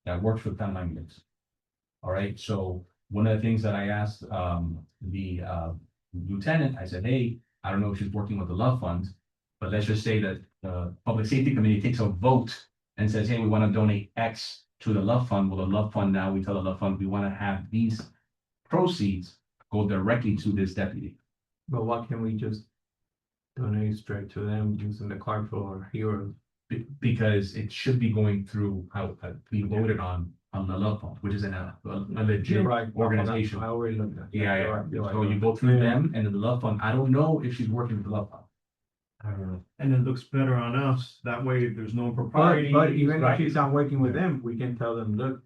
Speaker 2: that worked for the town ambulance. All right, so one of the things that I asked, the lieutenant, I said, hey, I don't know if she's working with the Love Fund, but let's just say that the Public Safety Committee takes a vote and says, hey, we want to donate X to the Love Fund. Well, the Love Fund, now we tell the Love Fund, we want to have these proceeds go directly to this deputy.
Speaker 4: But why can't we just donate straight to them using the card for heroes?
Speaker 2: Because it should be going through how we voted on the Love Fund, which is a legit
Speaker 4: You're right.
Speaker 2: organization.
Speaker 4: I already looked at that.
Speaker 2: Yeah,
Speaker 4: You're right, you're right.
Speaker 2: so you go through them and then the Love Fund, I don't know if she's working with the Love Fund.
Speaker 14: I don't know.
Speaker 5: And it looks better on us, that way there's no
Speaker 4: But
Speaker 5: propriety.
Speaker 4: even if
Speaker 2: Right.
Speaker 4: she's not working with them, we can tell them, look,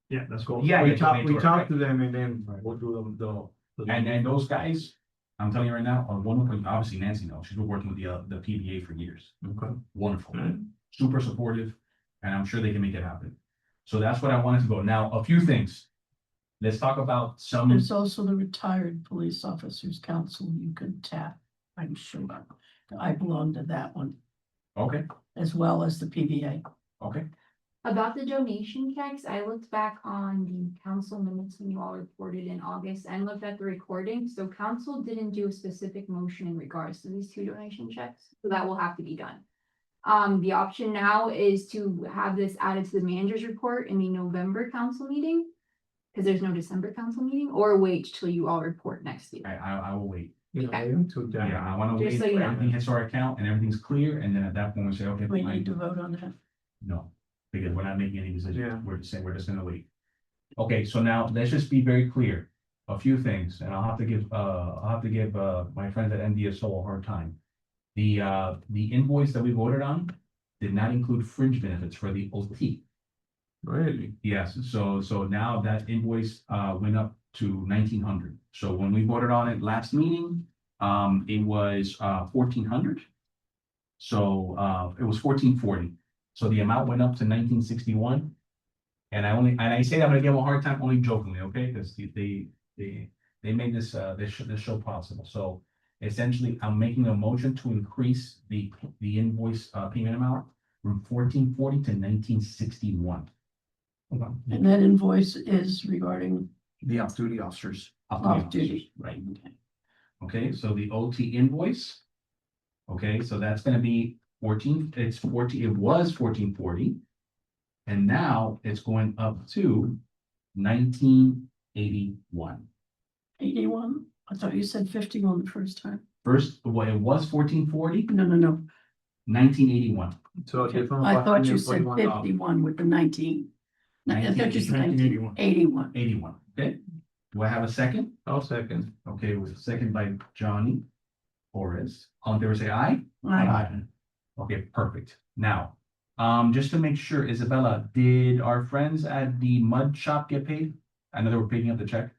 Speaker 5: Yeah, that's cool.
Speaker 2: Yeah,
Speaker 4: we talk
Speaker 2: donate to her, right.
Speaker 4: to them and then
Speaker 5: Right.
Speaker 4: we'll do them the.
Speaker 2: And those guys, I'm telling you right now, are wonderful. Obviously Nancy knows, she's been working with the PBA for years.
Speaker 4: Okay.
Speaker 2: Wonderful,
Speaker 4: Right.
Speaker 2: super supportive, and I'm sure they can make it happen. So that's what I wanted to go. Now, a few things. Let's talk about some,
Speaker 9: There's also the Retired Police Officers Council you can tap, I'm sure. I belong to that one,
Speaker 2: okay,
Speaker 9: as well as the PBA.
Speaker 2: okay,
Speaker 1: About the donation checks, I looked back on the council minutes when you all reported in August and looked at the recording. So council didn't do a specific motion in regards to these 2 donation checks, so that will have to be done. The option now is to have this added to the manager's report in the November council meeting, because there's no December council meeting, or wait till you all report next year.
Speaker 2: I will wait.
Speaker 4: You know,
Speaker 1: Okay.
Speaker 4: until
Speaker 2: Yeah,
Speaker 4: January.
Speaker 2: I wanna
Speaker 1: Just
Speaker 2: wait
Speaker 1: so
Speaker 2: till
Speaker 1: you know.
Speaker 2: everything hits our account and everything's clear, and then at that point we say, okay.
Speaker 9: We
Speaker 2: fine.
Speaker 9: need to vote on that.
Speaker 2: No, because we're not making any decisions.
Speaker 4: Yeah.
Speaker 2: We're just saying, we're just gonna wait. Okay, so now let's just be very clear. A few things, and I'll have to give my friends at NDSO a hard time. The invoice that we voted on did not include fringe benefits for the OT.
Speaker 4: Really?
Speaker 2: Yes, so now that invoice went up to 1,900. So when we voted on it last meeting, it was 1,400. So it was 1,440. So the amount went up to 1,961. And I say that I'm gonna give them a hard time only jokingly, okay? Because they made this show possible. So essentially, I'm making a motion to increase the invoice payment amount from 1,440 to 1,961.
Speaker 9: And that invoice is regarding
Speaker 13: The off-duty officers.
Speaker 9: off-duty.
Speaker 2: Right. Okay, so the OT invoice. Okay, so that's gonna be 14, it was 1,440. And now it's going up to 1,981.
Speaker 9: 81? I thought you said 51 the first time.
Speaker 2: First, well, it was 1,440,
Speaker 9: No,
Speaker 2: 1981.
Speaker 4: So
Speaker 9: Okay.
Speaker 4: different
Speaker 9: I thought you said
Speaker 4: $141.
Speaker 9: 51 with the 19. No, I thought you said
Speaker 5: 1981.
Speaker 9: 81.
Speaker 2: 81, okay? Do I have a second?
Speaker 4: I'll second.
Speaker 2: Okay, with a second by Johnny Torres. All in favor, say aye.
Speaker 9: Aye.
Speaker 2: Okay, perfect. Now, just to make sure, Isabella, did our friends at the mud shop get paid? I know they were picking up the check.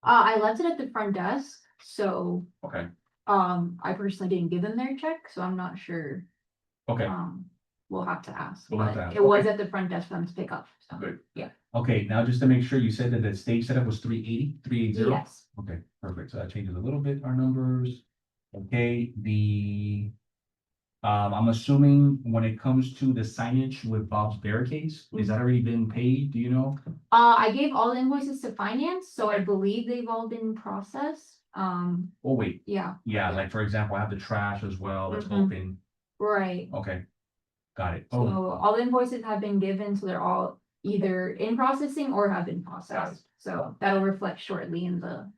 Speaker 1: I left it at the front desk, so,
Speaker 2: Okay,
Speaker 1: I personally didn't give them their check, so I'm not sure.
Speaker 2: okay,
Speaker 1: We'll have to ask,
Speaker 2: We'll have
Speaker 1: but
Speaker 2: to ask,
Speaker 1: it was
Speaker 2: okay.
Speaker 1: at the front desk for them to pick up, so.
Speaker 2: Good.
Speaker 1: Yeah.
Speaker 2: okay. Now, just to make sure, you said that the stage setup was 380.
Speaker 1: Yes,
Speaker 2: Okay, perfect. So that changes a little bit our numbers. Okay, I'm assuming when it comes to the signage with Bob's Barricades, is that already been paid? Do you know?
Speaker 1: I gave all the invoices to finance, so I believe they've all been processed,
Speaker 2: Oh, wait,
Speaker 1: yeah,
Speaker 2: yeah, like for example, I have the trash as well, that's
Speaker 1: Mhm.
Speaker 2: open.
Speaker 1: right.
Speaker 2: Okay. Got it.
Speaker 1: So
Speaker 2: Oh,
Speaker 1: all the invoices have been given, so they're all either in processing or have been processed. So that'll reflect shortly in the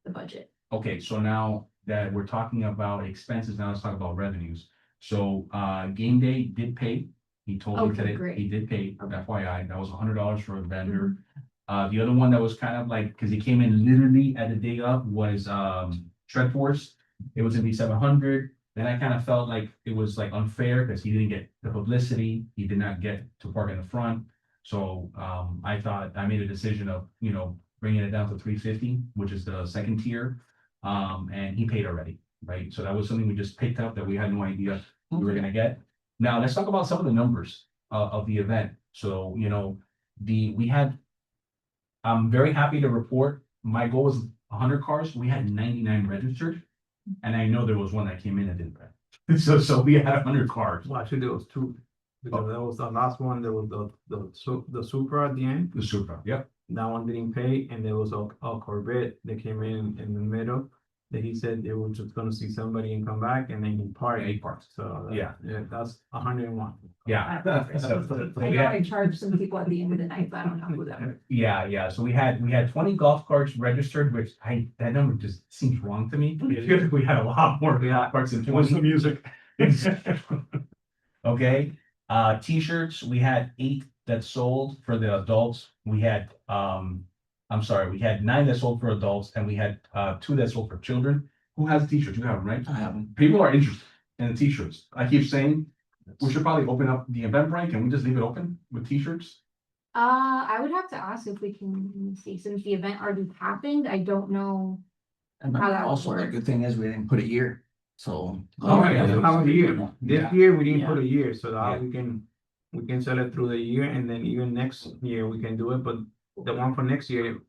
Speaker 1: budget.
Speaker 2: okay, so now that we're talking about expenses, now let's talk about revenues. So, game day did pay. He told me
Speaker 1: Okay,
Speaker 2: today,
Speaker 1: great.
Speaker 2: he did pay, FYI, that was $100 for a vendor. The other one that was kind of like, cause he came in literally at the day of was, Shred Force. It was gonna be 700. Then I kind of felt like it was like unfair because he didn't get the publicity. He did not get to park in the front. So, I thought, I made a decision of, bringing it down to 350, which is the second tier. And he paid already, right? So that was something we just picked up that we had no idea we were gonna get. Now, let's talk about some of the numbers, of the event. So, we had, I'm very happy to report, my goal was 100 cars, we had 99 registered. And I know there was one that came in and didn't pay. So we had 100 cars.
Speaker 4: Well, actually, there was two. Because that was the last one, there was the Supra at the end.
Speaker 2: The Supra, yep.
Speaker 4: That one didn't pay, and there was a Corvette that came in the middle. That he said they were just gonna see somebody and come back, and then he parked.
Speaker 2: He parked.
Speaker 4: So.
Speaker 2: Yeah.
Speaker 4: That's 101.
Speaker 2: Yeah.
Speaker 6: I know I charged some people at the end of the night, but I don't know who that was.
Speaker 2: Yeah, so we had 20 golf carts registered, which that number just seems wrong to me. I feel like we had a lot more golf carts than 20.
Speaker 4: music?
Speaker 2: Okay, t-shirts, we had 8 that sold for the adults. We had, we had 9 that sold for adults, and we had 2 that sold for children. Who has t-shirts? You have them, right?
Speaker 13: I have them.
Speaker 2: People are interested in the t-shirts. I keep saying, we should probably open up the Eventbrite. Can we just leave it open with t-shirts?
Speaker 1: I would have to ask if we can, let me see, since the event already happened, I don't know.
Speaker 13: And
Speaker 1: How that would
Speaker 13: also, the
Speaker 1: work.
Speaker 13: good thing is we didn't put a year, so.
Speaker 2: Oh, right,
Speaker 4: Yeah,
Speaker 2: yeah.
Speaker 4: how a year? This year, we didn't
Speaker 9: Yeah.
Speaker 4: put a year, so
Speaker 2: Yeah.
Speaker 4: that we can sell it through the year, and then even next year we can do it, but the one for next year,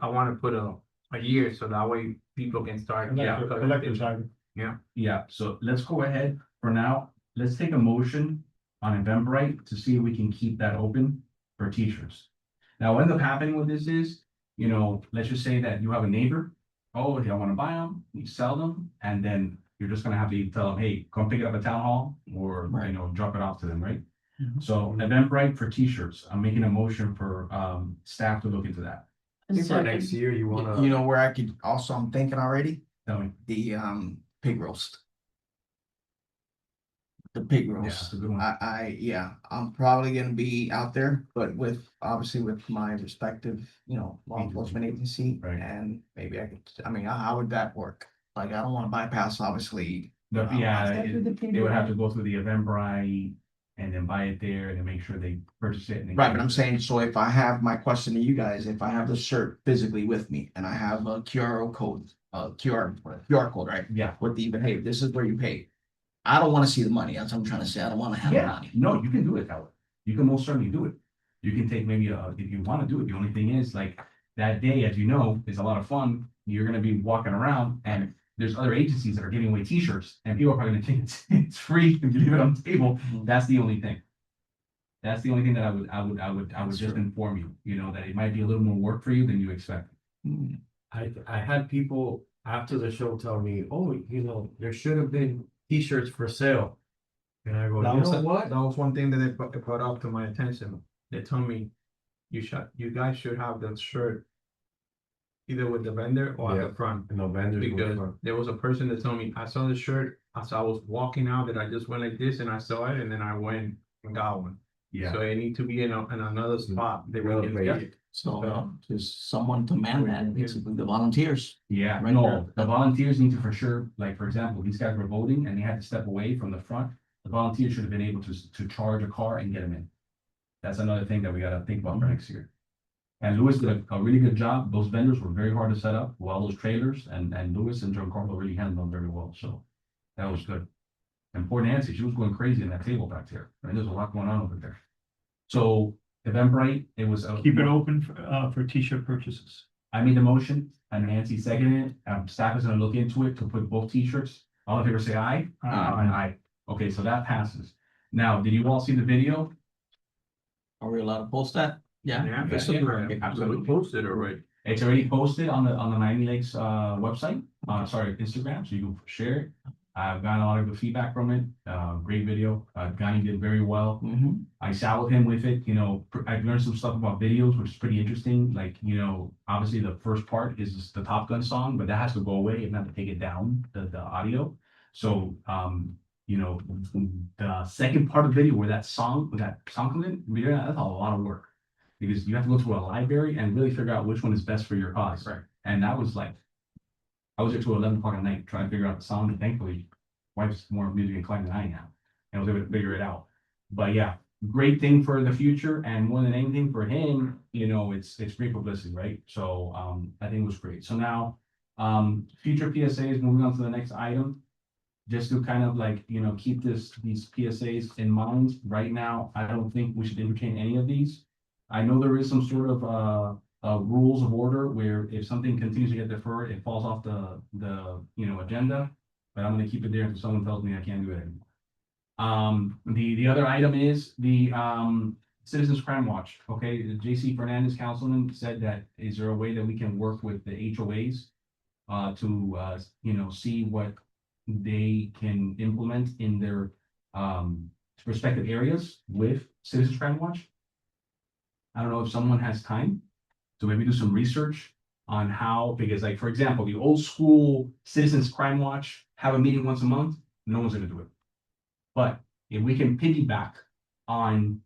Speaker 4: I wanna put a year, so that way people can start.
Speaker 2: Yeah, so let's go ahead for now. Let's take a motion on Eventbrite to see if we can keep that open for t-shirts. Now, what ends up happening with this is, let's just say that you have a neighbor. Oh, I want to buy them, you sell them, and then you're just gonna have to tell them, hey, come pick it up at town hall or,
Speaker 13: Right.
Speaker 2: drop it off to them, right?
Speaker 9: Mhm.
Speaker 2: So Eventbrite for t-shirts, I'm making a motion for staff to look into that.
Speaker 9: And
Speaker 14: For
Speaker 9: second,
Speaker 14: next year, you wanna.
Speaker 13: You know where I could, also, I'm thinking already,
Speaker 2: Tell me.
Speaker 13: the pig roast. The pig
Speaker 2: Yeah,
Speaker 13: roast.
Speaker 2: that's a good one.
Speaker 13: Yeah, I'm probably gonna be out there, but obviously with my respective, law enforcement agency.
Speaker 2: Right.
Speaker 13: And maybe how would that work? Like, I don't wanna bypass, obviously.
Speaker 2: Yeah,
Speaker 9: After the
Speaker 2: they would have to go through the Eventbrite and then buy it there and then make sure they purchase it. And then
Speaker 13: Right, but I'm saying, so if I have my question to you guys, if I have the shirt physically with me and I have a QR code, QR code, right?
Speaker 2: Yeah.
Speaker 13: With the, hey, this is where you pay. I don't wanna see the money, that's what I'm trying to say, I don't wanna have the
Speaker 2: Yeah,
Speaker 13: money.
Speaker 2: no, you can do it that way. You can most certainly do it. You can take maybe if you want to do it, the only thing is like that day, as you know, is a lot of fun. You're gonna be walking around and there's other agencies that are giving away t-shirts and people are probably gonna think it's free if you leave it on the table. That's the only thing. That's the only thing that I would just inform you, that it might be a little more work for you than you expect.
Speaker 14: I had people after the show tell me, oh, there should have been t-shirts for sale.
Speaker 4: And I go,
Speaker 14: That
Speaker 4: you
Speaker 14: was
Speaker 4: know
Speaker 14: a-
Speaker 4: what? That was one thing that they brought up to my attention. They told me, you guys should have the shirt either with the vendor or at the front.
Speaker 14: No vendors.
Speaker 4: Because there was a person that told me, I saw the shirt, as I was walking out, that I just went like this and I saw it and then I went and got one.
Speaker 2: Yeah.
Speaker 4: So it need to be in another spot that we
Speaker 14: Another
Speaker 4: can
Speaker 14: place.
Speaker 4: get it.
Speaker 13: So, just someone to man that, basically, the volunteers.
Speaker 2: Yeah,
Speaker 13: Right
Speaker 2: no,
Speaker 13: there.
Speaker 2: the volunteers need to for sure, like, for example, these guys were voting and they had to step away from the front. The volunteers should have been able to charge a car and get them in. That's another thing that we gotta think about for next year. And Lewis did a really good job. Those vendors were very hard to set up, all those trailers, and Lewis and Giancarlo really handled them very well, so that was good. And poor Nancy, she was going crazy in that table back there. I mean, there's a lot going on over there. So Eventbrite, it was.
Speaker 15: Keep it open for t-shirt purchases.
Speaker 2: I made the motion and Nancy seconded it. Staff is gonna look into it to put both t-shirts. All in favor say aye. Aye. Okay, so that passes. Now, did you all see the video?
Speaker 13: Are we allowed to post that? Yeah.
Speaker 4: Yeah,
Speaker 13: It's
Speaker 4: yeah,
Speaker 13: okay.
Speaker 4: absolutely posted already.
Speaker 2: It's already posted on the Miami Lakes website, Instagram, so you can share it. I've gotten a lot of good feedback from it. Great video. Gani did very well.
Speaker 13: Mhm.
Speaker 2: I sat with him with it, I've learned some stuff about videos, which is pretty interesting. Like, obviously the first part is the Top Gun song, but that has to go away. You have to take it down, the audio. So, You know, the second part of the video where that song comes in, that's a lot of work. Because you have to go through a library and really figure out which one is best for your cause. Right. And that was like, I was there till 11 o'clock at night trying to figure out the song, and thankfully, wife's more music inclined than I am, and I was able to figure it out. But yeah, great thing for the future, and more than anything for him, you know, it's great publicity, right? So I think it was great. So now, future PSAs, moving on to the next item. Just to kind of like, you know, keep these PSAs in mind. Right now, I don't think we should entertain any of these. I know there is some sort of rules of order where if something continues to get deferred, it falls off the you know, agenda. But I'm gonna keep it there until someone tells me I can't do it anymore. The other item is the Citizens Crime Watch. Okay, the JC Fernandez, councilman, said that is there a way that we can work with the HOAs to you know, see what they can implement in their respective areas with Citizens Crime Watch. I don't know if someone has time to maybe do some research on how, because like, for example, the old school Citizens Crime Watch have a meeting once a month, no one's gonna do it. But if we can piggyback on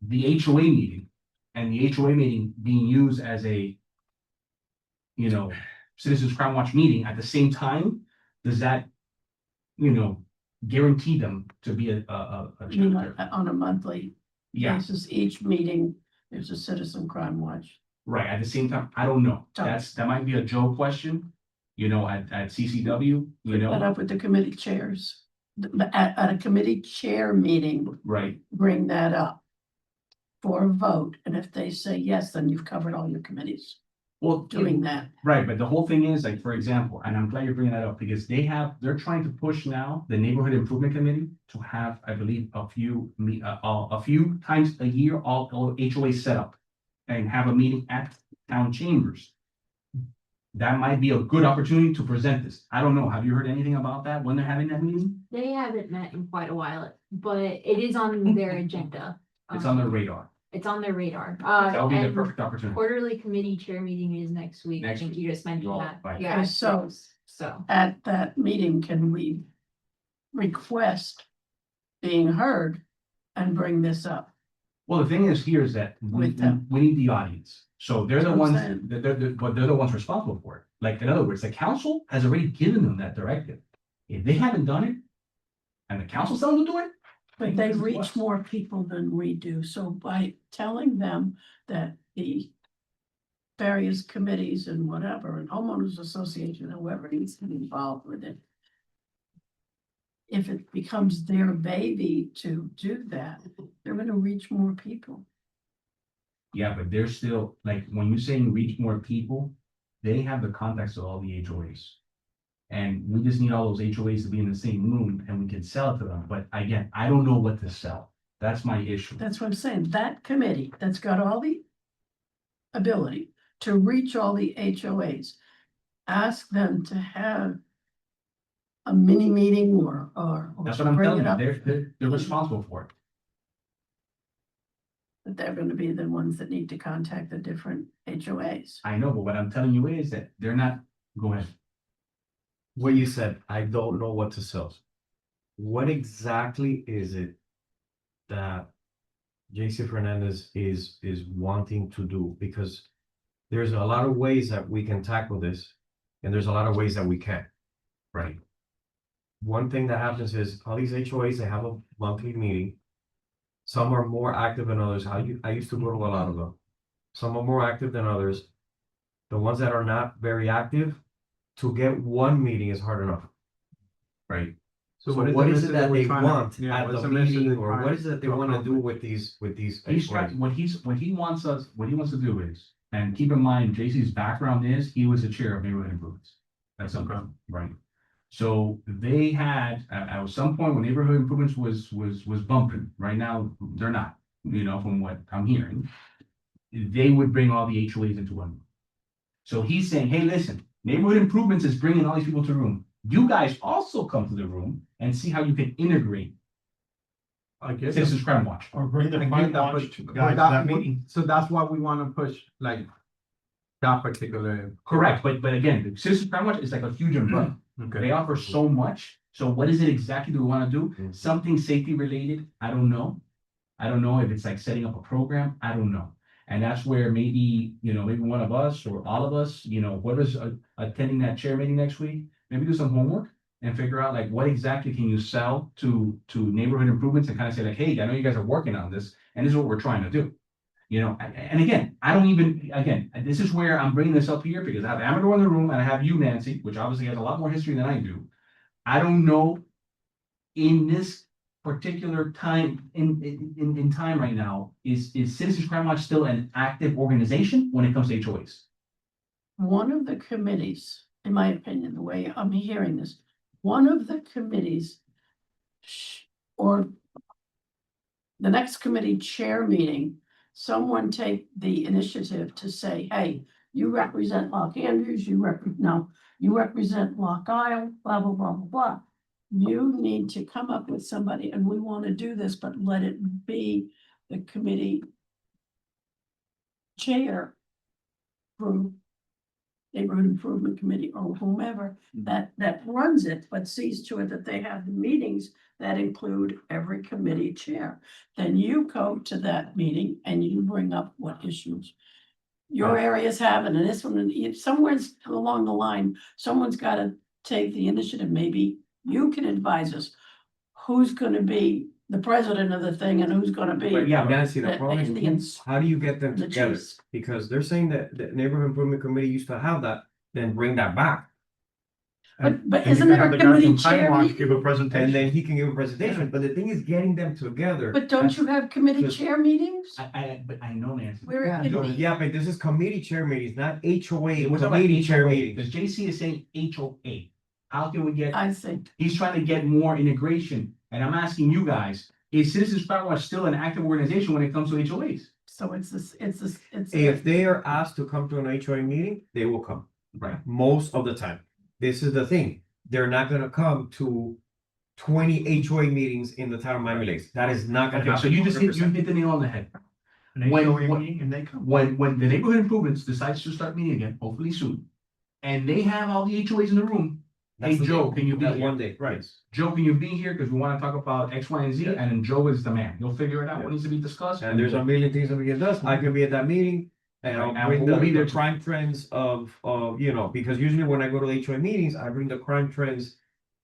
Speaker 2: the HOA meeting and the HOA meeting being used as a, you know, Citizens Crime Watch meeting at the same time, does that, you know, guarantee them to be a
Speaker 9: You mean
Speaker 2: chapter?
Speaker 9: like on a monthly
Speaker 2: Yeah,
Speaker 9: basis, each meeting, there's a citizen crime watch.
Speaker 2: right, at the same time, I don't know, that might be a Joe question, you know, at CCW, you
Speaker 9: Put that
Speaker 2: know,
Speaker 9: up with the committee chairs. At a committee chair meeting,
Speaker 2: right,
Speaker 9: bring that up for a vote, and if they say yes, then you've covered all your committees
Speaker 2: well,
Speaker 9: doing that.
Speaker 2: right, but the whole thing is, like, for example, and I'm glad you're bringing that up, because they're trying to push now the Neighborhood Improvement Committee to have, I believe, a few times a year, all HOA set up and have a meeting at town chambers. That might be a good opportunity to present this. I don't know. Have you heard anything about that when they're having that meeting?
Speaker 1: They haven't met in quite a while, but it is on their agenda.
Speaker 2: It's on their radar.
Speaker 1: It's on their radar.
Speaker 2: That would be the
Speaker 1: and
Speaker 2: perfect opportunity.
Speaker 1: quarterly committee chair meeting is next week. I
Speaker 2: Next
Speaker 1: think
Speaker 2: week.
Speaker 1: you just mentioned
Speaker 2: Well,
Speaker 1: that.
Speaker 2: right.
Speaker 1: Yeah,
Speaker 9: So-
Speaker 1: so.
Speaker 9: At that meeting, can we request being heard and bring this up?
Speaker 2: Well, the thing is here is that
Speaker 9: With them.
Speaker 2: we need the audience. So they're the
Speaker 9: That's what I'm
Speaker 2: ones,
Speaker 9: saying.
Speaker 2: but they're the ones responsible for it. Like, in other words, the council has already given them that directive. If they haven't done it, and the council's telling them to do it.
Speaker 9: But they reach more people than we do, so by telling them that the various committees and whatever, and homeowners association, whoever needs to be involved with it. If it becomes their baby to do that, they're gonna reach more people.
Speaker 2: Yeah, but they're still, like, when you're saying reach more people, they have the contacts of all the HOAs. And we just need all those HOAs to be in the same room and we can sell it to them. But again, I don't know what to sell. That's my issue.
Speaker 9: That's what I'm saying, that committee that's got all the ability to reach all the HOAs, ask them to have a mini meeting or
Speaker 2: That's what I'm
Speaker 9: bring
Speaker 2: telling
Speaker 9: it
Speaker 2: you.
Speaker 9: up.
Speaker 2: They're responsible for it.
Speaker 9: That they're gonna be the ones that need to contact the different HOAs.
Speaker 2: I know, but what I'm telling you is that they're not, go ahead.
Speaker 14: What you said, I don't know what to sell. What exactly is it that JC Fernandez is wanting to do? Because there's a lot of ways that we can tackle this, and there's a lot of ways that we can't, right? One thing that happens is all these HOAs, they have a monthly meeting. Some are more active than others. I used to go to a lot of them. Some are more active than others. The ones that are not very active, to get one meeting is hard enough. Right? So what is it that they want at the meeting, or what is it that they want to do with these
Speaker 2: He's trying, what he wants to do is, and keep in mind, JC's background is, he was the chair of neighborhood improvements. That's something, right? So they had, at some point when neighborhood improvements was bumping, right now, they're not, you know, from what I'm hearing. They would bring all the HOAs into one. So he's saying, hey, listen, neighborhood improvements is bringing all these people to the room. You guys also come to the room and see how you can integrate
Speaker 15: I guess.
Speaker 2: Citizens Crime Watch.
Speaker 15: Or bring the
Speaker 3: I
Speaker 15: crime
Speaker 3: get that,
Speaker 15: watch
Speaker 3: but
Speaker 15: guys to that meeting.
Speaker 3: So that's why we wanna push, like,
Speaker 4: that particular.
Speaker 2: Correct, but again, the Citizens Crime Watch is like a huge umbrella. They
Speaker 4: Okay.
Speaker 2: offer so much. So what is it exactly do we want to do?
Speaker 4: Mhm.
Speaker 2: Something safety related? I don't know. I don't know if it's like setting up a program. I don't know. And that's where maybe, maybe one of us or all of us, whoever's attending that chair meeting next week, maybe do some homework and figure out like what exactly can you sell to neighborhood improvements and kind of say like, hey, I know you guys are working on this and this is what we're trying to do. And again, this is where I'm bringing this up here because I have Amador in the room and I have you, Nancy, which obviously has a lot more history than I do. I don't know in this particular time, in time right now, is Citizens Crime Watch still an active organization when it comes to HOAs?
Speaker 9: One of the committees, in my opinion, the way I'm hearing this, one of the committees or the next committee chair meeting, someone take the initiative to say, hey, you represent Lock Andrews, you represent Lock Isle, blah, blah, blah, blah, blah. You need to come up with somebody and we want to do this, but let it be the committee chair group, neighborhood improvement committee or whomever that runs it, but sees to it that they have the meetings that include every committee chair. Then you go to that meeting and you bring up what issues your areas have, and this one, if somewhere's along the line, someone's got to take the initiative. Maybe you can advise us who's going to be the president of the thing and who's going to be.
Speaker 14: But yeah, Nancy, the
Speaker 9: the
Speaker 14: problem is,
Speaker 9: Indians.
Speaker 14: how do you get them
Speaker 9: The
Speaker 14: together?
Speaker 9: chiefs.
Speaker 14: Because they're saying that the neighborhood improvement committee used to have that, then bring that back.
Speaker 9: But isn't it a committee chair meeting?
Speaker 4: Give a presentation.
Speaker 14: And then he can give a presentation, but the thing is getting them together.
Speaker 9: But don't you have committee chair meetings?
Speaker 2: But I know, Nancy.
Speaker 9: Where it
Speaker 14: No,
Speaker 9: could be-
Speaker 14: yeah, but this is committee chair meetings, not HOA,
Speaker 2: It was about
Speaker 14: committee chair
Speaker 2: HOA,
Speaker 14: meetings.
Speaker 2: because JC is saying HOA. How can we get,
Speaker 9: I see.
Speaker 2: he's trying to get more integration, and I'm asking you guys, is Citizens Crime Watch still an active organization when it comes to HOAs?
Speaker 9: So it's.
Speaker 14: If they are asked to come to an HOA meeting, they will come.
Speaker 2: Right.
Speaker 14: Most of the time. This is the thing. They're not gonna come to 20 HOA meetings in the town of Miami Lakes. That is not gonna
Speaker 2: Okay,
Speaker 14: happen.
Speaker 2: so you
Speaker 14: 100%.
Speaker 2: hit the nail on the head.
Speaker 4: An
Speaker 2: When-
Speaker 4: HOA
Speaker 2: when-
Speaker 4: meeting and they come.
Speaker 2: When the neighborhood improvements decides to start meeting again, hopefully soon, and they have all the HOAs in the room, hey,
Speaker 14: That's the
Speaker 2: Joe,
Speaker 14: thing.
Speaker 2: can you be
Speaker 14: That
Speaker 2: here?
Speaker 14: one day, right?
Speaker 2: Joe, can you be here? Because we want to talk about X, Y, and Z, and then Joe is the man. You'll figure it out what needs to be discussed.
Speaker 14: And there's a million things that we can do. I can be at that meeting. And
Speaker 2: Right, and
Speaker 14: I'll bring
Speaker 2: we'll be there
Speaker 14: the
Speaker 2: too.
Speaker 14: crime trends of, because usually when I go to the HOA meetings, I bring the crime trends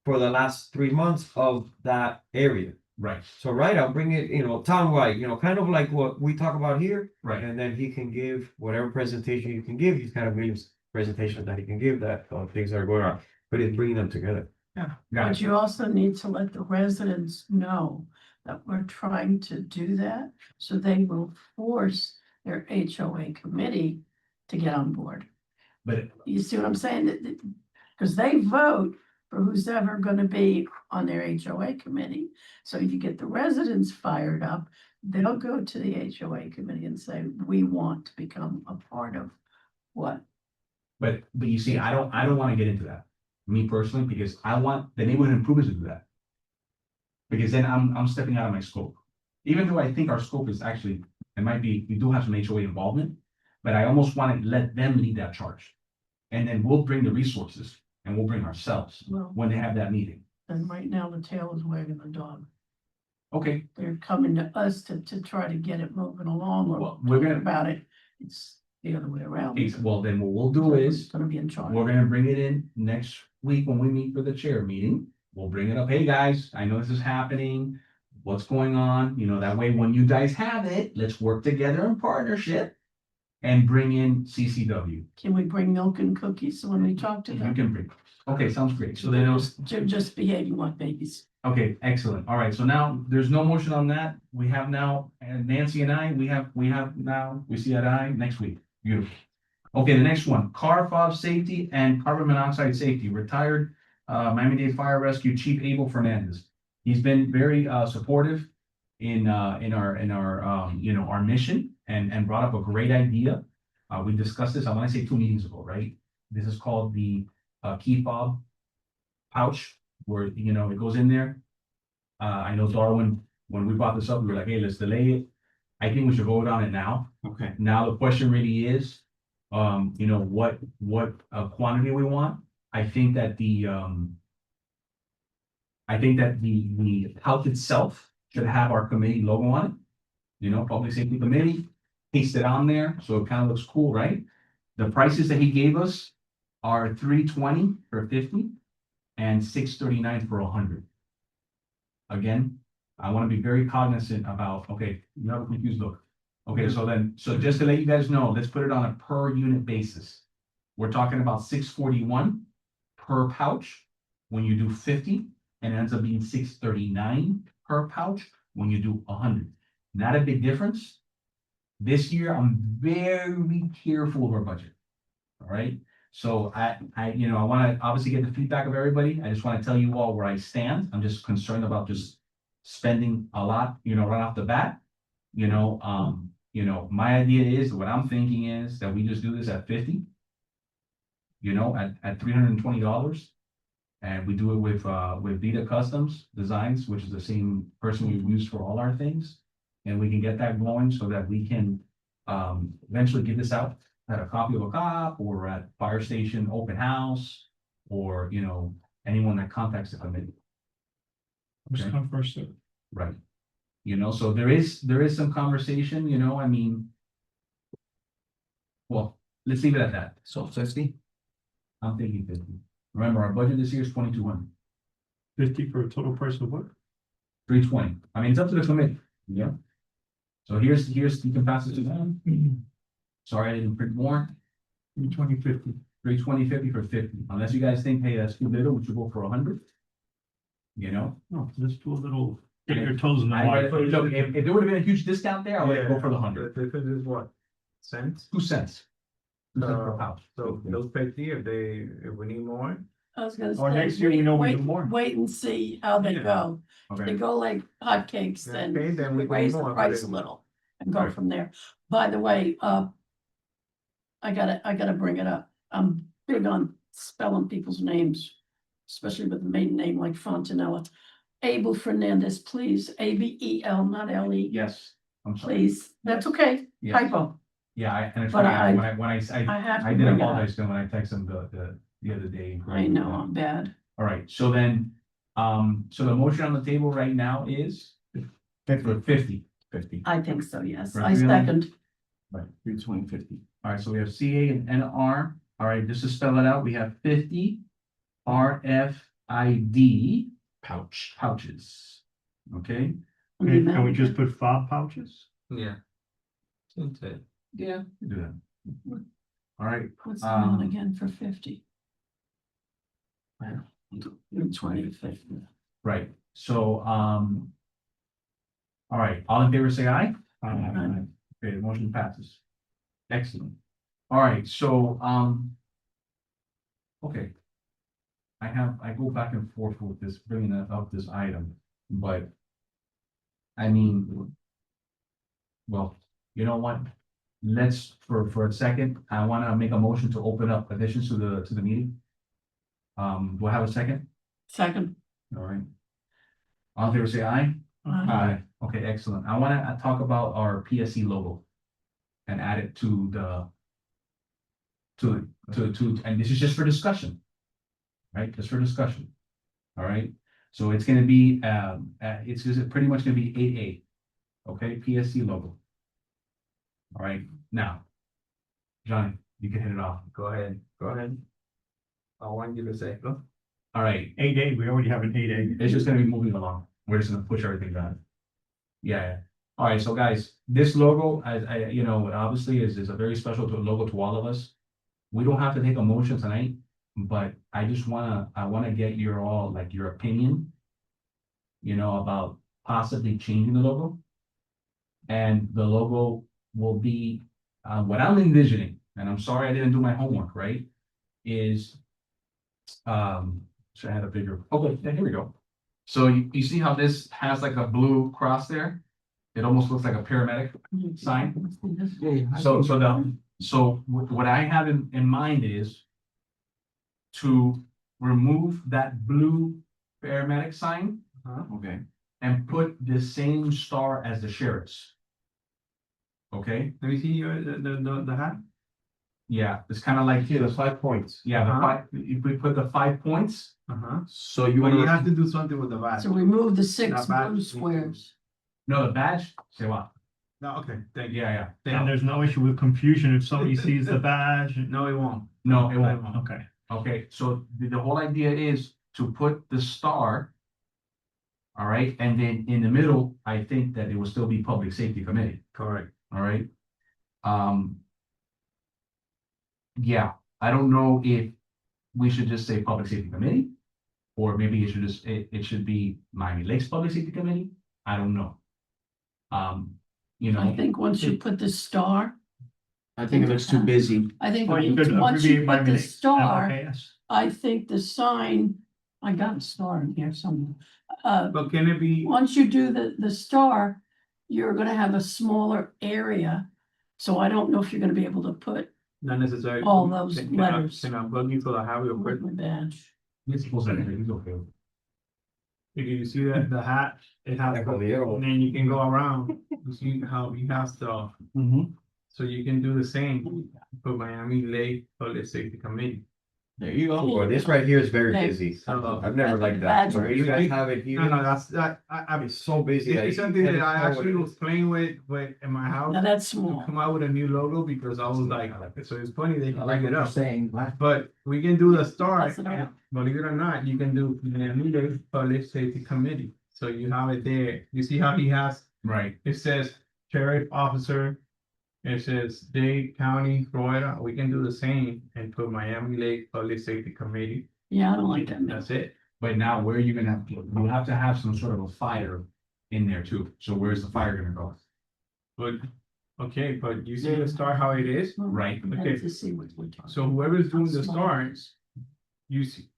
Speaker 14: for the last 3 months of that area.
Speaker 2: Right,
Speaker 14: So, right, I'll bring it, townwide, kind of like what we talk about here.
Speaker 2: right.
Speaker 14: And then he can give whatever presentation you can give. He's kind of Williams presentation that he can give that things that are going on, but it's bringing them together.
Speaker 2: Got
Speaker 9: But
Speaker 2: it.
Speaker 9: you also need to let the residents know that we're trying to do that, so they will force their HOA committee to get on board.
Speaker 2: But
Speaker 9: You see what I'm saying? Because they vote for who's ever gonna be on their HOA committee. So if you get the residents fired up, they'll go to the HOA committee and say, we want to become a part of what?
Speaker 2: But you see, I don't want to get into that, me personally, because I want the neighborhood improvements to do that. Because then I'm stepping out of my scope. Even though I think our scope is actually, it might be, we do have some HOA involvement, but I almost want to let them lead that charge. And then we'll bring the resources and we'll bring ourselves
Speaker 9: Well,
Speaker 2: when they have that meeting.
Speaker 9: and right now the tail is wagging the dog.
Speaker 2: Okay,
Speaker 9: They're coming to us to try to get it moving along or
Speaker 2: well, we're
Speaker 9: talk
Speaker 2: gonna,
Speaker 9: about it. It's the other way around.
Speaker 2: well, then what we'll do is,
Speaker 9: Gonna be in charge.
Speaker 2: we're gonna bring it in next week when we meet for the chair meeting. We'll bring it up. Hey, guys, I know this is happening. What's going on? That way, when you guys have it, let's work together in partnership and bring in CCW.
Speaker 9: Can we bring milk and cookies when we talk to
Speaker 2: You
Speaker 9: them?
Speaker 2: can bring. Okay, sounds great. So then it was,
Speaker 9: They're just behaving like babies.
Speaker 2: okay, excellent. All right, so now there's no motion on that. We have now, and Nancy and I, we have now, we see eye to eye next week. Beautiful. Okay, the next one, car fob safety and carbon monoxide safety, retired Miami-Dade Fire Rescue Chief Abel Fernandez. He's been very supportive in our our mission and brought up a great idea. We discussed this, I want to say 2 meetings ago, right? This is called the key fob pouch where, it goes in there. I know Darwin, when we brought this up, we were like, hey, let's delay it. I think we should vote on it now.
Speaker 14: Okay.
Speaker 2: Now the question really is, you know, what quantity we want. I think that the house itself should have our committee logo on it. You know, Public Safety Committee, paste it on there, so it kind of looks cool, right? The prices that he gave us are $320 for 50 and $639 for 100. Again, I want to be very cognizant about, okay, you have a confused look. Okay, so just to let you guys know, let's put it on a per unit basis. We're talking about $641 per pouch when you do 50, and it ends up being $639 per pouch when you do 100. Not a big difference. This year, I'm very careful of our budget. All right, so I want to obviously get the feedback of everybody. I just want to tell you all where I stand. I'm just concerned about just spending a lot, right off the bat. My idea is, what I'm thinking is that we just do this at 50. At $320. And we do it with Vita Customs Designs, which is the same person we've used for all our things. And we can get that going so that we can eventually give this out at a copy of a cop or at fire station open house, or anyone that contacts the committee.
Speaker 15: First come, first served.
Speaker 2: Right. So there is some conversation, I mean. Well, let's leave it at that.
Speaker 13: So 50?
Speaker 2: I'm thinking 50. Remember, our budget this year is 2,200.
Speaker 15: 50 for a total price of what?
Speaker 2: 320. I mean, it's up to the committee. Yeah. So here's you can pass it to them. Sorry, I didn't print more.
Speaker 15: 320.50.
Speaker 2: 320.50 for 50. Unless you guys think, hey, that's too little, we should go for 100.
Speaker 15: No, let's do a little, get your toes in the water.
Speaker 2: Look, if there would have been a huge discount there, I would go for the 100.
Speaker 4: The difference is what? Cents?
Speaker 2: 2 cents. 2 cents per pouch.
Speaker 4: So those 50, if we need more.
Speaker 9: I was gonna say.
Speaker 15: Or next year, we know we
Speaker 9: wait-
Speaker 15: do more.
Speaker 9: Wait and see how they
Speaker 15: Yeah.
Speaker 9: go. If they
Speaker 2: Okay.
Speaker 9: go like hotcakes, then
Speaker 4: Okay, then
Speaker 9: we
Speaker 4: we do
Speaker 9: raise the
Speaker 4: more, but
Speaker 9: price a
Speaker 4: then-
Speaker 9: little and go
Speaker 2: Right.
Speaker 9: from there. By the way, I gotta bring it up. I'm big on spelling people's names, especially with a maiden name like Fontanella. Abel Fernandez, please, ABEL, not LE,
Speaker 2: Yes, I'm sorry.
Speaker 9: please. That's okay,
Speaker 2: Yes.
Speaker 9: typo.
Speaker 2: Yeah, and it's
Speaker 9: But
Speaker 2: funny,
Speaker 9: I
Speaker 2: when I
Speaker 9: have
Speaker 2: I
Speaker 9: to
Speaker 2: did
Speaker 9: bring it
Speaker 2: apologize
Speaker 9: up.
Speaker 2: to him when I texted him the other day.
Speaker 9: I know, I'm bad.
Speaker 2: All right, so then, so the motion on the table right now is for 50.
Speaker 9: I think so, yes.
Speaker 2: Right,
Speaker 9: I
Speaker 2: really?
Speaker 9: second.
Speaker 2: Right, 320.50. All right, so we have CA and NR. All right, just to spell it out, we have 50 RFID pouches. Okay,
Speaker 15: Can we just put fob pouches?
Speaker 4: Yeah.
Speaker 2: yeah, do that. All right,
Speaker 9: What's the amount
Speaker 2: um,
Speaker 9: again for 50? 20 to 50.
Speaker 2: right, so, all right, all in favor, say aye.
Speaker 15: Aye.
Speaker 2: Okay, the motion passes. Excellent. All right, so, okay. I go back and forth with this, bringing up this item, but I mean, well, you know what? Let's, for a second, I want to make a motion to open up additions to the meeting. Do I have a second?
Speaker 9: Second.
Speaker 2: All right. All in favor, say aye. Aye. Okay, excellent. I want to talk about our PSC logo and add it to and this is just for discussion. Right, just for discussion. All right, so it's gonna be, it's just pretty much gonna be 8A. Okay, PSC logo. All right, now, Johnny, you can hit it off.
Speaker 4: Go ahead. I want you to say, go.
Speaker 2: All right,
Speaker 15: 8A, we already have an 8A.
Speaker 2: it's just gonna be moving along. We're just gonna push everything down. Yeah. All right, so guys, this logo, obviously is a very special logo to all of us. We don't have to take a motion tonight, but I just wanna get your opinion, about possibly changing the logo. And the logo will be, what I'm envisioning, and I'm sorry I didn't do my homework, right? Is, should I have a bigger, okay, yeah, here we go. So you see how this has like a blue cross there? It almost looks like a paramedic sign. So what I have in mind is to remove that blue paramedic sign. Okay, and put the same star as the sheriff's. Okay,
Speaker 4: Let me see your, the hat.
Speaker 2: Yeah, it's kind of like,
Speaker 14: Yeah, there's 5 points.
Speaker 2: yeah, the
Speaker 4: Uh-huh.
Speaker 2: five, if we put the 5 points,
Speaker 4: Uh-huh.
Speaker 2: so you
Speaker 4: But you have
Speaker 2: want
Speaker 4: to do something with the badge.
Speaker 9: So remove the six
Speaker 4: That bad.
Speaker 9: blue squares.
Speaker 2: no, the badge, say what?
Speaker 4: No, okay, thank you.
Speaker 2: Yeah, yeah.
Speaker 15: And there's no issue with confusion if somebody sees the badge.
Speaker 4: No, it won't.
Speaker 2: No, it won't.
Speaker 15: Okay.
Speaker 2: Okay, so the whole idea is to put the star. All right, and then in the middle, I think that it will still be Public Safety Committee,
Speaker 4: Correct.
Speaker 2: all right? Yeah, I don't know if we should just say Public Safety Committee. Or maybe it should just, it should be Miami Lakes Public Safety Committee, I don't know. You
Speaker 9: I
Speaker 2: know,
Speaker 9: think once you put the star,
Speaker 13: I think it looks too busy.
Speaker 9: I think
Speaker 15: Or you could
Speaker 9: once you
Speaker 15: abbreviate by
Speaker 9: put the
Speaker 15: minute.
Speaker 9: star,
Speaker 15: MLKS.
Speaker 9: I think the sign, I got a star in here somewhere.
Speaker 4: But can it be,
Speaker 9: Once you do the star, you're gonna have a smaller area. So I don't know if you're gonna be able to put
Speaker 4: not necessarily?
Speaker 9: all those
Speaker 4: Can I-
Speaker 9: letters.
Speaker 4: Can I bug you for the have your
Speaker 9: with
Speaker 4: quick?
Speaker 9: my badge.
Speaker 2: it's supposed to be, it's okay.
Speaker 4: If you see that the hat, it has,
Speaker 14: Like a little-
Speaker 4: and then you can go around, you see how you have stuff. So you can do the same for Miami Lake Public Safety Committee.
Speaker 13: There you go.
Speaker 14: Well, this right here is very
Speaker 9: Okay.
Speaker 14: busy.
Speaker 4: So-
Speaker 14: I've never liked that.
Speaker 9: Badge.
Speaker 14: Where you guys have it here.
Speaker 4: No, that's, that, I mean,
Speaker 14: It's so busy.
Speaker 4: it's something that I actually was playing with in my house.
Speaker 9: Now that's
Speaker 4: To
Speaker 9: small.
Speaker 4: come out with a new logo because I was like, so it's funny they
Speaker 13: I
Speaker 4: can
Speaker 13: like
Speaker 4: bring
Speaker 13: what
Speaker 4: it
Speaker 13: you're
Speaker 4: up.
Speaker 13: saying.
Speaker 4: But we can do the star,
Speaker 9: Pass it
Speaker 4: and
Speaker 9: around.
Speaker 4: believe it or not, you can do Miami Lakes Public Safety Committee. So you have it there. You see how he has,
Speaker 2: Right,
Speaker 4: it says sheriff officer. It says Dade County, Florida. We can do the same and put Miami Lake Public Safety Committee.
Speaker 9: Yeah, I don't like that.
Speaker 4: That's it.
Speaker 2: but now where are you gonna have, you have to have some sort of a fire in there too, so where's the fire gonna go?
Speaker 4: But, okay, but you see the star how it is?
Speaker 2: Right,
Speaker 4: Okay.
Speaker 9: To see what we're talking.
Speaker 4: So whoever's doing the
Speaker 9: Small.
Speaker 4: stars, you see.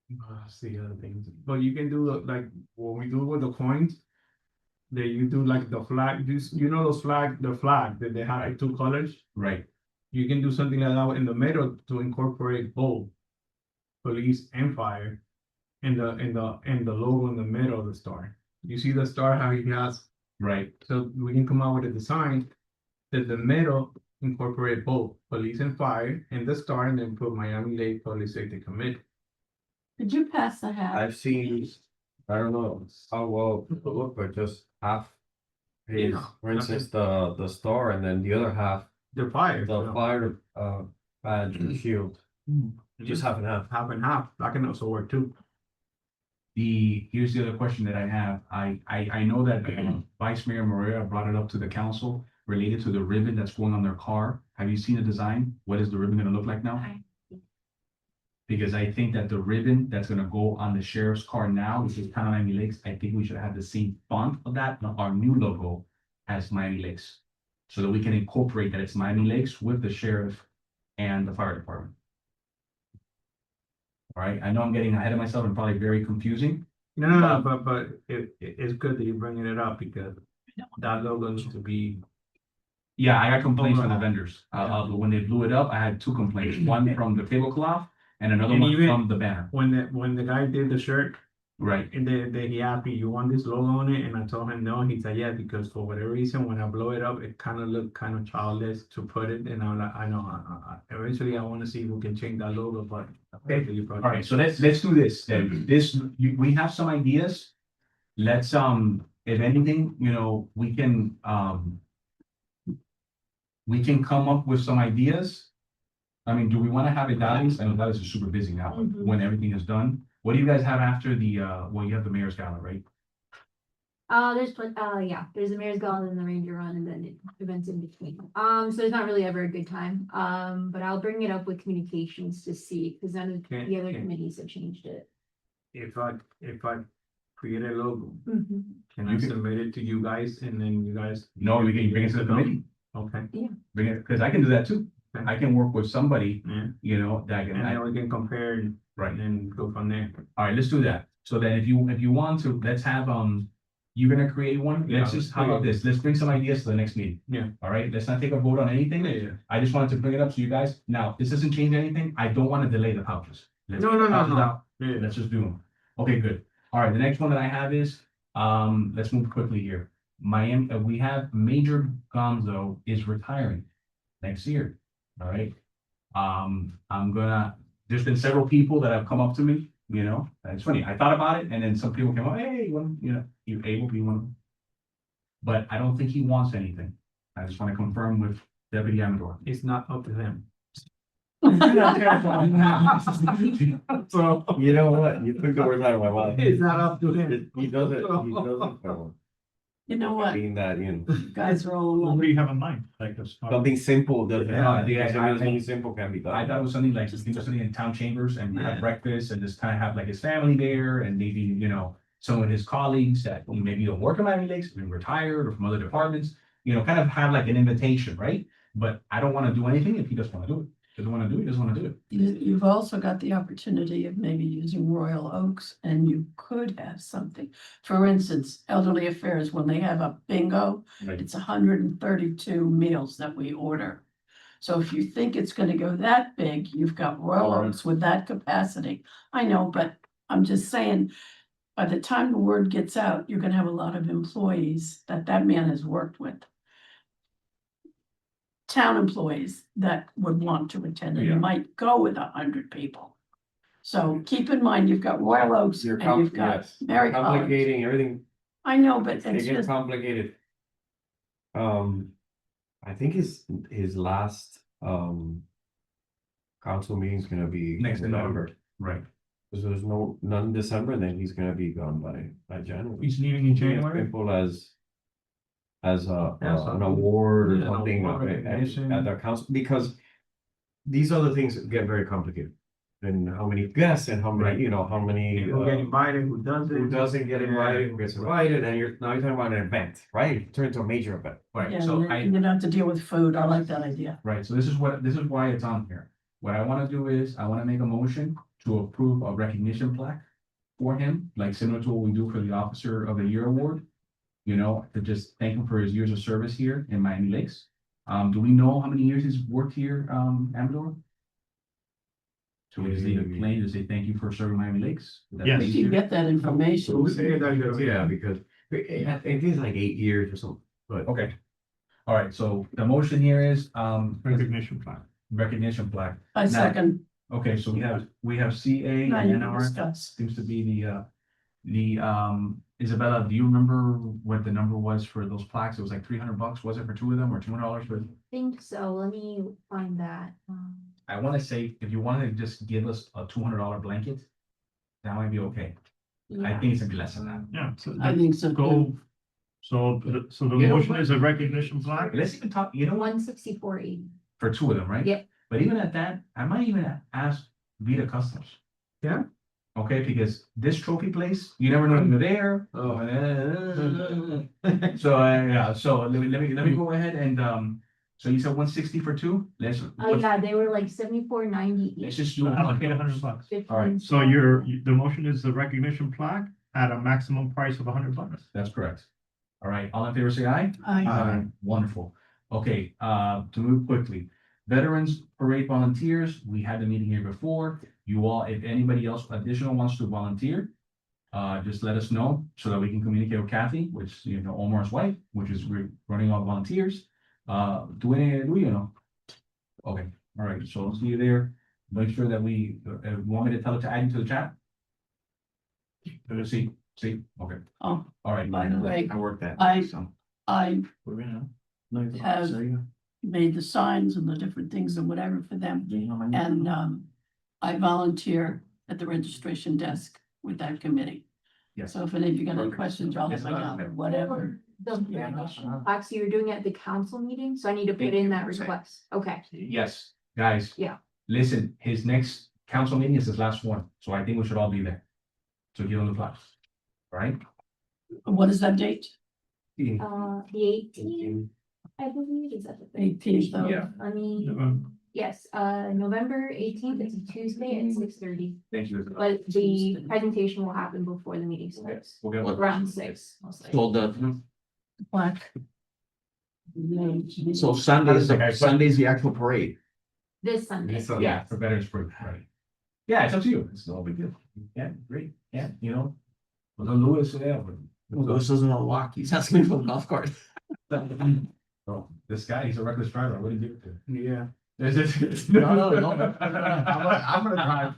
Speaker 4: That's the other things, but you can do like what we do with the coins. That you do like the flag, you know those the flag that they have like two colors.
Speaker 2: right,
Speaker 4: You can do something like that in the middle to incorporate both. Police and fire. And the logo in the middle of the star. You see the star how he has,
Speaker 2: right,
Speaker 4: so we can come out with a design. That the middle incorporate both police and fire and the star and then put Miami Lake Public Safety Committee.
Speaker 9: Did you pass the hat?
Speaker 14: I've seen, I don't know how well people look, but just half. Is, for instance, the star and then the other half,
Speaker 4: The fire.
Speaker 14: the fire, badge and shield. Just half and half.
Speaker 4: Half and half, that can also work too.
Speaker 2: here's the other question that I have, I know that Vice Mayor Moreira brought it up to the council. Related to the ribbon that's going on their car, have you seen the design? What is the ribbon gonna look like now? Because I think that the ribbon that's gonna go on the sheriff's car now, which is kind of Miami Lakes, I think we should have the same font of that, our new logo as Miami Lakes. So that we can incorporate that it's Miami Lakes with the sheriff and the fire department. All right, I know I'm getting ahead of myself and probably very confusing.
Speaker 4: No, but it's good that you're bringing it up because that logo needs to be.
Speaker 2: Yeah, I got complaints from the
Speaker 4: Overall.
Speaker 2: vendors. When they blew it up, I had two complaints, one from the tablecloth and another
Speaker 4: And
Speaker 2: one
Speaker 4: even-
Speaker 2: from the banner.
Speaker 4: When the guy did the shirt,
Speaker 2: Right,
Speaker 4: and he asked me, you want this logo on it? And I told him no. He said, yeah, because for whatever reason, when I blow it up, it kind of looked kind of childish to put it. And I'm like, I know, eventually I want to see if we can change that logo, but. Okay.
Speaker 2: all right, so let's do this, then, we have some ideas. Let's, if anything, we can come up with some ideas. I mean, do we want to have it Dallas? I know Dallas is super busy now, but
Speaker 1: Mhm.
Speaker 2: when everything is done, what do you guys have after the, you have the mayor's gala, right?
Speaker 1: There's the mayor's gala and the ranger run and then events in between. So there's not really ever a good time. But I'll bring it up with communications to see, because none of the other
Speaker 4: Okay.
Speaker 1: committees have changed it.
Speaker 4: If I create a logo,
Speaker 1: Mhm.
Speaker 4: can I
Speaker 2: You can-
Speaker 4: submit it to you guys and then you guys?
Speaker 2: No, we can bring it to the committee,
Speaker 4: Okay,
Speaker 2: bring it, because I can do that too. I can work with somebody,
Speaker 4: yeah,
Speaker 2: that
Speaker 4: and then
Speaker 2: can,
Speaker 4: we can compare and
Speaker 2: right.
Speaker 4: then go from there.
Speaker 2: All right, let's do that. So then if you want to, let's have, you're gonna create one.
Speaker 4: Yeah,
Speaker 2: Let's just, how about this? Let's bring some ideas to the next meeting.
Speaker 4: Yeah.
Speaker 2: All right, let's not take a vote on anything.
Speaker 4: Yeah.
Speaker 2: I just wanted to bring it up to you guys. Now, this doesn't change anything. I don't want to delay the pouches. Let's
Speaker 4: No,
Speaker 2: get the
Speaker 4: no, no,
Speaker 2: pouches
Speaker 4: no.
Speaker 2: out.
Speaker 4: Yeah.
Speaker 2: Let's just do them. Okay, good. All right, the next one that I have is, let's move quickly here. Miami, we have Major Gonzo is retiring next year. All right, There's been several people that have come up to me, you know, it's funny, I thought about it, and then some people came up, hey, you know, you able to be one. But I don't think he wants anything. I just want to confirm with Deputy Amador.
Speaker 4: It's not up to them.
Speaker 2: So.
Speaker 14: You know what? You took the words out of my mouth.
Speaker 4: It's not up to him.
Speaker 14: He doesn't,
Speaker 9: You know what?
Speaker 14: mean that, you know,
Speaker 9: You guys are all.
Speaker 15: What do you have in mind? Like a start?
Speaker 14: something simple doesn't
Speaker 2: Yeah,
Speaker 14: happen.
Speaker 2: yeah,
Speaker 14: Something
Speaker 2: I-
Speaker 14: simple can be done.
Speaker 2: I thought it was something like, you know, something in town chambers and have breakfast and just kind of have like his family there and maybe, you know, some of his colleagues that maybe don't work in Miami Lakes, been retired or from other departments, you know, kind of have like an invitation, right? But I don't want to do anything if he doesn't want to do it. Doesn't want to do it, doesn't want to do it.
Speaker 9: You've also got the opportunity of maybe using Royal Oaks and you could have something. For instance, Elderly Affairs, when they have a bingo,
Speaker 2: Right.
Speaker 9: it's 132 meals that we order. So if you think it's gonna go that big, you've got Royal Oaks with that capacity. I know, but I'm just saying, by the time the word gets out, you're gonna have a lot of employees that man has worked with. Town employees that would want to attend, and you
Speaker 2: Yeah.
Speaker 9: might go with 100 people. So keep in mind, you've got Royal Oaks
Speaker 14: You're
Speaker 9: and you've got
Speaker 14: yes,
Speaker 9: Mary College.
Speaker 14: complicating everything.
Speaker 9: I know, but
Speaker 14: It
Speaker 9: it's
Speaker 14: gets
Speaker 9: just,
Speaker 14: complicated. I think his last, council meeting is gonna be
Speaker 2: Next
Speaker 14: November.
Speaker 2: November. Right.
Speaker 14: Because there's none in December, then he's gonna be gone by January.
Speaker 15: He's leaving in
Speaker 14: As
Speaker 15: January?
Speaker 14: simple as an
Speaker 4: something.
Speaker 14: award or
Speaker 4: Yeah,
Speaker 14: something
Speaker 4: award
Speaker 14: at
Speaker 4: recognition.
Speaker 14: the council, because these other things get very complicated. And how many guests and how many, you know, how many,
Speaker 4: Who get invited, who doesn't.
Speaker 14: who doesn't get invited, who gets invited, and now you're talking about an event, right? Turn into a major event.
Speaker 2: Right,
Speaker 9: yeah,
Speaker 2: so
Speaker 9: you
Speaker 2: I,
Speaker 9: don't have to deal with food. I like that idea.
Speaker 2: right, so this is why it's on here. What I want to do is, I want to make a motion to approve a recognition plaque for him, like similar to what we do for the Officer of the Year Award. You know, to just thank him for his years of service here in Miami Lakes. Do we know how many years he's worked here, Amador? So we just leave it plain to say thank you for serving Miami Lakes? Would that
Speaker 15: Yes.
Speaker 2: be
Speaker 9: If you
Speaker 2: easier?
Speaker 9: get that information.
Speaker 14: Yeah, because I think it's like 8 years or something, but.
Speaker 2: Okay. All right, so the motion here is,
Speaker 15: Recognition plan.
Speaker 2: recognition plaque.
Speaker 9: I second,
Speaker 2: Okay, so we have CA
Speaker 9: now
Speaker 2: and
Speaker 9: you can
Speaker 2: NR,
Speaker 9: discuss.
Speaker 2: seems to be Isabella, do you remember what the number was for those plaques? It was like $300, was it for two of them, or $200 for?
Speaker 1: Think so, let me find that.
Speaker 2: I want to say, if you want to just give us a $200 blanket, that might be okay. I think it's gonna be less than that.
Speaker 15: Yeah. So
Speaker 9: I think so.
Speaker 15: go. So the
Speaker 2: You know
Speaker 15: motion
Speaker 2: what?
Speaker 15: is a recognition plaque.
Speaker 2: Let's even talk, you know what,
Speaker 1: 164.80.
Speaker 2: for two of them, right?
Speaker 1: Yep.
Speaker 2: But even at that, I might even ask Vita Customs.
Speaker 4: Yeah.
Speaker 2: Okay, because this trophy place, you never know when you're there.
Speaker 4: Oh.
Speaker 2: So, yeah, so let me go ahead and, so you said 160 for two?
Speaker 1: Oh, yeah, they were like 74.90
Speaker 2: Let's
Speaker 1: each.
Speaker 2: just do.
Speaker 15: Allocate $100.
Speaker 2: All right,
Speaker 1: 15.
Speaker 15: So the motion is the recognition plaque at a maximum price of $100.
Speaker 2: That's correct. All right, all in favor, say aye.
Speaker 9: I,
Speaker 2: Wonderful. Okay, to move quickly. Veterans Parade volunteers, we had the meeting here before. You all, if anybody else additional wants to volunteer, just let us know so that we can communicate with Kathy, which, you know, Omar's wife, which is running all volunteers. Do we, you know? Okay, all right, so I'll see you there. Make sure that we, want me to tell it to add you to the chat? See, okay,
Speaker 9: oh,
Speaker 2: all right.
Speaker 9: by the way,
Speaker 2: I worked that.
Speaker 9: I-
Speaker 2: so.
Speaker 9: I
Speaker 2: We're gonna.
Speaker 9: have made the signs and the different things and whatever for them. And I volunteer at the registration desk with that committee.
Speaker 2: Yes.
Speaker 9: So if any of you got any
Speaker 2: Perfect.
Speaker 9: questions, I'll
Speaker 2: Yes,
Speaker 9: have my
Speaker 2: ma'am.
Speaker 9: number, whatever.
Speaker 1: The plaques you're doing at the council meeting, so I need to put in that request, okay.
Speaker 2: Yes, guys.
Speaker 1: Yeah.
Speaker 2: Listen, his next council meeting is his last one, so I think we should all be there. So get on the flags, all right?
Speaker 9: What is that date?
Speaker 1: The 18th, I believe, is that the thing?
Speaker 9: 18th, though.
Speaker 2: Yeah.
Speaker 1: I mean,
Speaker 15: November.
Speaker 1: yes, November 18th, it's a Tuesday at 6:30,
Speaker 2: Thank you.
Speaker 1: but the presentation will happen before the meeting starts,
Speaker 2: We'll get.
Speaker 1: around 6. most likely.
Speaker 13: So the,
Speaker 9: Black.
Speaker 13: so Sunday's the actual parade.
Speaker 1: This Sunday.
Speaker 14: This Sunday.
Speaker 2: Yeah, for Veterans Parade, right? Yeah, it's up to you, it's all big deal. Yeah, great, yeah, you know. Well, the Lewis, yeah.
Speaker 13: Lewis doesn't know walk, he's asking me for the golf cart.
Speaker 2: Oh, this guy, he's a reckless driver, what do you do to?
Speaker 4: Yeah.
Speaker 2: I'm gonna drive.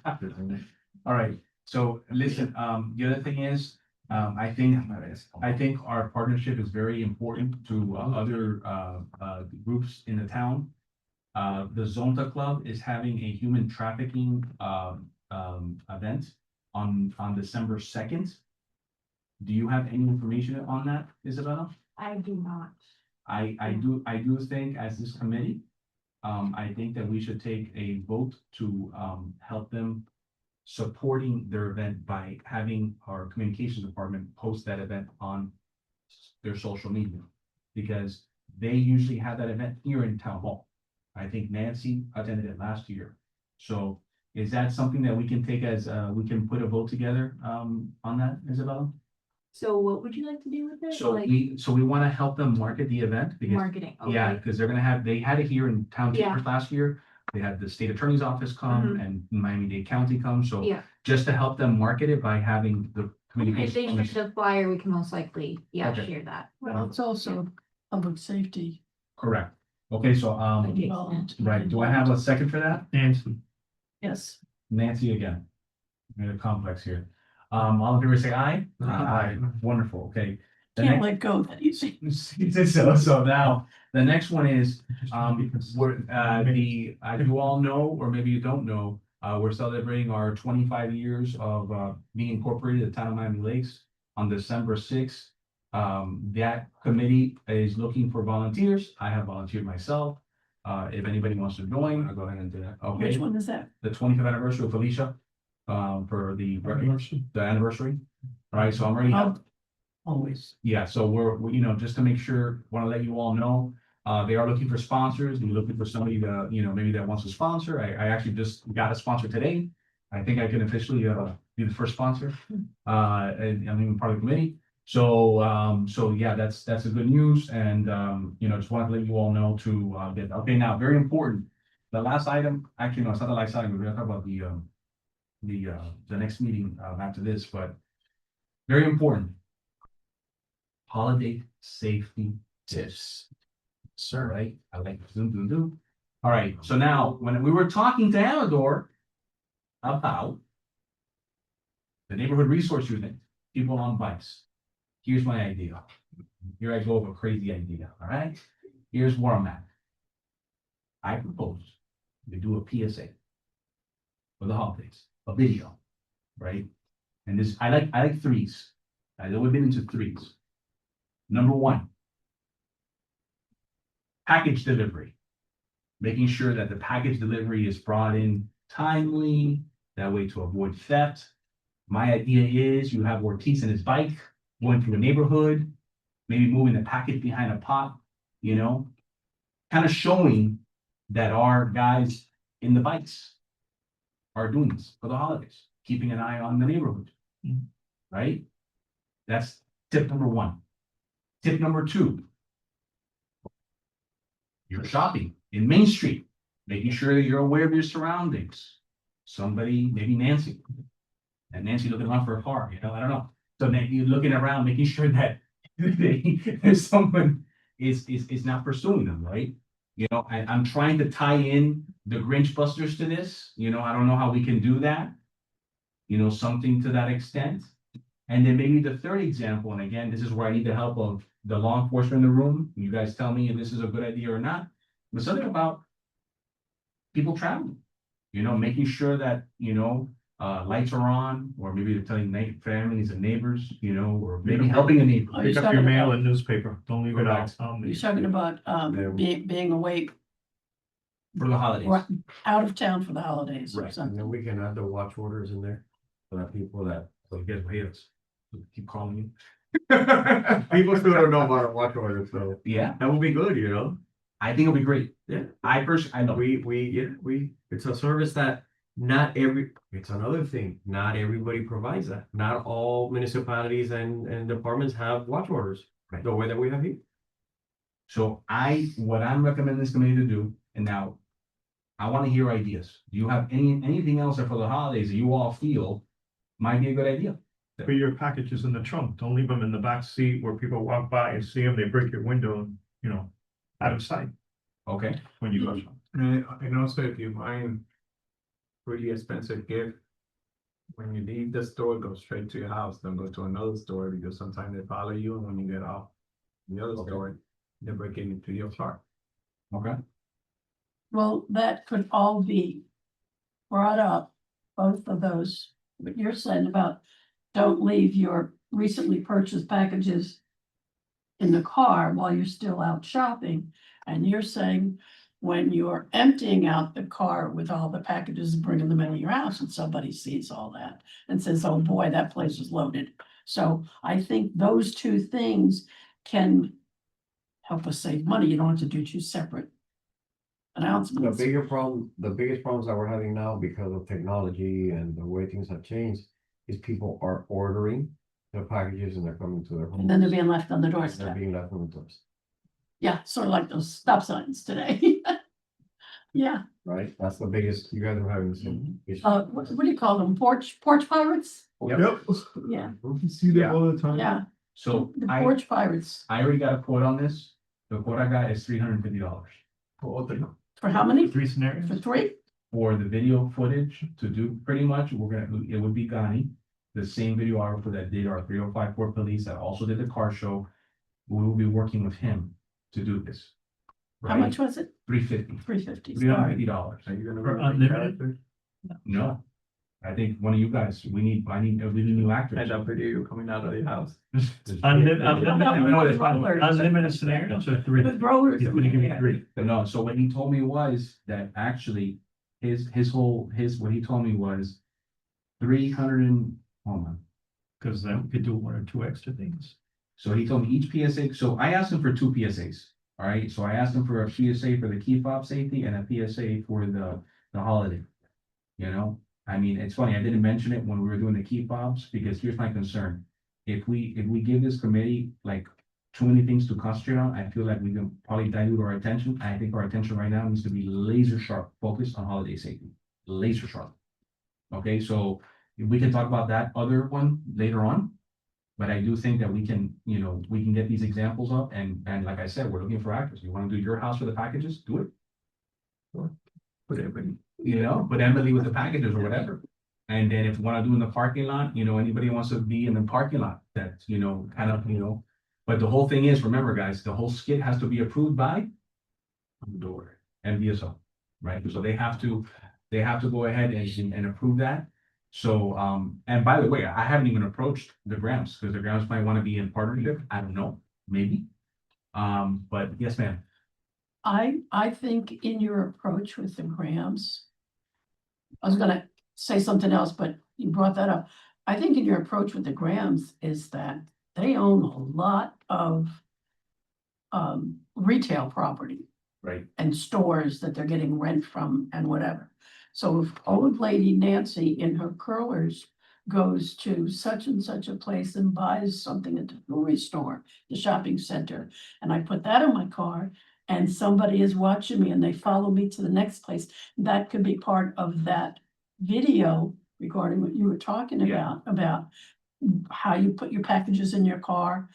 Speaker 2: All right, so listen, the other thing is, I think our partnership is very important to other groups in the town. The Zonta Club is having a human trafficking event on December 2nd. Do you have any information on that, Isabella?
Speaker 1: I do not.
Speaker 2: I do think as this committee, I think that we should take a vote to help them supporting their event by having our communications department post that event on their social media. Because they usually have that event here in town hall. I think Nancy attended it last year. So is that something that we can take as, we can put a vote together on that, Isabella?
Speaker 1: So what would you like to do with it?
Speaker 2: So
Speaker 1: Like
Speaker 2: we want to help them market the event because,
Speaker 1: marketing,
Speaker 2: yeah,
Speaker 1: okay?
Speaker 2: because they had it here in town
Speaker 1: Yeah.
Speaker 2: chambers last year. They had the state attorney's office come and Miami-Dade County come, so
Speaker 1: Yeah.
Speaker 2: just to help them market it by having the
Speaker 1: If
Speaker 2: communication.
Speaker 1: they share the flyer, we can most likely,
Speaker 2: Okay.
Speaker 1: share that.
Speaker 9: Well, it's also public safety.
Speaker 2: Correct. Okay, so,
Speaker 9: involved.
Speaker 2: right, do I have a second for that?
Speaker 15: Nancy.
Speaker 9: Yes.
Speaker 2: Nancy again. I'm in a complex here. All in favor, say aye. Aye. Wonderful, okay. The
Speaker 9: Can't
Speaker 2: next-
Speaker 9: let go that easy.
Speaker 2: So now, the next one is, as you all know, or maybe you don't know, we're celebrating our 25 years of, being incorporated at the town of Miami Lakes on December 6th. That committee is looking for volunteers. I have volunteered myself. If anybody wants to join, I'll go ahead and do that. Okay.
Speaker 9: Which one is that?
Speaker 2: The 25th anniversary of Felicia, for the anniversary. All right, so I'm already.
Speaker 9: Always.
Speaker 2: Yeah, so we're, just to make sure, want to let you all know, they are looking for sponsors, and looking for somebody to, maybe that wants to sponsor. I actually just got a sponsor today. I think I can officially, be the first sponsor, and I'm even part of the committee. So yeah, that's a good news, and, just wanted to let you all know to, get, okay, now, very important. The last item, actually, no, it's not the last item, we're gonna talk about the next meeting, after this, but very important. Holiday safety tips. Sir, right? I like do. All right, so now, when we were talking to Amador about the neighborhood resource unit, people on bikes. Here's my idea. Here I go with a crazy idea, all right? Here's where I'm at. I propose we do a PSA for the holidays, a video, right? And this, I like threes. I've always been into threes. Number one, package delivery. Making sure that the package delivery is brought in timely, that way to avoid theft. My idea is you have Ortiz and his bike going through a neighborhood, maybe moving the package behind a pot, kind of showing that our guys in the bikes are doing this for the holidays, keeping an eye on the neighborhood, right? That's tip number one. Tip number two, you're shopping in Main Street, making sure that you're aware of your surroundings. Somebody, maybe Nancy, and Nancy looking around for a car, I don't know. So maybe you're looking around, making sure that someone is not pursuing them, right? I'm trying to tie in the Grinch Busters to this, I don't know how we can do that. Something to that extent. And then maybe the third example, and again, this is where I need the help of the law enforcement in the room. You guys tell me if this is a good idea or not. But something about people traveling, making sure that, lights are on, or maybe they're telling families and neighbors, or maybe helping a neighbor.
Speaker 9: Are you
Speaker 15: Pick up
Speaker 9: talking
Speaker 15: your mail
Speaker 9: about-
Speaker 15: and newspaper. Don't leave it out.
Speaker 9: You're talking about, being away,
Speaker 2: For the holidays.
Speaker 9: right, out of town for the holidays or
Speaker 2: Right.
Speaker 14: And
Speaker 9: something.
Speaker 14: then we can add the watch orders in there, for that people that,
Speaker 2: So you guys hate us. So keep calling you.
Speaker 14: people still don't know about our watch orders, so
Speaker 2: Yeah,
Speaker 14: that would be good,
Speaker 2: I think it'll be great.
Speaker 14: Yeah.
Speaker 2: I know.
Speaker 14: It's a service that it's another thing, not everybody provides that. Not all municipalities and departments have watch orders,
Speaker 2: Right.
Speaker 14: the way that we have here.
Speaker 2: So what I'm recommending this committee to do, and now I want to hear ideas. Do you have anything else for the holidays that you all feel might be a good idea?
Speaker 15: Put your packages in the trunk. Don't leave them in the back seat where people walk by and see them, they break your window, out of sight
Speaker 2: Okay,
Speaker 15: when you go shop.
Speaker 4: And also if you find really expensive gift, when you leave the store, go straight to your house, don't go to another store, because sometimes they follow you, and when you get off the other store, they're breaking into your car.
Speaker 2: Okay.
Speaker 9: Well, that could all be brought up, both of those, what you're saying about don't leave your recently purchased packages in the car while you're still out shopping. And you're saying when you're emptying out the car with all the packages and bringing them into your house and somebody sees all that and says, oh boy, that place is loaded. So I think those two things can help us save money. You don't have to do two separate announcements.
Speaker 14: The biggest problems that we're having now because of technology and the way things have changed is people are ordering the packages and they're coming to their homes.
Speaker 9: And then they're being left on the
Speaker 14: They're
Speaker 9: doorstep.
Speaker 14: being left on the doors,
Speaker 9: Yeah, sort of like those stop signs today. Yeah,
Speaker 14: right? That's the biggest, you guys are having the same issue.
Speaker 9: what do you call them? Porch pirates?
Speaker 2: Yep.
Speaker 9: Yeah,
Speaker 3: You see that all the time.
Speaker 9: yeah,
Speaker 2: So
Speaker 9: the
Speaker 2: I
Speaker 9: porch pirates.
Speaker 2: already got a quote on this. The quote I got is $350
Speaker 9: For how many?
Speaker 15: 3 scenarios.
Speaker 9: For 3?
Speaker 2: for the video footage to do pretty much. It would be Ghani, the same videographer that did our 3054 police, that also did the car show. We will be working with him to do this.
Speaker 9: How much was it?
Speaker 2: $350.
Speaker 9: $350.
Speaker 2: $350.
Speaker 4: Are you gonna
Speaker 15: For
Speaker 4: remake
Speaker 15: unlimited?
Speaker 4: characters?
Speaker 2: No. I think one of you guys, we need new actors.
Speaker 4: And that video you coming out of your house.
Speaker 15: Unlimited scenarios or 3?
Speaker 9: With rollers.
Speaker 15: He's gonna give me 3.
Speaker 2: No, so what he told me was that actually his what he told me was 300 and, hold on.
Speaker 15: Because then we could do 1 or 2 extra things.
Speaker 2: So he told me each PSA, so I asked him for 2 PSAs. All right, so I asked him for a PSA for the key fob safety and a PSA for the holiday. You know, I mean, it's funny, I didn't mention it when we were doing the key fobs, because here's my concern. If we give this committee like too many things to concentrate on, I feel like we can probably dilute our attention. I think our attention right now needs to be laser sharp, focused on holiday safety, laser sharp. Okay, so we can talk about that other one later on. But I do think that we can, we can get these examples up, and like I said, we're looking for actors. You want to do your house for the packages, do it.
Speaker 4: Put everybody.
Speaker 2: Put Emily with the packages or whatever. And then if you want to do in the parking lot, anybody wants to be in the parking lot, that's, kind of, but the whole thing is, remember, guys, the whole skit has to be approved by the door and VSO, right? So they have to go ahead and approve that. So, and by the way, I haven't even approached the Grams, because the Grams might want to be in partnership. I don't know, maybe. But yes, ma'am.
Speaker 9: I think in your approach with the Grams, I was gonna say something else, but you brought that up. I think in your approach with the Grams is that they own a lot of retail property.
Speaker 2: Right.
Speaker 9: And stores that they're getting rent from and whatever. So if old lady Nancy in her curlers goes to such and such a place and buys something at the jewelry store, the shopping center, and I put that in my car, and somebody is watching me and they follow me to the next place, that could be part of that video regarding what you were talking
Speaker 2: Yeah.
Speaker 9: about how you put your packages in your car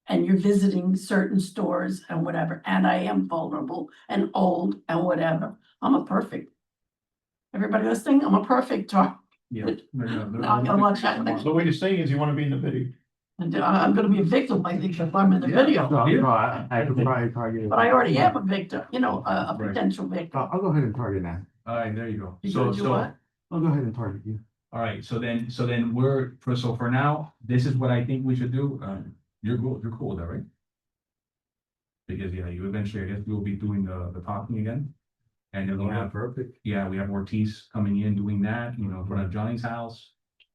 Speaker 9: and you're visiting certain stores and whatever, and I am vulnerable and old and whatever. I'm a perfect. Everybody listening, I'm a perfect talk.
Speaker 2: Yeah.
Speaker 9: I'm gonna watch that.
Speaker 15: So what you're saying is you want to be in the video?
Speaker 9: And I'm gonna be a victim, I think, if I'm in the video,
Speaker 14: I could probably target.
Speaker 9: but I already am a victim, a
Speaker 2: Right.
Speaker 9: potential victim.
Speaker 14: I'll go ahead and target that.
Speaker 2: All right, there you go.
Speaker 9: You
Speaker 2: So,
Speaker 9: gonna do what?
Speaker 14: I'll go ahead and target you.
Speaker 2: all right, so then for now, this is what I think we should do. You're cool with that, right? Because, you eventually, I guess we'll be doing the talking again. And then we'll have,
Speaker 14: perfect.
Speaker 2: we have Ortiz coming in, doing that, in front of Johnny's house,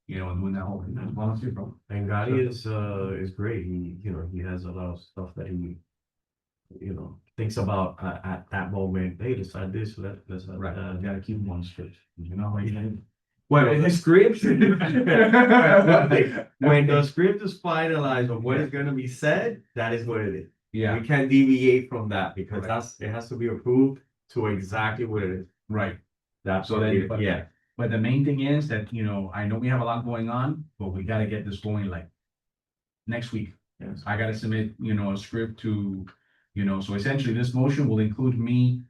Speaker 2: and doing that whole thing. That's volunteer, bro.
Speaker 14: And Gotti is great. He has a lot of stuff that he, thinks about at that moment. Hey, decide this, let's
Speaker 2: Right, you gotta keep them on script,
Speaker 14: Well, in the script, when the script is finalized of what is gonna be said, that is what it is.
Speaker 2: Yeah,
Speaker 14: We can't deviate from that because
Speaker 2: Right.
Speaker 14: it has to be approved to exactly what it is.
Speaker 2: right.
Speaker 14: That's
Speaker 2: So
Speaker 14: what
Speaker 2: then,
Speaker 14: it, yeah.
Speaker 2: But the main thing is that, I know we have a lot going on, but we gotta get this going like next week.
Speaker 14: Yes.
Speaker 2: I gotta submit, a script to, so essentially this motion will include me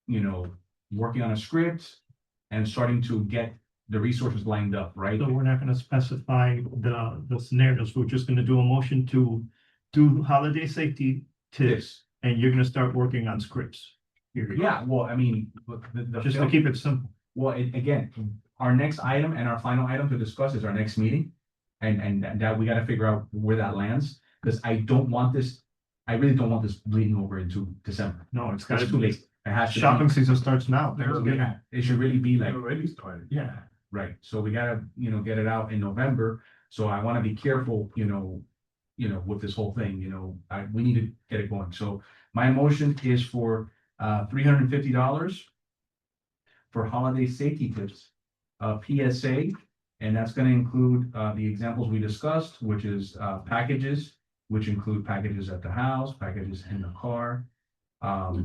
Speaker 2: working on a script and starting to get the resources lined up, right?
Speaker 15: So we're not gonna specify the scenarios, we're just gonna do a motion to do holiday safety tips, and you're gonna start working on scripts. Period.
Speaker 2: Yeah, well, I mean, the
Speaker 15: Just to
Speaker 2: film-
Speaker 15: keep it simple.
Speaker 2: well, again, our next item and our final item to discuss is our next meeting. And that we gotta figure out where that lands, because I really don't want this bleeding over into December.
Speaker 15: No, it's
Speaker 2: That's
Speaker 15: gotta
Speaker 2: too
Speaker 15: be,
Speaker 2: late. It has to be.
Speaker 15: shopping season starts now.
Speaker 2: Yeah, it should really be like,
Speaker 4: Already started.
Speaker 15: Yeah.
Speaker 2: right, so we gotta, get it out in November, so I wanna be careful, with this whole thing, we need to get it going, so my motion is for $350 for holiday safety tips, PSA, and that's gonna include the examples we discussed, which is packages, which include packages at the house, packages in the car.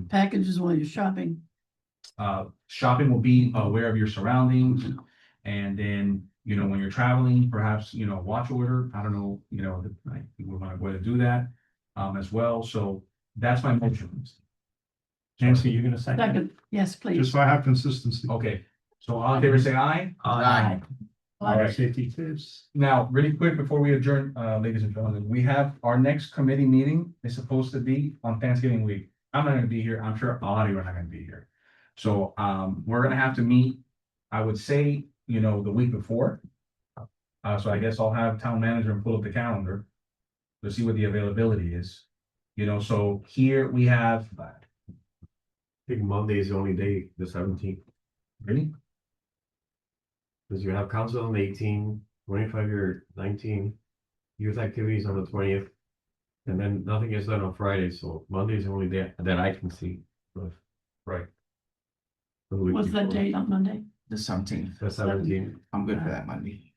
Speaker 9: Packages while you're shopping.
Speaker 2: Shopping will be aware of your surroundings, and then, when you're traveling, perhaps, watch order, I don't know, I think we wanna go ahead and do that as well, so that's my motion.
Speaker 15: Nancy, you're gonna second?
Speaker 9: Second, yes,
Speaker 15: Just
Speaker 9: please.
Speaker 15: so I have consistency.
Speaker 2: Okay, so all in favor, say aye.
Speaker 9: Aye.
Speaker 2: All right.
Speaker 15: Safety tips.
Speaker 2: Now, really quick, before we adjourn, ladies and gentlemen, we have our next committee meeting is supposed to be on Thanksgiving week. I'm not gonna be here. I'm sure a lot of you are not gonna be here. So, we're gonna have to meet, I would say, the week before. So I guess I'll have town manager pull up the calendar to see what the availability is. So here we have,
Speaker 14: I think Monday is the only day, the 17th,
Speaker 2: really?
Speaker 14: because you have council on the 18th, 25-year 19, youth activities on the 20th. And then nothing is done on Friday, so Monday is the only day that I can see.
Speaker 2: Right.
Speaker 9: What's that date on Monday?
Speaker 13: The 17th.
Speaker 14: The 17th.
Speaker 13: I'm good for that Monday.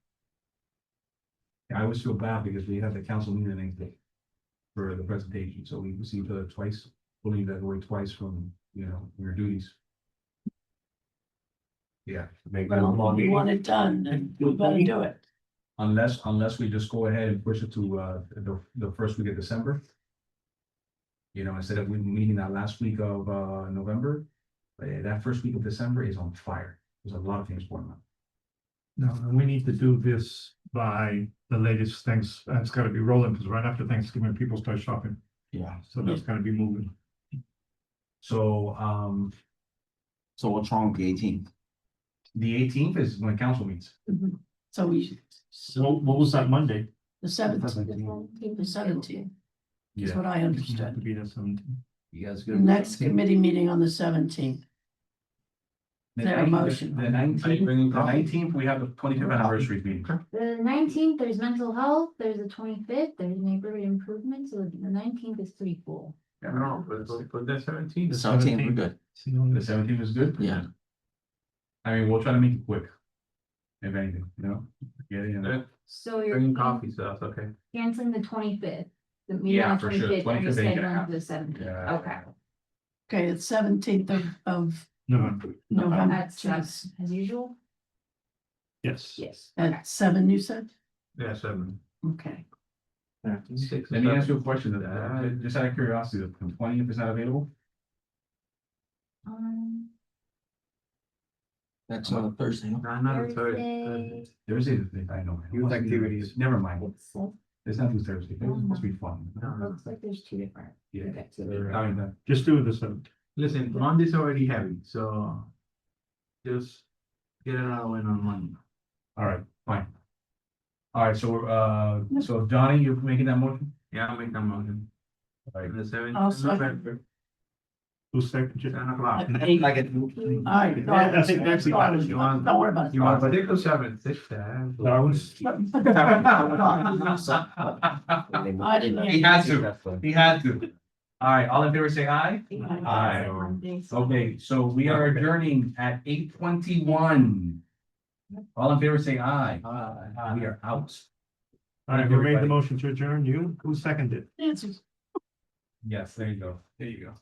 Speaker 2: I always feel bad because we have the council meeting the next day for the presentation, so we see each other twice, we'll leave that away twice from, your duties. Yeah,
Speaker 14: Make that a
Speaker 9: Well,
Speaker 14: long
Speaker 9: if you
Speaker 14: meeting.
Speaker 9: want it done, then we better do it.
Speaker 2: unless we just go ahead and push it to, the first week of December. Instead of we meeting that last week of, November, that first week of December is on fire. There's a lot of things going on.
Speaker 15: No, and we need to do this by the latest things, and it's gotta be rolling, because right after Thanksgiving, people start shopping,
Speaker 13: Yeah.
Speaker 15: so that's gotta be moving.
Speaker 2: So,
Speaker 13: So what's wrong with the 18th?
Speaker 2: the 18th is when council meets.
Speaker 9: So we,
Speaker 15: So what was that Monday?
Speaker 9: the 17th, the 17th is what I
Speaker 15: Have
Speaker 9: understood.
Speaker 15: to be the 17th.
Speaker 13: You guys
Speaker 9: The
Speaker 13: good?
Speaker 9: next committee meeting on the 17th. There a motion?
Speaker 2: The 19th, we have the 25th anniversary meeting.
Speaker 1: The 19th, there's mental health, there's the 25th, there's neighborhood improvement, so the 19th is pretty full.
Speaker 4: Yeah, no, but the 17th.
Speaker 13: The 17th, we're good.
Speaker 2: The 17th is good?
Speaker 13: Yeah.
Speaker 2: I mean, we'll try to make it quick. If anything, get it in.
Speaker 1: So you're
Speaker 4: Bringing coffee, so that's okay.
Speaker 1: canceling the 25th, the meeting
Speaker 2: Yeah,
Speaker 1: on
Speaker 2: for sure.
Speaker 1: 25th, and
Speaker 2: 25th ain't gonna
Speaker 1: rescheduling
Speaker 2: happen.
Speaker 1: to the 17th,
Speaker 2: Yeah.
Speaker 1: okay.
Speaker 9: Okay, it's 17th of
Speaker 15: November,
Speaker 9: November.
Speaker 1: That's as usual?
Speaker 15: yes.
Speaker 1: Yes.
Speaker 9: At 7, you said?
Speaker 4: Yeah, 7.
Speaker 9: Okay.
Speaker 4: 6
Speaker 2: Let me ask you a question, just out of curiosity, the 20th is not available?
Speaker 13: That's on a Thursday. no?
Speaker 4: Not a
Speaker 1: Thursday.
Speaker 2: Thursday, I know.
Speaker 14: Youth activities.
Speaker 2: Never mind,
Speaker 1: It's like-
Speaker 2: it's not this Thursday, it's supposed to be fun.
Speaker 1: looks like there's two different.
Speaker 2: Yeah.
Speaker 1: activities.
Speaker 2: I mean,
Speaker 15: Just do the 17th.
Speaker 4: Listen, Monday's already heavy, so just get it out on Monday.
Speaker 2: all right, fine. All right, so Donnie, you're making that motion?
Speaker 4: Yeah, I'll make that motion.
Speaker 2: All right.
Speaker 4: The 7th.
Speaker 9: I'll second.
Speaker 15: Who's second?
Speaker 4: 10 o'clock.
Speaker 9: At 8.
Speaker 13: Like it.
Speaker 9: All right.
Speaker 15: Yeah, I think Nancy got it.
Speaker 9: Don't worry about it.
Speaker 4: You want, but 7th, 6th.
Speaker 15: That was.
Speaker 9: I didn't.
Speaker 2: He had to, he had to. All right, all in favor, say aye. Aye. Okay, so we are adjourning at 8:21. All in favor, say aye. Aye. We are out.
Speaker 15: All right, who made the motion to adjourn? You? Who seconded?
Speaker 9: Nancy.
Speaker 2: Yes, there you go. There you go.